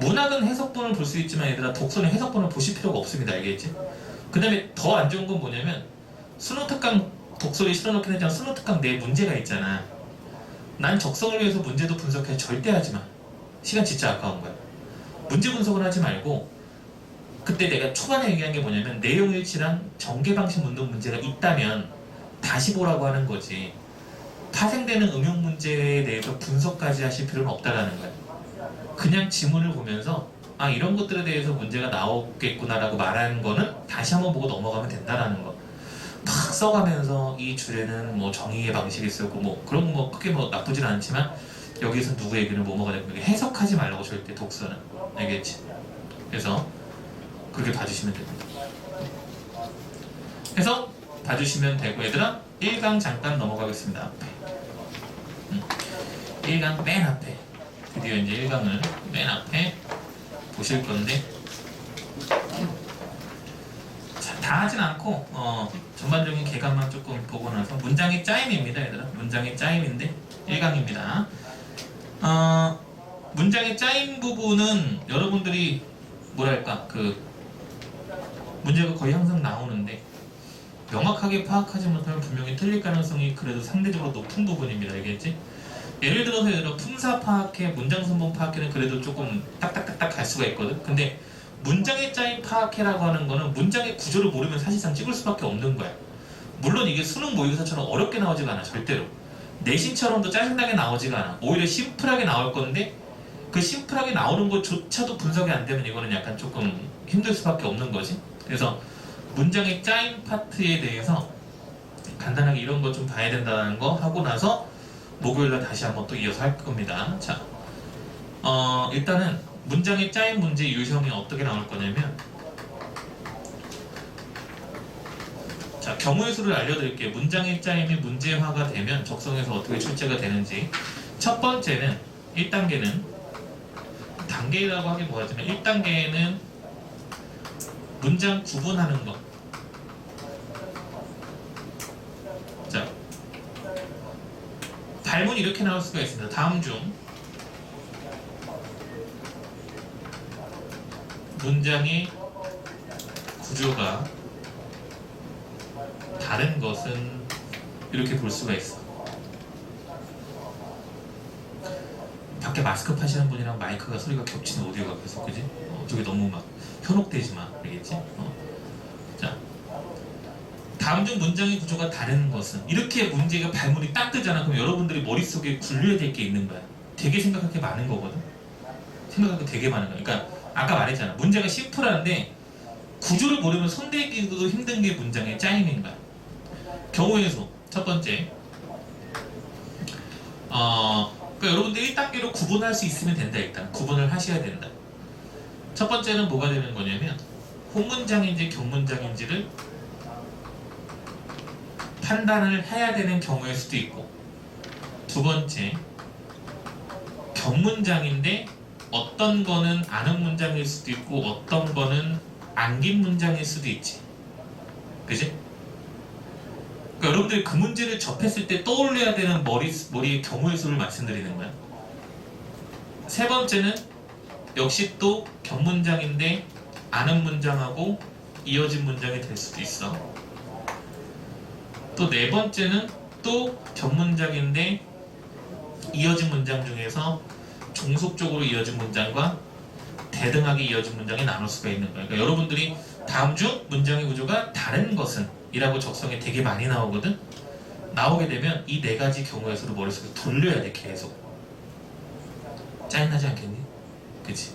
문학은 해석본을 볼 수 있지만 얘들아 독서는 해석본을 보실 필요가 없습니다. 알겠지? 그 다음에 더 안 좋은 건 뭐냐면 수능 특강 독서를 실어놓긴 했지만 수능 특강 내 문제가 있잖아. 난 적성을 위해서 문제도 분석해. 절대 하지 마. 시간 진짜 아까운 거야. 문제 분석을 하지 말고 그때 내가 초반에 얘기한 게 뭐냐면 내용일치랑 전개방식 문동 문제가 있다면 다시 보라고 하는 거지. 파생되는 응용 문제에 대해서 분석까지 하실 필요는 없다라는 거야. 그냥 지문을 보면서 아 이런 것들에 대해서 문제가 나오겠구나라고 말하는 거는 다시 한번 보고 넘어가면 된다라는 거. 막 써가면서 이 줄에는 뭐 정의의 방식이 있었고 뭐 그런 거 뭐 크게 뭐 나쁘진 않지만 여기에서 누구 얘기는 뭐가 되고 해석하지 말라고 절대 독서는. 알겠지? 그래서 그렇게 봐주시면 됩니다. 그래서 봐주시면 되고 얘들아 1강 잠깐 넘어가겠습니다. 앞에 1강 맨 앞에 드디어 이제 1강을 맨 앞에 보실 건데 자, 다 하진 않고 전반적인 개감만 조금 보고 나서 문장의 짜임입니다. 얘들아 문장의 짜임인데 1강입니다. 문장의 짜임 부분은 여러분들이 뭐랄까 문제가 거의 항상 나오는데 명확하게 파악하지 못하면 분명히 틀릴 가능성이 그래도 상대적으로 높은 부분입니다. 알겠지? 예를 들어서 얘들아 품사 파악해, 문장 선본 파악해는 그래도 조금 딱딱딱딱 갈 수가 있거든. 근데 문장의 짜임 파악해라고 하는 거는 문장의 구조를 모르면 사실상 찍을 수밖에 없는 거야. 물론 이게 수능 모의고사처럼 어렵게 나오지가 않아. 절대로. 내신처럼도 짜증나게 나오지가 않아. 오히려 심플하게 나올 건데 그 심플하게 나오는 것조차도 분석이 안 되면 이거는 약간 조금 힘들 수밖에 없는 거지. 그래서 문장의 짜임 파트에 대해서 간단하게 이런 거 좀 봐야 된다는 거 하고 나서 목요일날 다시 한번 또 이어서 할 겁니다. 자, 일단은 문장의 짜임 문제 유형이 어떻게 나올 거냐면 자, 경우의 수를 알려드릴게요. 문장의 짜임이 문제화가 되면 적성에서 어떻게 출제가 되는지. 첫 번째는 1단계는 단계라고 하긴 뭐하지만 1단계는 문장 구분하는 것. 자, 발문이 이렇게 나올 수가 있습니다. 다음 중 문장의 구조가 다른 것은 이렇게 볼 수가 있어. 밖에 마스크 파시는 분이랑 마이크가 소리가 겹치는 오디오가 계속 그지? 저게 너무 막 현혹되지 마. 알겠지? 자, 다음 중 문장의 구조가 다른 것은 이렇게 문제가 발문이 딱 뜨잖아. 그럼 여러분들이 머릿속에 굴려야 될 게 있는 거야. 되게 생각할 게 많은 거거든. 생각할 게 되게 많은 거야. 그러니까 아까 말했잖아. 문제가 심플한데 구조를 모르면 손대기도 힘든 게 문장의 짜임인 거야. 경우의 수 첫 번째. 그러니까 여러분들 1단계로 구분할 수 있으면 된다. 일단 구분을 하셔야 된다. 첫 번째는 뭐가 되는 거냐면 혼문장인지 경문장인지를 판단을 해야 되는 경우일 수도 있고, 두 번째 경문장인데 어떤 거는 아는 문장일 수도 있고 어떤 거는 안긴 문장일 수도 있지. 그지? 그러니까 여러분들이 그 문제를 접했을 때 떠올려야 되는 머리의 경우의 수를 말씀드리는 거야. 세 번째는 역시 또 경문장인데 아는 문장하고 이어진 문장이 될 수도 있어. 또 네 번째는 또 경문장인데 이어진 문장 중에서 종속적으로 이어진 문장과 대등하게 이어진 문장이 나눌 수가 있는 거예요. 그러니까 여러분들이 다음 중 문장의 구조가 다른 것은 이라고 적성에 되게 많이 나오거든. 나오게 되면 이 네 가지 경우의 수를 머릿속에 돌려야 돼. 계속. 짜증나지 않겠니? 그치?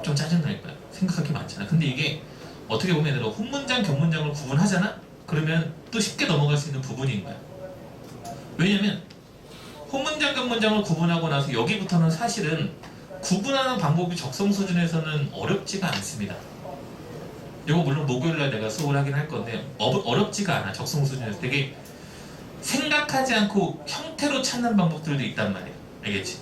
좀 짜증날 거야. 생각할 게 많잖아. 근데 이게 어떻게 보면 얘들아 혼문장, 견문장을 구분하잖아? 그러면 또 쉽게 넘어갈 수 있는 부분인 거야. 왜냐면 혼문장, 견문장을 구분하고 나서 여기부터는 사실은 구분하는 방법이 적성 수준에서는 어렵지가 않습니다. 이거 물론 목요일날 내가 수업을 하긴 할 건데 어렵지가 않아. 적성 수준에서 되게 생각하지 않고 형태로 찾는 방법들도 있단 말이야. 알겠지?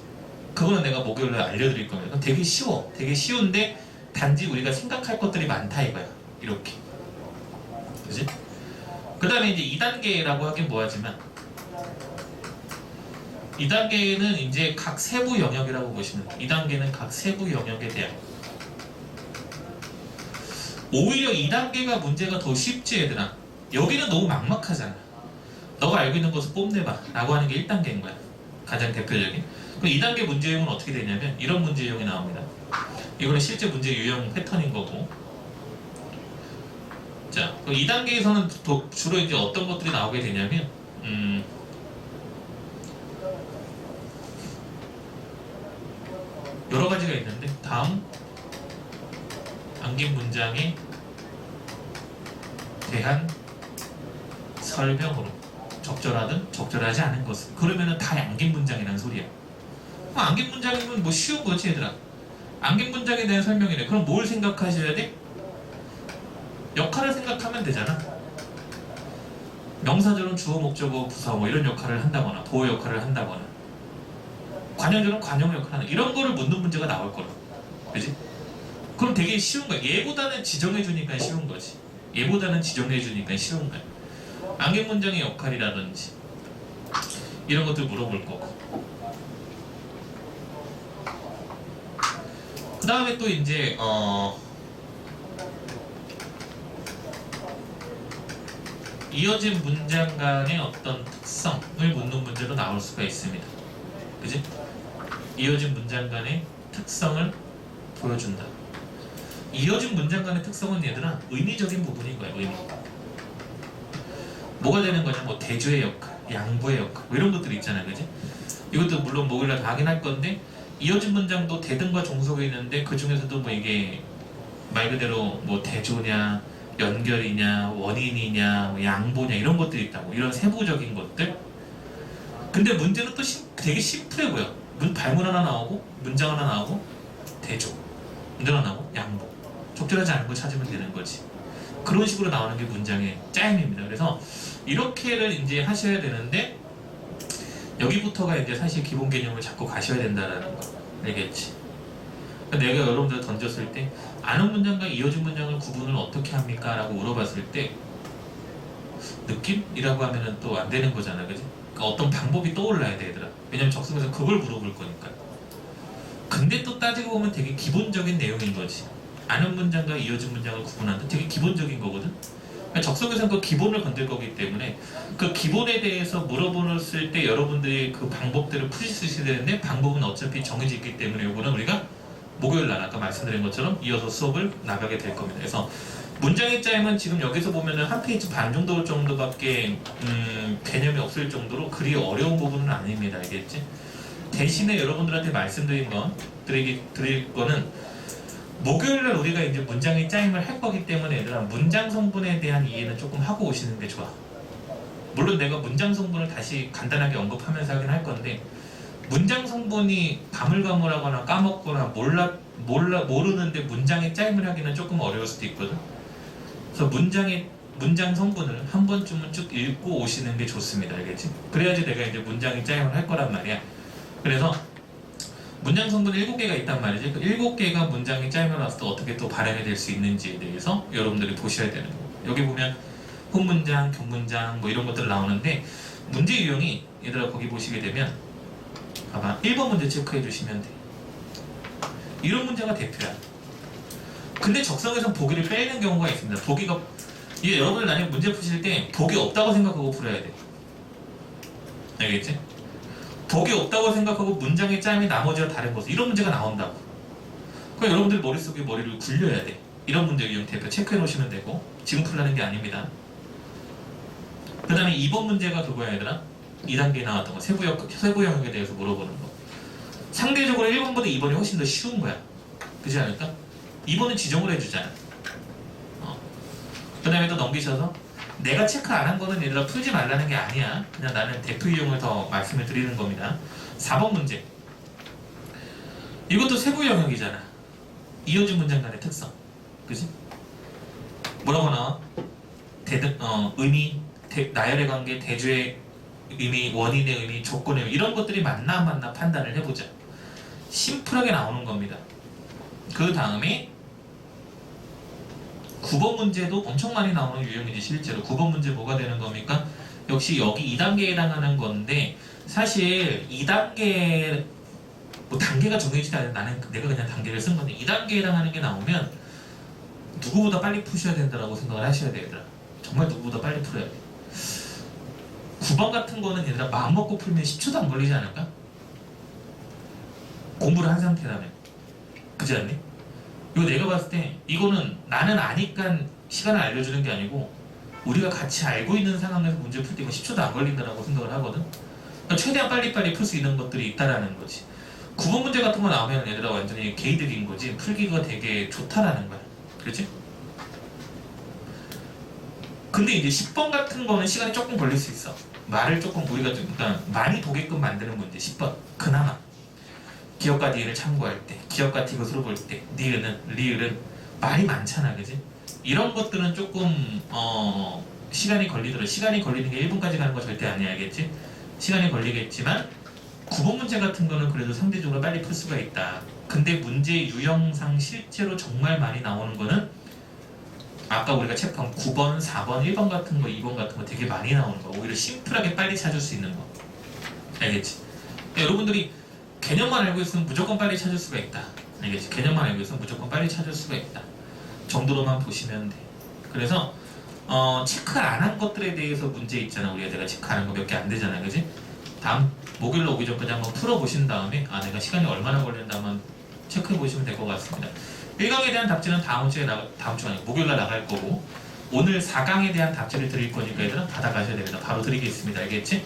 그거는 내가 목요일날 알려드릴 겁니다. 되게 쉬워. 되게 쉬운데 단지 우리가 생각할 것들이 많다 이거야. 이렇게. 그지? 그 다음에 이제 2단계라고 하긴 뭐하지만 2단계는 이제 각 세부 영역이라고 보시면 돼요. 2단계는 각 세부 영역에 대한 오히려 2단계가 문제가 더 쉽지 얘들아. 여기는 너무 막막하잖아. 너가 알고 있는 것을 뽐내봐 라고 하는 게 1단계인 거야. 가장 대표적인. 그럼 2단계 문제 유형은 어떻게 되냐면 이런 문제 유형이 나옵니다. 이거는 실제 문제 유형 패턴인 거고. 자, 2단계에서는 주로 이제 어떤 것들이 나오게 되냐면 여러 가지가 있는데 다음 암긴 문장에 대한 설명으로 적절하든 적절하지 않은 것은 그러면은 다 암긴 문장이라는 소리야. 암긴 문장이면 뭐 쉬운 거지 얘들아. 암긴 문장에 대한 설명이래. 그럼 뭘 생각하셔야 돼? 역할을 생각하면 되잖아. 명사절은 주어, 목적어, 부사 뭐 이런 역할을 한다거나 보호 역할을 한다거나 관형절은 관용 역할을 하는 이런 거를 묻는 문제가 나올 거라. 그지? 그럼 되게 쉬운 거야. 얘보다는 지정해주니까 쉬운 거지. 얘보다는 지정해주니까 쉬운 거야. 암긴 문장의 역할이라든지 이런 것들 물어볼 거고. 그 다음에 또 이제 이어진 문장 간의 어떤 특성을 묻는 문제로 나올 수가 있습니다. 그지? 이어진 문장 간의 특성을 보여준다. 이어진 문장 간의 특성은 얘들아 의미적인 부분인 거야. 의미. 뭐가 되는 거냐? 뭐 대조의 역할, 양보의 역할 뭐 이런 것들이 있잖아요. 그지? 이것도 물론 목요일날 다 하긴 할 건데 이어진 문장도 대등과 종속이 있는데 그 중에서도 뭐 이게 말 그대로 뭐 대조냐 연결이냐 원인이냐 뭐 양보냐 이런 것들이 있다고. 이런 세부적인 것들. 근데 문제는 또 되게 심플해 보여. 발문 하나 나오고 문장 하나 나오고 대조 문장 하나 나오고 양보 적절하지 않은 거 찾으면 되는 거지. 그런 식으로 나오는 게 문장의 짜임입니다. 그래서 이렇게를 이제 하셔야 되는데 여기부터가 이제 사실 기본 개념을 잡고 가셔야 된다라는 거. 알겠지? 내가 여러분들 던졌을 때 아는 문장과 이어진 문장을 구분을 어떻게 합니까? 라고 물어봤을 때 느낌이라고 하면은 또 안 되는 거잖아. 그지? 그러니까 어떤 방법이 떠올라야 돼 얘들아. 왜냐면 적성에서 그걸 물어볼 거니까. 근데 또 따지고 보면 되게 기본적인 내용인 거지. 아는 문장과 이어진 문장을 구분한다. 되게 기본적인 거거든. 그러니까 적성에서는 그 기본을 건들 거기 때문에 그 기본에 대해서 물어보았을 때 여러분들이 그 방법들을 푸시쓰셔야 되는데 방법은 어차피 정해져 있기 때문에 이거는 우리가 목요일날 아까 말씀드린 것처럼 이어서 수업을 나가게 될 겁니다. 그래서 문장의 짜임은 지금 여기서 보면은 한 페이지 반 정도밖에 개념이 없을 정도로 그리 어려운 부분은 아닙니다. 알겠지? 대신에 여러분들한테 말씀드린 건 드릴 거는 목요일날 우리가 이제 문장의 짜임을 할 거기 때문에 얘들아 문장 성분에 대한 이해는 조금 하고 오시는 게 좋아. 물론 내가 문장 성분을 다시 간단하게 언급하면서 하긴 할 건데 문장 성분이 가물가물하거나 까먹거나 모르는데 문장의 짜임을 하기는 조금 어려울 수도 있거든. 그래서 문장 성분을 한 번쯤은 쭉 읽고 오시는 게 좋습니다. 알겠지? 그래야지 내가 이제 문장의 짜임을 할 거란 말이야. 그래서 문장 성분이 7개가 있단 말이지. 그 7개가 문장의 짜임을 왔을 때 어떻게 또 발현이 될 수 있는지에 대해서 여러분들이 보셔야 되는 거고. 여기 보면 혼문장, 견문장 뭐 이런 것들 나오는데 문제 유형이 얘들아 거기 보시게 되면 봐봐 1번 문제 체크해 주시면 돼. 이런 문제가 대표야. 근데 적성에서 보기를 빼는 경우가 있습니다. 보기가 이게 여러분들 나중에 문제 푸실 때 보기 없다고 생각하고 풀어야 돼. 알겠지? 보기 없다고 생각하고 문장의 짜임이 나머지와 다른 것을 이런 문제가 나온다고. 그럼 여러분들 머릿속에 머리를 굴려야 돼. 이런 문제 유형 대표 체크해 놓으시면 되고 지금 풀라는 게 아닙니다. 그 다음에 2번 문제가 그거야 얘들아. 2단계에 나왔던 거 세부 영역에 대해서 물어보는 거. 상대적으로 1번보다 2번이 훨씬 더 쉬운 거야. 그렇지 않을까? 2번은 지정을 해주잖아. 그 다음에 또 넘기셔서 내가 체크 안 한 거는 얘들아 풀지 말라는 게 아니야. 그냥 나는 대표 이용을 더 말씀을 드리는 겁니다. 4번 문제. 이것도 세부 영역이잖아. 이어진 문장 간의 특성. 그지? 뭐라고 나와? 의미, 나열의 관계, 대조의 의미, 원인의 의미, 조건의 의미 이런 것들이 맞나 안 맞나 판단을 해보자. 심플하게 나오는 겁니다. 그 다음에 9번 문제도 엄청 많이 나오는 유형이지. 실제로 9번 문제 뭐가 되는 겁니까? 역시 여기 2단계에 해당하는 건데 사실 2단계 뭐 단계가 정해지지 않아요. 나는 내가 그냥 단계를 쓴 건데 2단계에 해당하는 게 나오면 누구보다 빨리 푸셔야 된다고 생각을 하셔야 돼요. 얘들아. 정말 누구보다 빨리 풀어야 돼. 9번 같은 거는 얘들아 마음 먹고 풀면 10초도 안 걸리지 않을까? 공부를 한 상태라면. 그지 않니? 이거 내가 봤을 때 이거는 나는 아니까 시간을 알려주는 게 아니고 우리가 같이 알고 있는 상황에서 문제 풀 때 이거 10초도 안 걸린다고 생각을 하거든. 그러니까 최대한 빨리빨리 풀 수 있는 것들이 있다라는 거지. 9번 문제 같은 거 나오면 얘들아 완전히 개이득인 거지. 풀기가 되게 좋다라는 거야. 그렇지? 근데 이제 10번 같은 거는 시간이 조금 걸릴 수 있어. 말을 조금 우리가 좀 그러니까 많이 보게끔 만드는 문제. 10번 그나마 기업과 니은을 참고할 때, 기업과 티것으로 볼 때, 니은은, 리을은 말이 많잖아, 그지? 이런 것들은 조금 시간이 걸리더라도 시간이 걸리는 게 1분까지 가는 거 절대 아니야, 알겠지? 시간이 걸리겠지만 9번 문제 같은 거는 그래도 상대적으로 빨리 풀 수가 있다. 근데 문제 유형상 실제로 정말 많이 나오는 거는 아까 우리가 체크한 9번, 4번, 1번 같은 거, 2번 같은 거 되게 많이 나오는 거. 오히려 심플하게 빨리 찾을 수 있는 거. 알겠지? 그러니까 여러분들이 개념만 알고 있으면 무조건 빨리 찾을 수가 있다. 알겠지? 개념만 알고 있으면 무조건 빨리 찾을 수가 있다. 정도로만 보시면 돼. 그래서 체크 안 한 것들에 대해서 문제 있잖아. 우리가 내가 체크하는 거 몇 개 안 되잖아. 그지? 다음 목요일로 오기 전까지 한번 풀어보신 다음에 내가 시간이 얼마나 걸리는지 한번 체크해 보시면 될 것 같습니다. 1강에 대한 답지는 다음 주가 아니고 목요일날 나갈 거고 오늘 4강에 대한 답지를 드릴 거니까 얘들아 받아가셔야 됩니다. 바로 드리겠습니다. 알겠지?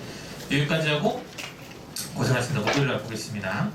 여기까지 하고 고생하셨습니다. 목요일날 보겠습니다.